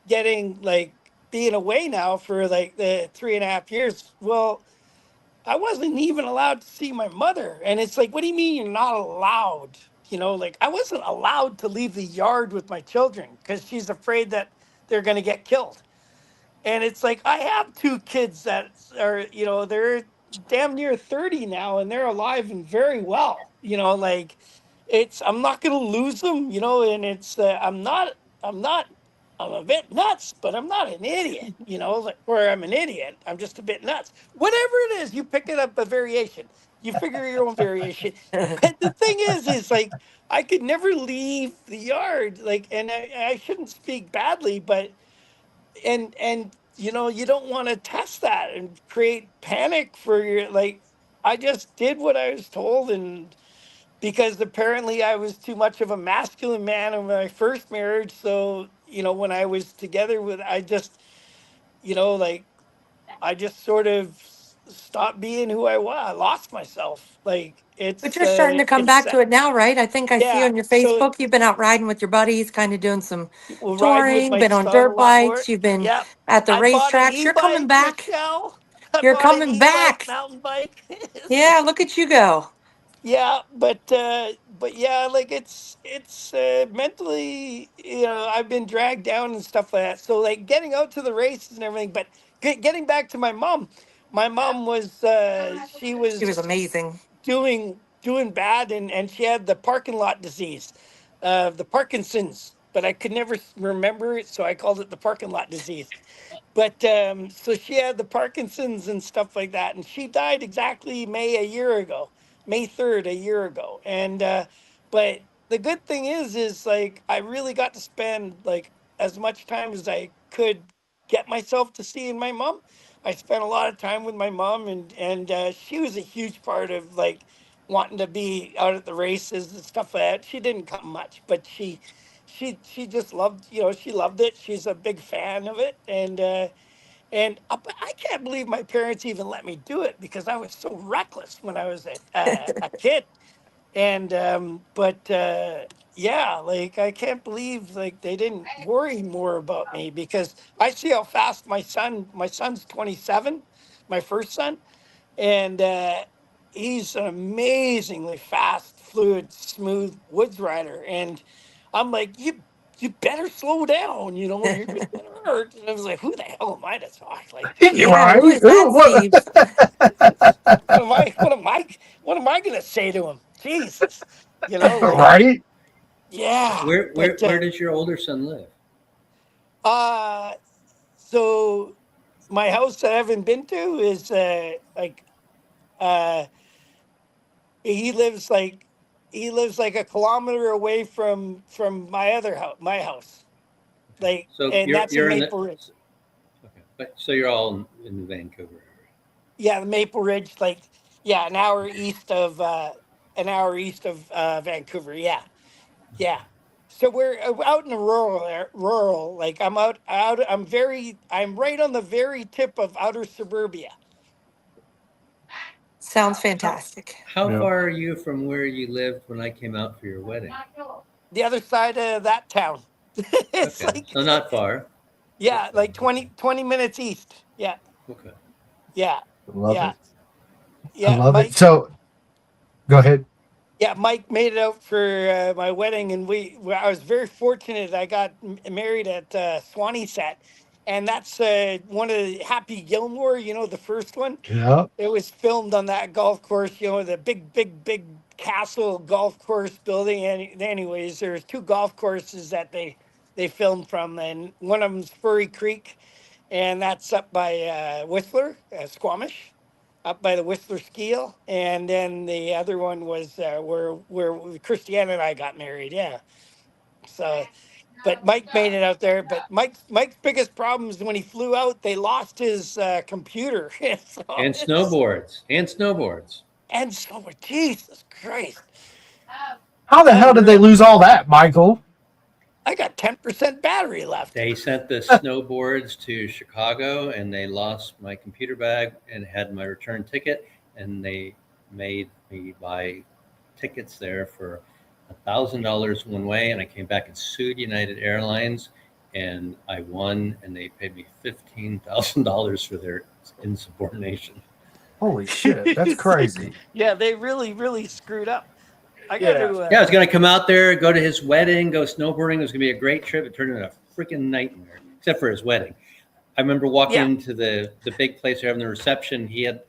getting like being away now for like the 3.5 years. Well, I wasn't even allowed to see my mother. And it's like, what do you mean you're not allowed? You know, like I wasn't allowed to leave the yard with my children because she's afraid that they're going to get killed. And it's like, I have two kids that are, you know, they're damn near 30 now and they're alive and very well. You know, like I'm not going to lose them, you know, and I'm not, I'm a bit nuts, but I'm not an idiot, you know, like, or I'm an idiot. I'm just a bit nuts. Whatever it is, you pick it up a variation. You figure your own variation. But the thing is like, I could never leave the yard. Like, and I shouldn't speak badly, but and you know, you don't want to test that and create panic for your, like, I just did what I was told. And because apparently I was too much of a masculine man in my first marriage, so you know, when I was together with, I just, you know, like, I just sort of stopped being who I was. I lost myself. Like But you're starting to come it's back to it now, right? I think I see yeah. on your So Facebook you've been out riding with your buddies, kind of doing some we'll ride with touring, my been on son a dirt lot more. bikes, you've been Yeah. at the I bought an racetracks. You're coming e-bike, back. Michelle. I You're bought an coming e-bike, back. mountain bike. Yeah, look at you go. Yeah, but yeah, like it's mentally, you know, I've been dragged down and stuff like that. So like getting out to the races and everything, but getting back to my mom. My mom was she She was was amazing. doing bad, and she had the parking lot disease, the Parkinson's, but I could never remember it, so I called it the parking lot disease. But so she had the Parkinson's and stuff like that, and she died exactly May a year ago, May 3rd a year ago. And but the good thing is like I really got to spend like as much time as I could get myself to seeing my mom. I spent a lot of time with my mom, and she was a huge part of like wanting to be out at the races and stuff like that. She didn't come much, but she just loved, you know, she loved it. She's a big fan of it. And but I can't believe my parents even let me do it because I was so reckless when I was a kid. And but yeah, like I can't believe like they didn't worry more about me because I see how fast my son's 27, my first son, and he's an amazingly fast, fluid, smooth woods rider. And I'm like, you better slow down, you know, you're just gonna hurt. And I was like, who the hell am I to talk? Like, You're Yeah, right. who is that, Ooh, what? Steve? what am I gonna say to him? Jesus, you know, like, Right? yeah. But Where does your older son live? uh, so my house that I haven't been to is like uh he lives like he lives like a kilometer away from my other house, my house, Okay. like, So and that's in you're in the Maple Ridge. okay, but so you're all in the Vancouver area. Yeah, the Maple Ridge, like, yeah, an hour east of Vancouver. Yeah, yeah. So we're out in the rural. Like I'm right on the very tip of outer suburbia. Sounds How fantastic. how Yeah. far are you from where you lived when I came out for your wedding? The other side of that town. It's Okay, like, so not far. yeah, like 20 minutes east. Yeah, Okay. yeah, Love yeah, it. I yeah. love it. So go ahead. Yeah, Mike made it out for my wedding, and I was very fortunate. I got married at Swanee Set, and that's one of the Happy Gilmore. You know, the first one. Yeah. It was filmed on that golf course. You know, the big castle golf course building. And anyways, there's two golf courses that they they filmed from, and one of them's Furry Creek, and that's up by Whistler, Squamish, up by the Whistler Ski, and then the other one was where Christiane and I got married. Yeah, so. But Mike made it out there. But Mike's biggest problem is when he flew out, they lost his computer. So And snowboards. and so, Jesus Christ. How the hell did they lose all that, Michael? I got 10% battery left. They sent the snowboards to Chicago, and they lost my computer bag and had my return ticket, and they made me buy tickets there for $1,000 one way, and I came back and sued United Airlines, and I won, and they paid me $15,000 for their insubordination. Holy shit, that's crazy. Yeah, they really screwed up. I got to. Yeah, I was going to come out there, go to his wedding, go snowboarding. It was going to be a great trip. It turned into a freaking nightmare, except for his wedding. I remember walking into the big place they're having the reception. He had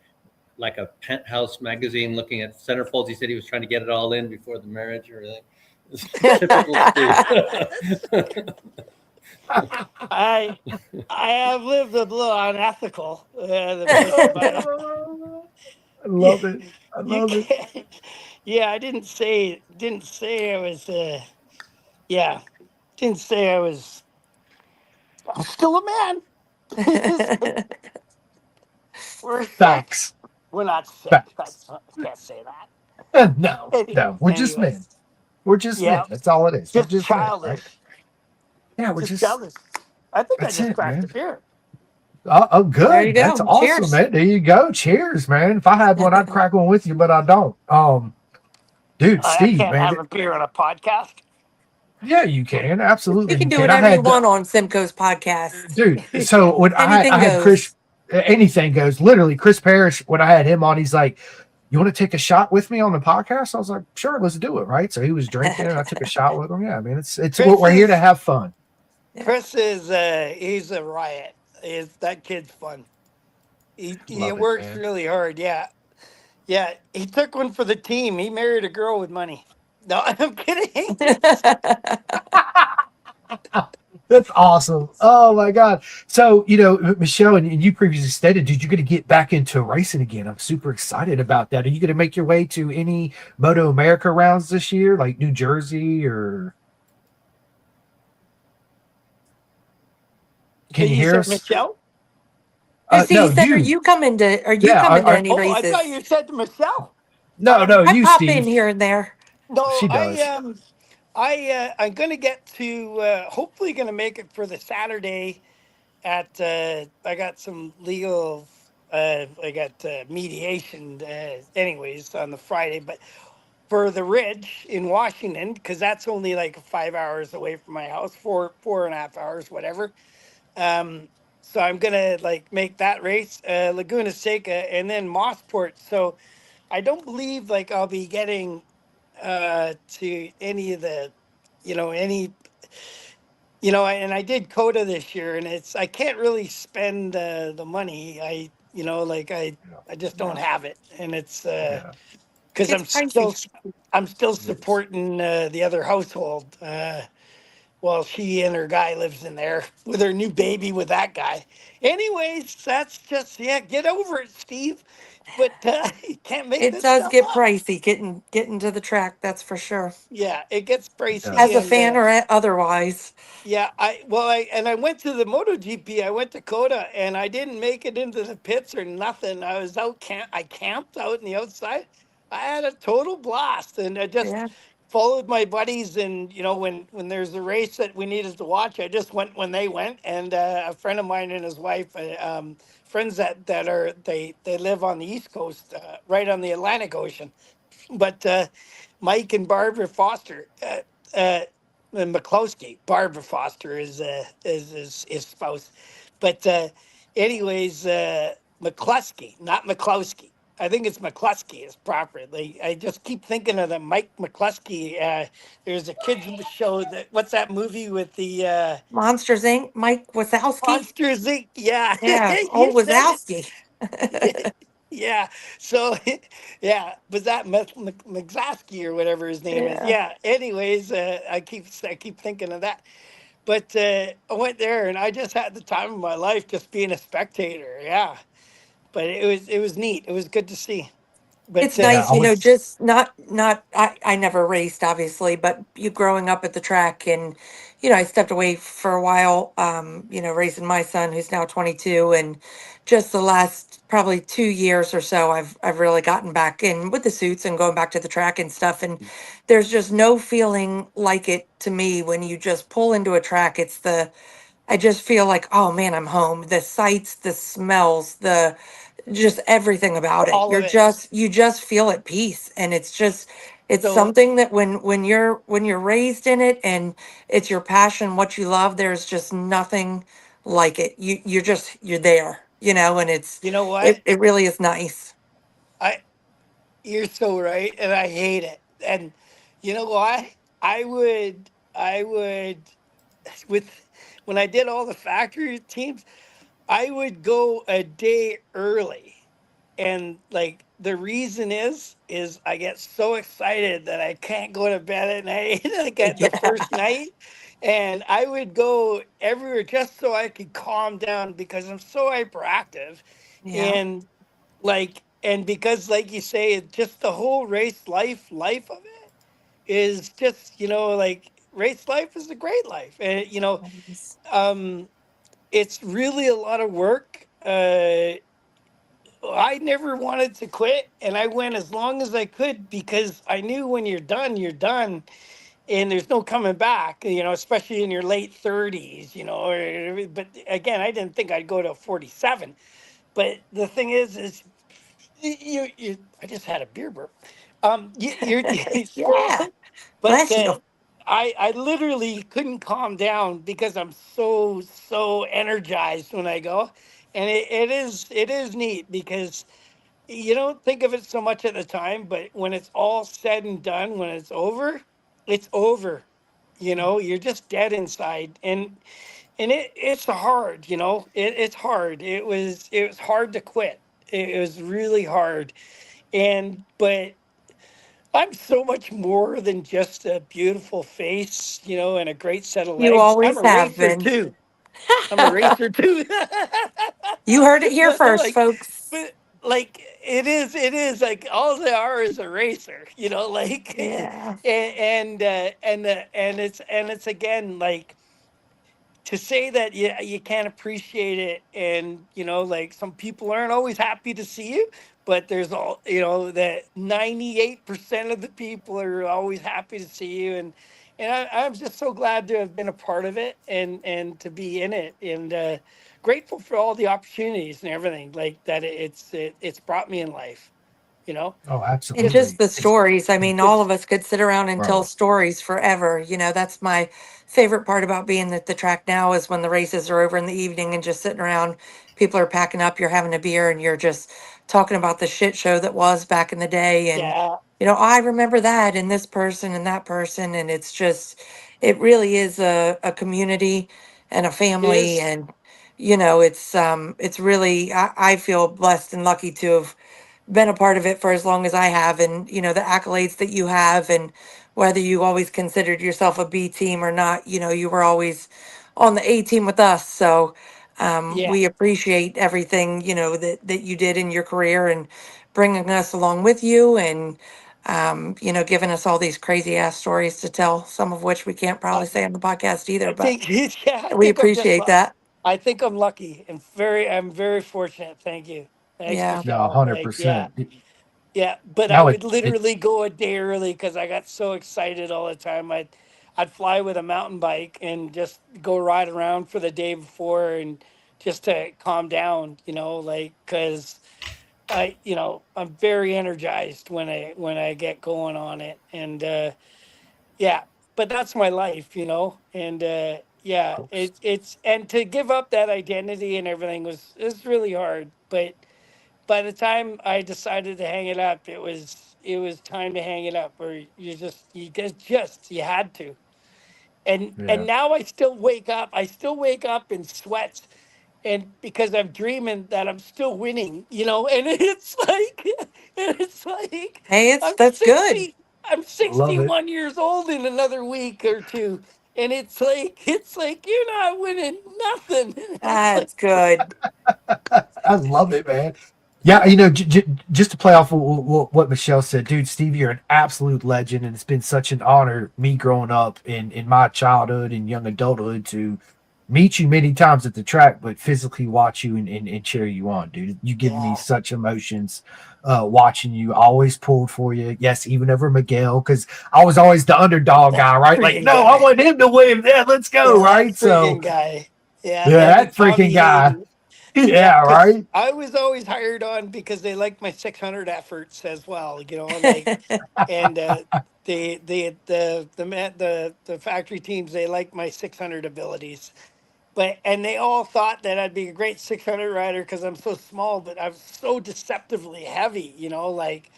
like a Penthouse magazine looking at centerfolds. He said he was trying to get it all in before the marriage or anything. Typical Steve. I have lived a little unethical. I love it. I love it. Yeah, I didn't say I was. Yeah, didn't say I was. I'm still a man. Facts. We're not sick. Facts. Can't say that. No, we're just men. We're just men. That's all it is. Just we're just childish. Men, right? Yeah, we're just childish. I think I that's just it, cracked man. the beer. Oh, good. There you go. That's awesome, Cheers. man. There you go. Cheers, man. If I had one, I'd crack one with you, but I don't. Dude, Steve, I can't man. have a beer on a podcast. Yeah, you can. Absolutely. You can do I whatever you had want on Simcoe's podcast. dude. So when I Anything had goes. Chris, anything goes. Literally, Chris Parrish, when I had him on, he's like, "You want to take a shot with me on the podcast?" I was like, "Sure, let's do it." Right. So he was drinking, and I took a shot with him. Yeah, I mean, it's we're here to have fun. Chris is he's a riot. That kid's fun. He Love it, works man. really hard. Yeah. He took one for the team. He married a girl with money. No, I'm kidding. That's awesome. Oh my God. So, Michelle, and you previously stated, dude, you're going to get back into racing again. I'm super excited about that. Are you going to make your way to any Moto America rounds this year, like New Jersey or? Can you hear us? Michelle? He said, are you coming to any I races? thought you said to Michelle. No, I you, pop Steve. in here and there. No, She does. I'm gonna get to hopefully gonna make it for the Saturday at I got some legal I got mediation anyways on the Friday, but for the Ridge in Washington, because that's only like 5 hours away from my house, 4.5 hours, whatever. So I'm gonna make that race, Laguna Seca, and then Mossport. So I don't believe I'll be getting to any of the, and I did Coda this year, and I can't really spend the money. I just don't have it, and it's because It's pricey. I'm still supporting the other household. Well, she and her guy lives in there with her new baby with that guy. Anyways, that's just get over it, Steve. But you can't make It this does stuff get up. pricey getting to the track, that's for sure. Yeah, it gets pricey. As a fan or otherwise. Yeah, I went to the MotoGP. I went to Coda, and I didn't make it into the pits or nothing. I was out I camped out in the outside. I had a total blast, and I just followed my buddies. And when there's a race that we needed to watch, I just went when they went. And a friend of mine and his wife, friends that are they live on the East Coast, right on the Atlantic Ocean. But Mike and Barbara Foster. And McCloskey, Barbara Foster is his spouse, but anyways, McCluskey, not McCloskey. I think it's McCluskey is proper. I just keep thinking of the Mike McCluskey. There's a kids show what's that movie with the Monsters Inc. Mike Wazowski. Monsters Inc. Yeah, Yeah, old Wazowski. Yeah. So, was that McZaski or whatever his name is? Yeah. Anyways, I keep thinking of that. but I went there and I just had the time of my life just being a spectator. Yeah, but it was neat. It was good to see. But It's Yeah, nice, I was. just not I never raced obviously, but you growing up at the track and I stepped away for a while, racing my son who's now 22, and just the last probably 2 years or so I've really gotten back in with the suits and going back to the track and stuff, and there's just no feeling like it to me when you just pull into a track. I just feel like, oh man, I'm home. The sights, the smells, the just everything about it. all of it. You just feel at peace. And it's So something that when you're raised in it and it's your passion, what you love, there's just nothing like it. You're there, and you know what? it really is nice. I You're so right, and I hate it. And you know why? I would with when I did all the factory teams, I would go a day early. And like the reason is I get so excited that I can't go to bed at night, like at the Yeah. first night. And I would go everywhere just so I could calm down because I'm so hyperactive. Yeah. And and because like you say, it just the whole race life of it is just, like race life is a great life. And um it's really a lot of work. I never wanted to quit, and I went as long as I could because I knew when you're done, and there's no coming back. Especially in your late 30s. But again, I didn't think I'd go to 47. But the thing is you. I just had a beer burp. You Yeah. spoil, but Bless you. I literally couldn't calm down because I'm so energized when I go, and it is neat because you don't think of it so much at the time, but when it's all said and done, when it's over, it's over. You're just dead inside, and it's hard. It's hard. It was hard to quit. It was really hard, but I'm so much more than just a beautiful face, and a great set of You legs. I'm always a have racer been. too. I'm a racer too. You heard it here but first, like, folks. but like it is like all they are is a racer, Yeah. and it's again like to say that you can't appreciate it, and like some people aren't always happy to see you, but there's all that 98% of the people are always happy to see you, and I'm just so glad to have been a part of it, and to be in it, and grateful for all the opportunities and everything like that it's brought me in life, you know Oh, And it's just absolutely. the It's stories. I mean, all it's of us could sit around and tell bro. stories forever. That's my favorite part about being at the track now is when the races are over in the evening and just sitting around, people are packing up, you're having a beer, and you're just talking about the shit show that was back in the day. And, yeah, I remember that and this person and that person. And it's just, it really is a community and a it family. is. And, it's really, I feel blessed and lucky to have been a part of it for as long as I have, and the accolades that you have, and whether you always considered yourself a B team or not, you were always on the A team with us. So Yeah, we appreciate everything that you did in your career and bringing us along with you, and giving us all these crazy ass stories to tell, some of which we can't I, probably say on the podcast either, I but think yeah, I we think I'm just appreciate that. I think I'm lucky and I'm very fortunate. Thank you. Thanks, Yeah. No, Michelle. Like, yeah, 100%. yeah. But I Now would it literally go a day early because I got so excited all the time. I'd fly with a mountain bike and just go ride around for the day before and just to calm down, like because I'm very energized when I get going on it, and yeah, but that's my life, and of yeah, course. it's and to give up that identity and everything was really hard, but by the time I decided to hang it up, it was time to hang it up, or you had to, and Yeah. now I still wake up in sweats, and because I'm dreaming that I'm still winning, and it's like Hey, I'm that's good. 60 I'm I love it. 61 years old in another week or two, and it's like you're not winning nothing. It's like, That's good. I love it, man. Yeah, you know, just to play off what Michelle said, dude, Steve, you're an absolute legend, and it's been such an honor me growing up in my childhood and young adulthood to meet you many times at the track, but physically watch you and cheer you on, dude. You give me yeah, such emotions watching you. Always pulled for you, yes, even over Miguel, because I was always the underdog that guy, right? Like, freaking no, I guy. want him to win. Yeah, let's go, Yeah, that right? So, freaking guy. Yeah, yeah, Eddie that freaking Tommy guy. Hayden. Yeah, Yeah, because right. I was always hired on because they liked my 600 efforts as well. Like, and the factory teams, they liked my 600 abilities. And they all thought that I'd be a great 600 rider because I'm so small, but I'm so deceptively heavy. Like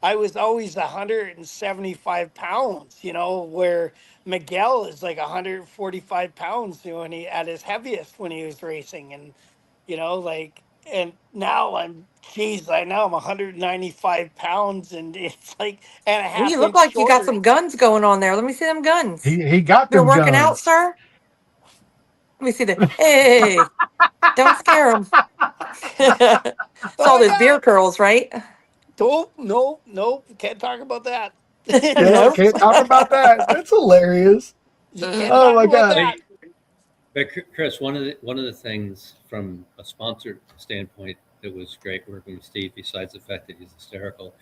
I was always 175 pounds. Where Miguel is like 145 pounds. When he at his heaviest when he was racing, and like, and now I'm 195 pounds, and it's like and a Well, you half look inch like you got shorter. some guns going on there. Let me see them guns. He got Been them working out, guns. sir? Let me see the. Hey, don't scare them. It's all Oh those yeah, beer curls, right? no, can't talk about that. Yeah, Nope. can't talk about that. That's hilarious. You can't Oh talk my about god. that. But Chris, one of the things from a sponsor standpoint that was great working with Steve, besides the fact that he's hysterical,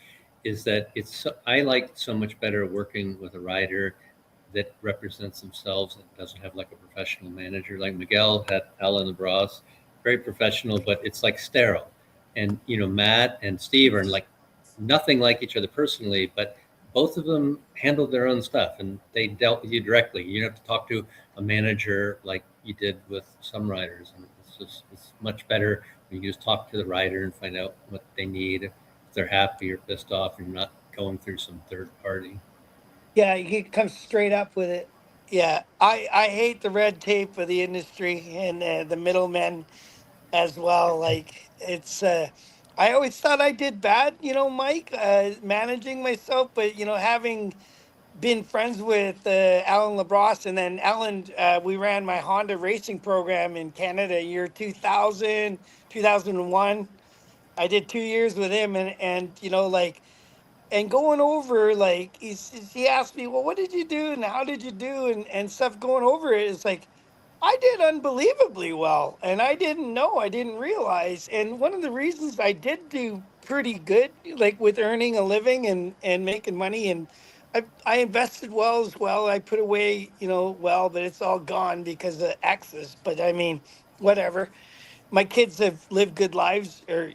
is that I like so much better working with a rider that represents themselves and doesn't have like a professional manager. Like Miguel had Alan LeBras, very professional, but it's like sterile. And Matt and Steve are like nothing like each other personally, but both of them handled their own stuff and they dealt with you directly. You don't have to talk to a manager like you did with some riders. And it's much better when you just talk to the rider and find out what they need, if they're happy or pissed off, and you're not going through some third party. Yeah, he comes straight up with it. Yeah, I hate the red tape of the industry and the middlemen as well. Like I always thought I did bad, Mike, managing myself, but having been friends with Alan LaBrosse, and then Alan, we ran my Honda racing program in Canada year 2000, 2001. I did 2 years with him, and like, and going over, like, he asked me, well, what did you do and how did you do, and stuff, going over it is like, I did unbelievably well, and I didn't realize. And one of the reasons I did do pretty good, like with earning a living and making money, and I invested well as well. I put away, well, but it's all gone because of exes. But I mean, whatever. My kids have lived good lives, or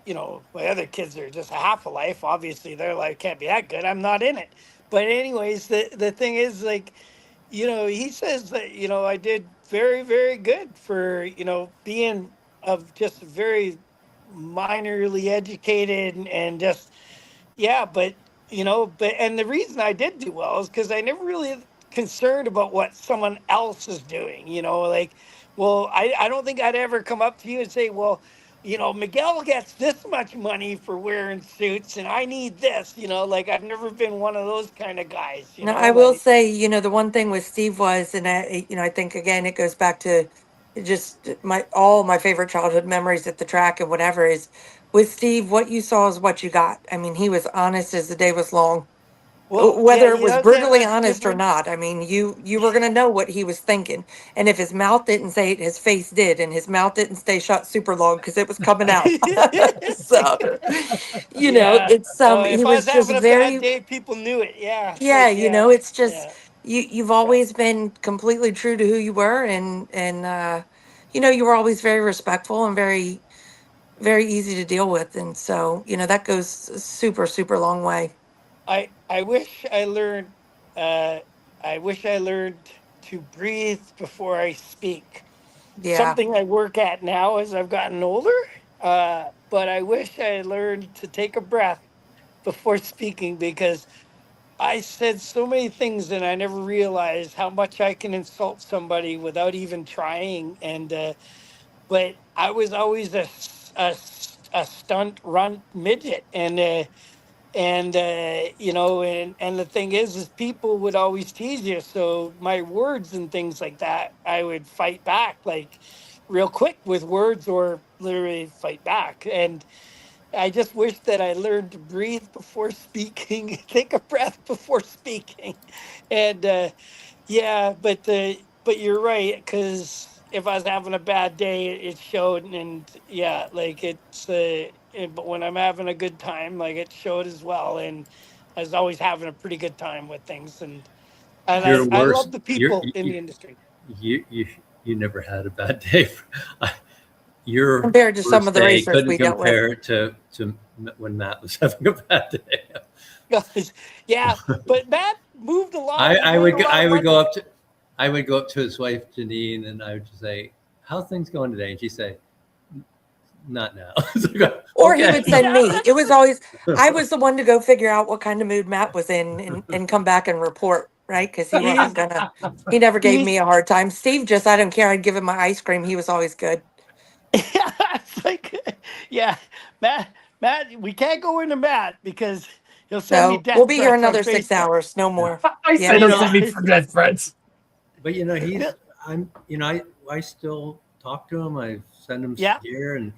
my other kids are just a half a life. Obviously their life can't be that good, I'm not in it. But anyways, the thing is, like, he says that I did very, very good for being of just very minorly educated, and just, yeah, but and the reason I did do well is because I never really concerned about what someone else is doing. Like, well, I don't think I'd ever come up to you and say, well, Miguel gets this much money for wearing suits, and I need this. Like, I've never been one of those kind of guys. No, I will Like, say, the one thing with Steve was, and I think again it goes back to just all my favorite childhood memories at the track and whatever is with Steve. What you saw is what you got. I mean, he was honest as the day was long. well, yeah, Whether it was brutally that's honest or different. not, I mean, you were gonna know what he was thinking. And if his mouth didn't say it, his face did, and his mouth didn't stay shut super long because it was coming out. So, Yeah. it's If he I was was just having a bad very, day, people knew it. Yeah. It's yeah, like, yeah, it's just yeah, you've yeah. always been completely true to who you were, and you were always very respectful and very, very easy to deal with. And so, that goes a super, super long way. I wish I learned. Uh, I wish I learned to breathe before I speak. Yeah. Something I work at now as I've gotten older. But I wish I learned to take a breath before speaking, because I said so many things and I never realized how much I can insult somebody without even trying. And but I was always a stunt run midget, and And you know, and the thing is people would always tease you, so my words and things like that, I would fight back like real quick with words, or literally fight back. And I just wish that I learned to breathe before speaking, take a breath before speaking. And yeah, but you're right, because if I was having a bad day, it showed. And yeah, like but when I'm having a good time, like it showed as well. And I was always having a pretty good time with things. And Your I worst, love the people in the industry. you, you, you never had a bad day. Your Compared to some worst of the day racers couldn't we dealt with. compare to when Matt was having a bad day. Guys, yeah, but Matt moved a lot and I won would a go- lot I of would go money. up to I would go up to his wife Janine, and I would just say, "How's things going today?" And she'd say, "Not now." It's like, Or he okay. would send Yeah, me. It that's was always, I was the one to go figure out what kind of mood Matt was in and come back and report, right? Because he wasn't gonna, he never gave he's me a hard time. Steve just, I don't care. I'd give him my ice cream. He was always good. yeah, it's like, yeah, Matt, we can't go into Matt because he'll send me So we'll death be here threats on another 6 Facebook. hours, no more. I Yeah. said don't Yeah, send me for death threats. But I still talk to him. I send him yeah, gear, and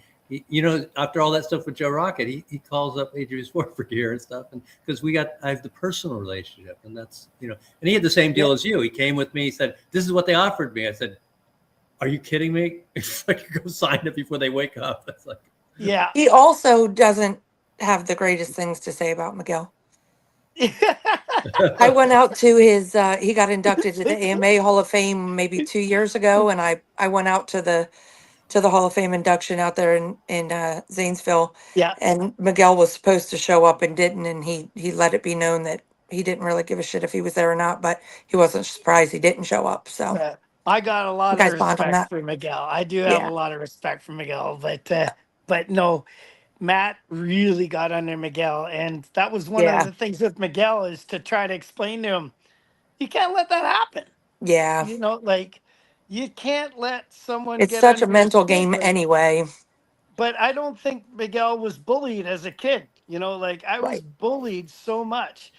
after all that stuff with Joe Rocket, he calls up AJ Sport for gear and stuff, and because I have the personal relationship, and that's and he had the same deal yeah, as you. He came with me, he said, "This is what they offered me." I said, "Are you kidding me?" It's like, go sign it before they wake up. It's like, yeah. He also doesn't have the greatest things to say about Miguel. I went out to his, he got inducted to the AMA Hall of Fame maybe 2 years ago. And I went out to the Hall of Fame induction out there in Zanesville. Yeah, And Miguel was supposed to show up and didn't. And he let it be known that he didn't really give a shit if he was there or not, but he wasn't surprised he didn't show up. So I got a you lot of guys bond on respect that. for Miguel. I do have a Yeah. lot of respect for Miguel, but no, Matt really got under Miguel, and that was one of Yeah. the things with Miguel, is to try to explain to him, you can't let that happen. Yeah. You know, like you can't let someone It's get such a under your mental skin. game Like, anyway. but I don't think Miguel was bullied as a kid. You know, like I was Right. bullied so much.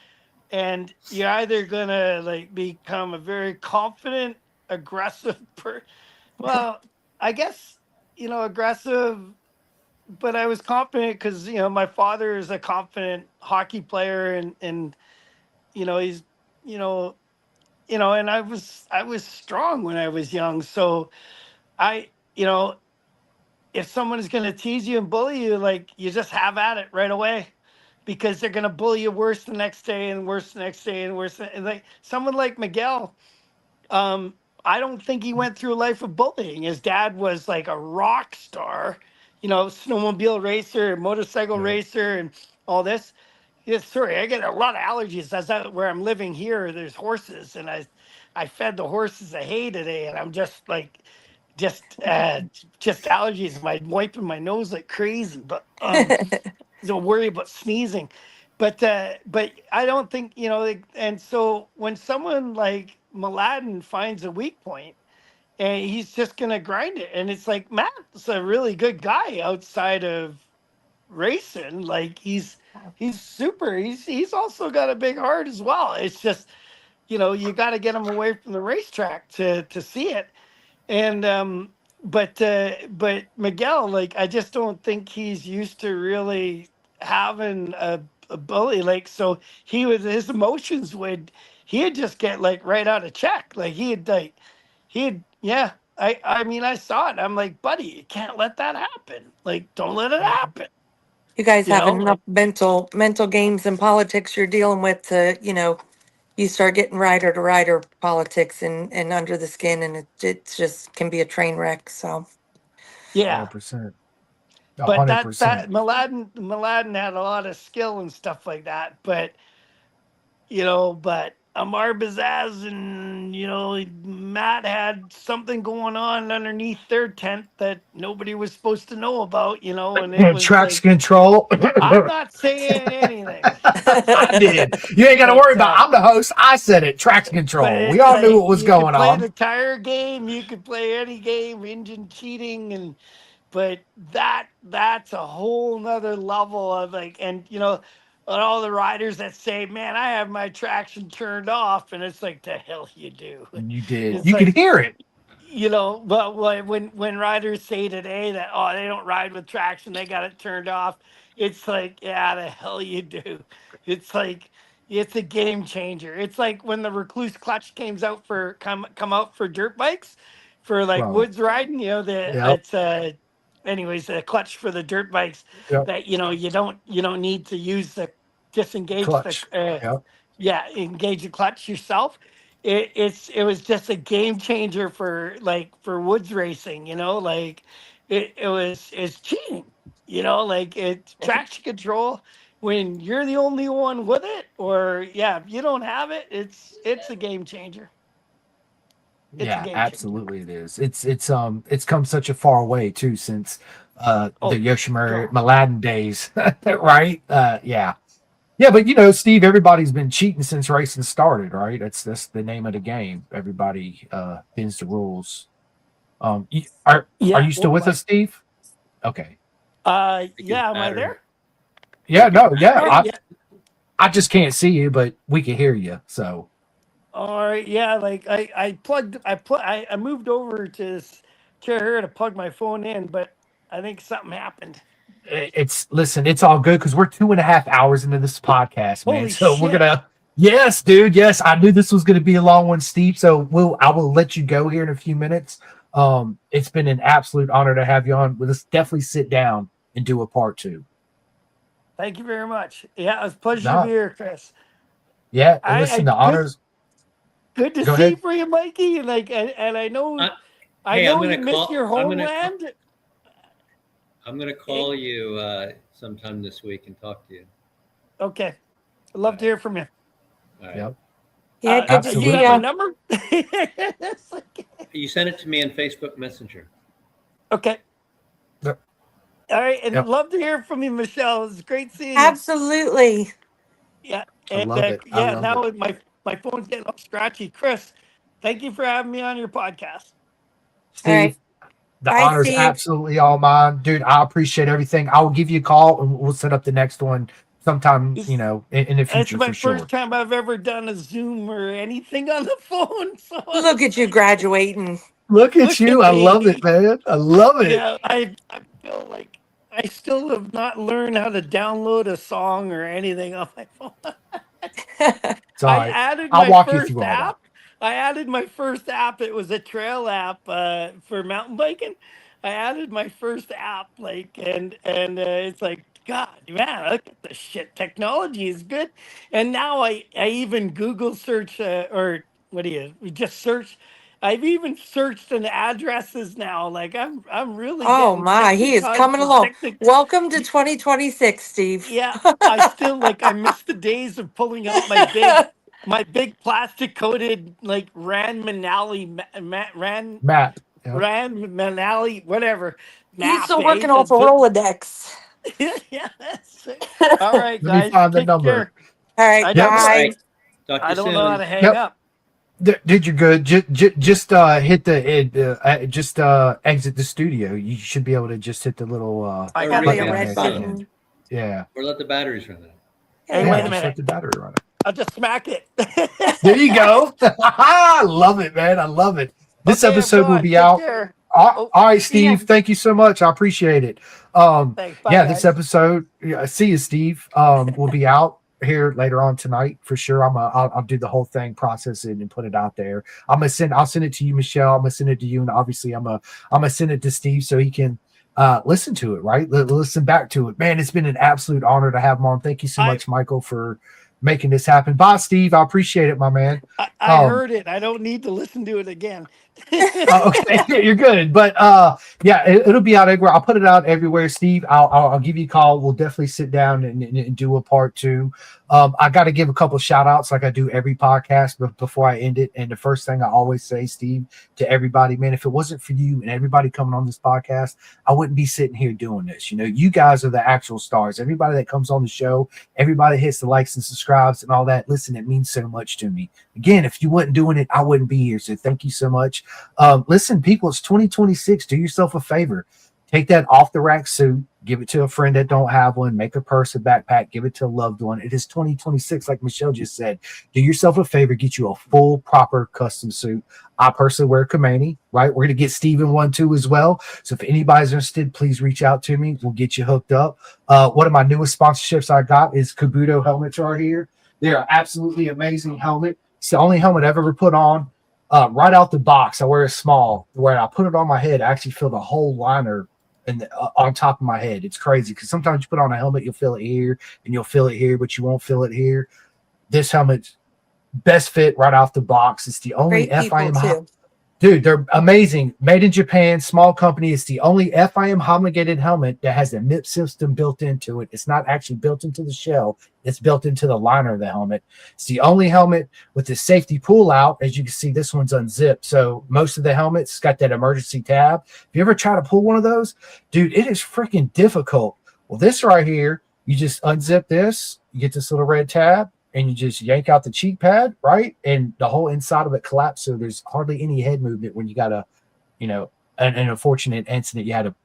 And you're either gonna like become a very confident, aggressive well, I guess, aggressive, but I was confident because, my father is a confident hockey player, and he's, you know, and I was strong when I was young. So I, if someone is going to tease you and bully you, like you just have at it right away, because they're going to bully you worse the next day and worse the next day and worse. And like someone like Miguel, um, I don't think he went through a life of bullying. His dad was like a rock star, snowmobile racer, motorcycle yeah. racer, and all this. Yeah, sorry, I get a lot of allergies. That's not where I'm living here. There's horses, and I fed the horses a hay today, and I'm just like, just uh, just allergies. I'm wiping my nose like crazy, but don't worry about sneezing. But I don't think, like, and so when someone like Mladen finds a weak point, and he's just gonna grind it, and it's like Matt's a really good guy outside of racing. Like he's super. He's also got a big heart as well. It's just, you got to get him away from the racetrack to see it. And but Miguel, like I just don't think he's used to really having a bully. Like, so his emotions he'd just get like right out of check. Like he'd yeah. I mean, I saw it. I'm like, buddy, you can't let that happen. Like, don't let it happen. You guys You have know, enough like, mental games and politics you're dealing with to, you start getting rider to rider politics and under the skin, and it just can be a train wreck. So yeah. 100%. But 100%. Mladen had a lot of skill and stuff like that. But Amar Bazaz and, Matt had something going on underneath their tent that nobody was supposed to know about, and it was Tracks like, control. I'm not saying anything. I did. You ain't got to But worry about. I'm the host. I said it. Tracks but control. We it's all knew like what was you could going play on. the tire game, you could play any game, engine cheating, but that's a whole nother level of like, and on all the riders that say, "Man, I have my traction turned off," and it's like, the hell you do. You did. It's You could like, hear it. but when riders say today that, oh, they don't ride with traction, they got it turned off, it's like, yeah, the hell you do. It's like, it's a game changer. It's like when the Recluse clutch come out for dirt bikes, for like Bro. woods riding. Yep. It's anyways, a clutch for the dirt bikes, Yep. that you don't need to use the disengage Clutch. Yep. engage the clutch yourself. It was just a game changer for woods racing. Like it's cheating. Like it's traction control when you're the only one with it, or if you don't have it, it's a game changer. It's a Yeah, game changer. absolutely it is. It's come such a far way too since the Yoshimura Mladen days, right? Yeah, but Steve, everybody's been cheating since racing started, right? That's the name of the game. Everybody bends the rules. Are you still with us, Steve? Okay. Am I there? Yeah, no, yeah. Oh, yeah. I just can't see you, but we can hear you. So All right, yeah. Like I moved over to this chair here to plug my phone in, but I think something happened. listen, it's all good because we're 2.5 hours into this podcast, man. Holy So shit. we're gonna, yes, dude, yes. I knew this was gonna be a long one, Steve. So I will let you go here in a few minutes. It's been an absolute honor to have you on. Let's definitely sit down and do a part 2. Thank you very much. Yeah, it was a pleasure to be here, Chris. Yeah, and listen, the honors. Good to Go see ahead. you, you, Mikey. And I know, you miss your homeland. I'm going to call you sometime this week and talk to you. Okay. I'd love to hear from you. All right. Yep. Yeah, good to You see have my you. number? You sent it to me in Facebook Messenger. Okay. Yep. All right. And Yep. love to hear from you, Michelle. It's great seeing you. Absolutely. Yeah. I And love it. I love now it. my phone's getting all scratchy. Chris, thank you for having me on your podcast. Steve, All right. the Bye, honor's Steve. absolutely all mine, dude. I appreciate everything. I will give you a call and we'll set up the next one sometime, in the It's future my for sure. first time I've ever done a Zoom or anything on the phone. So Look at you graduating. Look at you. I love it, man. I love it. Yeah, I feel like I still have not learned how to download a song or anything on my phone. It's all right. added I'll my walk you first through all that. app. I added my first app. It was a trail app for mountain biking. I added my first app, and it's like, God, man, look at this shit. Technology is good. And now I even Google search or what do you just search? I've even searched in addresses now. Like I'm really Oh getting my, he is coming along. Welcome to 2026, Steve. Yeah, I still I miss the days of pulling out my big plastic coated like Rand Manali Matt. Yep. Rand Manali whatever. He's still map, working off a Rolodex. Yeah, that's it. All right, Let me guys. find the Take number. care. All right, Yep. bye. Talk to I you don't soon. know how to hang Yep. up. Dude, you're good. Just hit the exit the studio. You should be able to just hit the little. I Or got read the the red red button. button. Yeah. Or let the batteries run out. Hey, Yeah, wait a just minute. let the battery run it. I'll just smack it. There you go. I love it, man. I love it. This Okay, I'm episode will gone. be Take out. care. All right, Steve. Yeah. Thank you so much. I appreciate it. Thanks. Bye, Yeah, guys. this episode. See you, Steve. Will be out here later on tonight for sure. I'll do the whole thing, process it, and put it out there. I'll send it to you, Michelle. I'm gonna send it to you, and obviously I'm gonna send it to Steve so he can listen to it. Right, listen back to it. Man, it's been an absolute honor to have him on. Thank you so much, Michael, for making this happen. Bye, Steve. I appreciate it, my man. I heard it. I don't need to listen to it again. Okay, you're good. But yeah, it'll be out everywhere. I'll put it out everywhere, Steve. I'll give you a call. We'll definitely sit down and do a part 2. I got to give a couple shout outs like I do every podcast before I end it. And the first thing I always say, Steve, to everybody, man, if it wasn't for you and everybody coming on this podcast, I wouldn't be sitting here doing this. You guys are the actual stars. Everybody that comes on the show, everybody hits the likes and subscribes and all that. Listen, it means so much to me. Again, if you wasn't doing it, I wouldn't be here. So thank you so much. Listen, people, it's 2026. Do yourself a favor. Take that off the rack suit, give it to a friend that don't have one, make a purse, a backpack, give it to a loved one. It is 2026, like Michelle just said. Do yourself a favor, get you a full, proper custom suit. I personally wear Kamani, right? We're going to get Steven one too as well. So if anybody's interested, please reach out to me. We'll get you hooked up. One of my newest sponsorships I got is Kabuto helmets right here. They are absolutely amazing helmet. It's the only helmet I've ever put on. Right out the box, I wear a small. Where I put it on my head, I actually feel the whole liner on top of my head. It's crazy because sometimes you put on a helmet, you'll feel it here and you'll feel it here, but you won't feel it here. This helmet's best fit right off the box. It's the only FIM. Dude, they're amazing. Made in Japan, small company. It's the only FIM homologated helmet that has a MIP system built into it. It's not actually built into the shell. It's built into the liner of the helmet. It's the only helmet with the safety pull out. As you can see, this one's unzipped. So most of the helmets got that emergency tab. If you ever try to pull one of those, dude, it is freaking difficult. Well, this right here, you just unzip this, you get this little red tab, and you just yank out the cheek pad, right? And the whole inside of it collapsed. So there's hardly any head movement when you got an unfortunate incident. You had to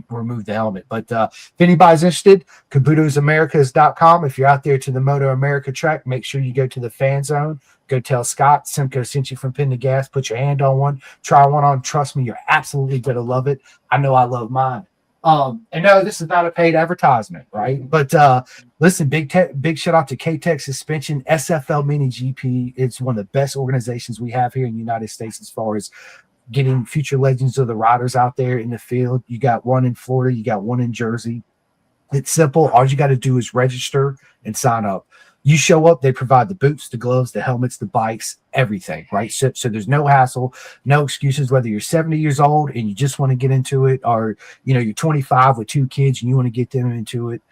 remove the helmet. But if anybody's interested, KabutosAmericas.com. If you're out there to the Moto America track, make sure you go to the fan zone. Go tell Scott Simcoe sent you from Pin to Gas. Put your hand on one. Try one on. Trust me, you're absolutely going to love it. I know I love mine. And no, this is not a paid advertisement, right? But listen, big shout out to K-Tech Suspension, SFL Mini GP. It's one of the best organizations we have here in the United States as far as getting future legends of the riders out there in the field. You got one in Florida, you got one in Jersey. It's simple. All you got to do is register and sign up. You show up, they provide the boots, the gloves, the helmets, the bikes, everything, right? So there's no hassle, no excuses, whether you're 70 years old and you just want to get into it, or you're 25 with 2 kids and you want to get them into it.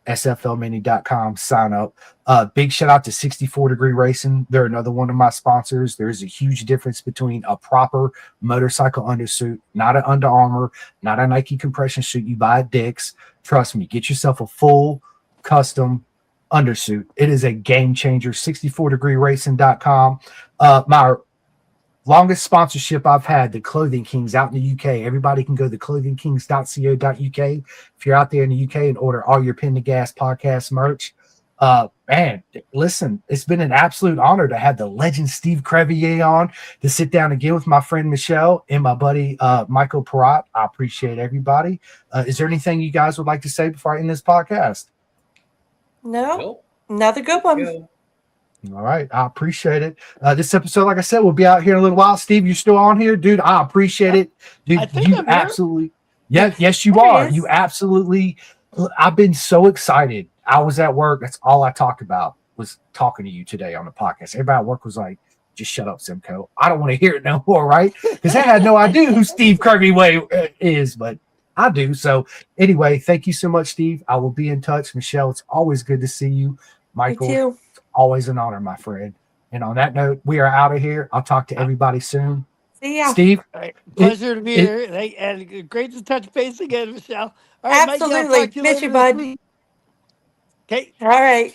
SFLmini.com, sign up. Big shout out to 64 Degree Racing. They're another one of my sponsors. There's a huge difference between a proper motorcycle undersuit, not an Under Armour, not a Nike compression suit you buy at Dick's. Trust me, get yourself a full custom undersuit. It is a game changer. 64degreeracing.com. My longest sponsorship I've had, the Clothing Kings out in the UK. Everybody can go to clothingkings.co.uk if you're out there in the UK and order all your Pin to Gas podcast merch. Man, listen, it's been an absolute honor to have the legend Steve Crevier on, to sit down again with my friend Michelle and my buddy Michael Perrott. I appreciate everybody. Is there anything you guys would like to say before I end this podcast? No, another good one. All right. I appreciate it. This episode, like I said, will be out here in a little while. Steve, you still on here? Dude, I appreciate it. Dude, you absolutely. Yes, you are. You absolutely. I've been so excited. I was at work. That's all I talked about, was talking to you today on the podcast. Everybody at work was like, just shut up, Simcoe. I don't want to hear it no more, right? Because I had no idea who Steve Crevier is, but I do. So anyway, thank you so much, Steve. I will be in touch. Michelle, it's always good to see you. Michael, Me too. always an honor, my friend. And on that note, we are out of here. I'll talk to everybody soon. See ya. Steve, pleasure to be here. And great to touch base again, Michelle. All right, absolutely. Mikey, Miss you, bud. Okay. All right.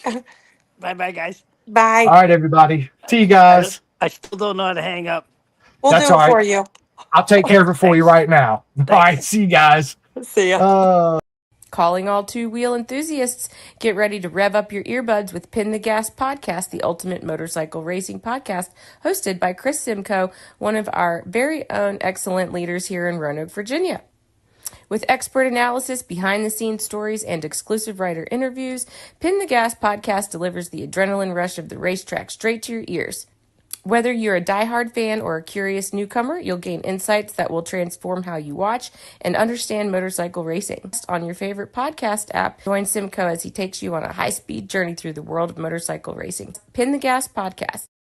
Bye, guys. Bye. All right, everybody. See you guys. I still don't know how to hang up. We'll That's do it all right. for you. I'll take care of it for you right now. All right. See you guys. See ya. Calling all two-wheel enthusiasts, get ready to rev up your earbuds with Pin the Gas Podcast, the ultimate motorcycle racing podcast, hosted by Chris Simcoe, one of our very own excellent leaders here in Roanoke, Virginia. With expert analysis, behind-the-scenes stories, and exclusive writer interviews, Pin the Gas Podcast delivers the adrenaline rush of the racetrack straight to your ears. Whether you're a diehard fan or a curious newcomer, you'll gain insights that will transform how you watch and understand motorcycle racing. On your favorite podcast app, join Simcoe as he takes you on a high-speed journey through the world of motorcycle racing. Pin the Gas Podcast.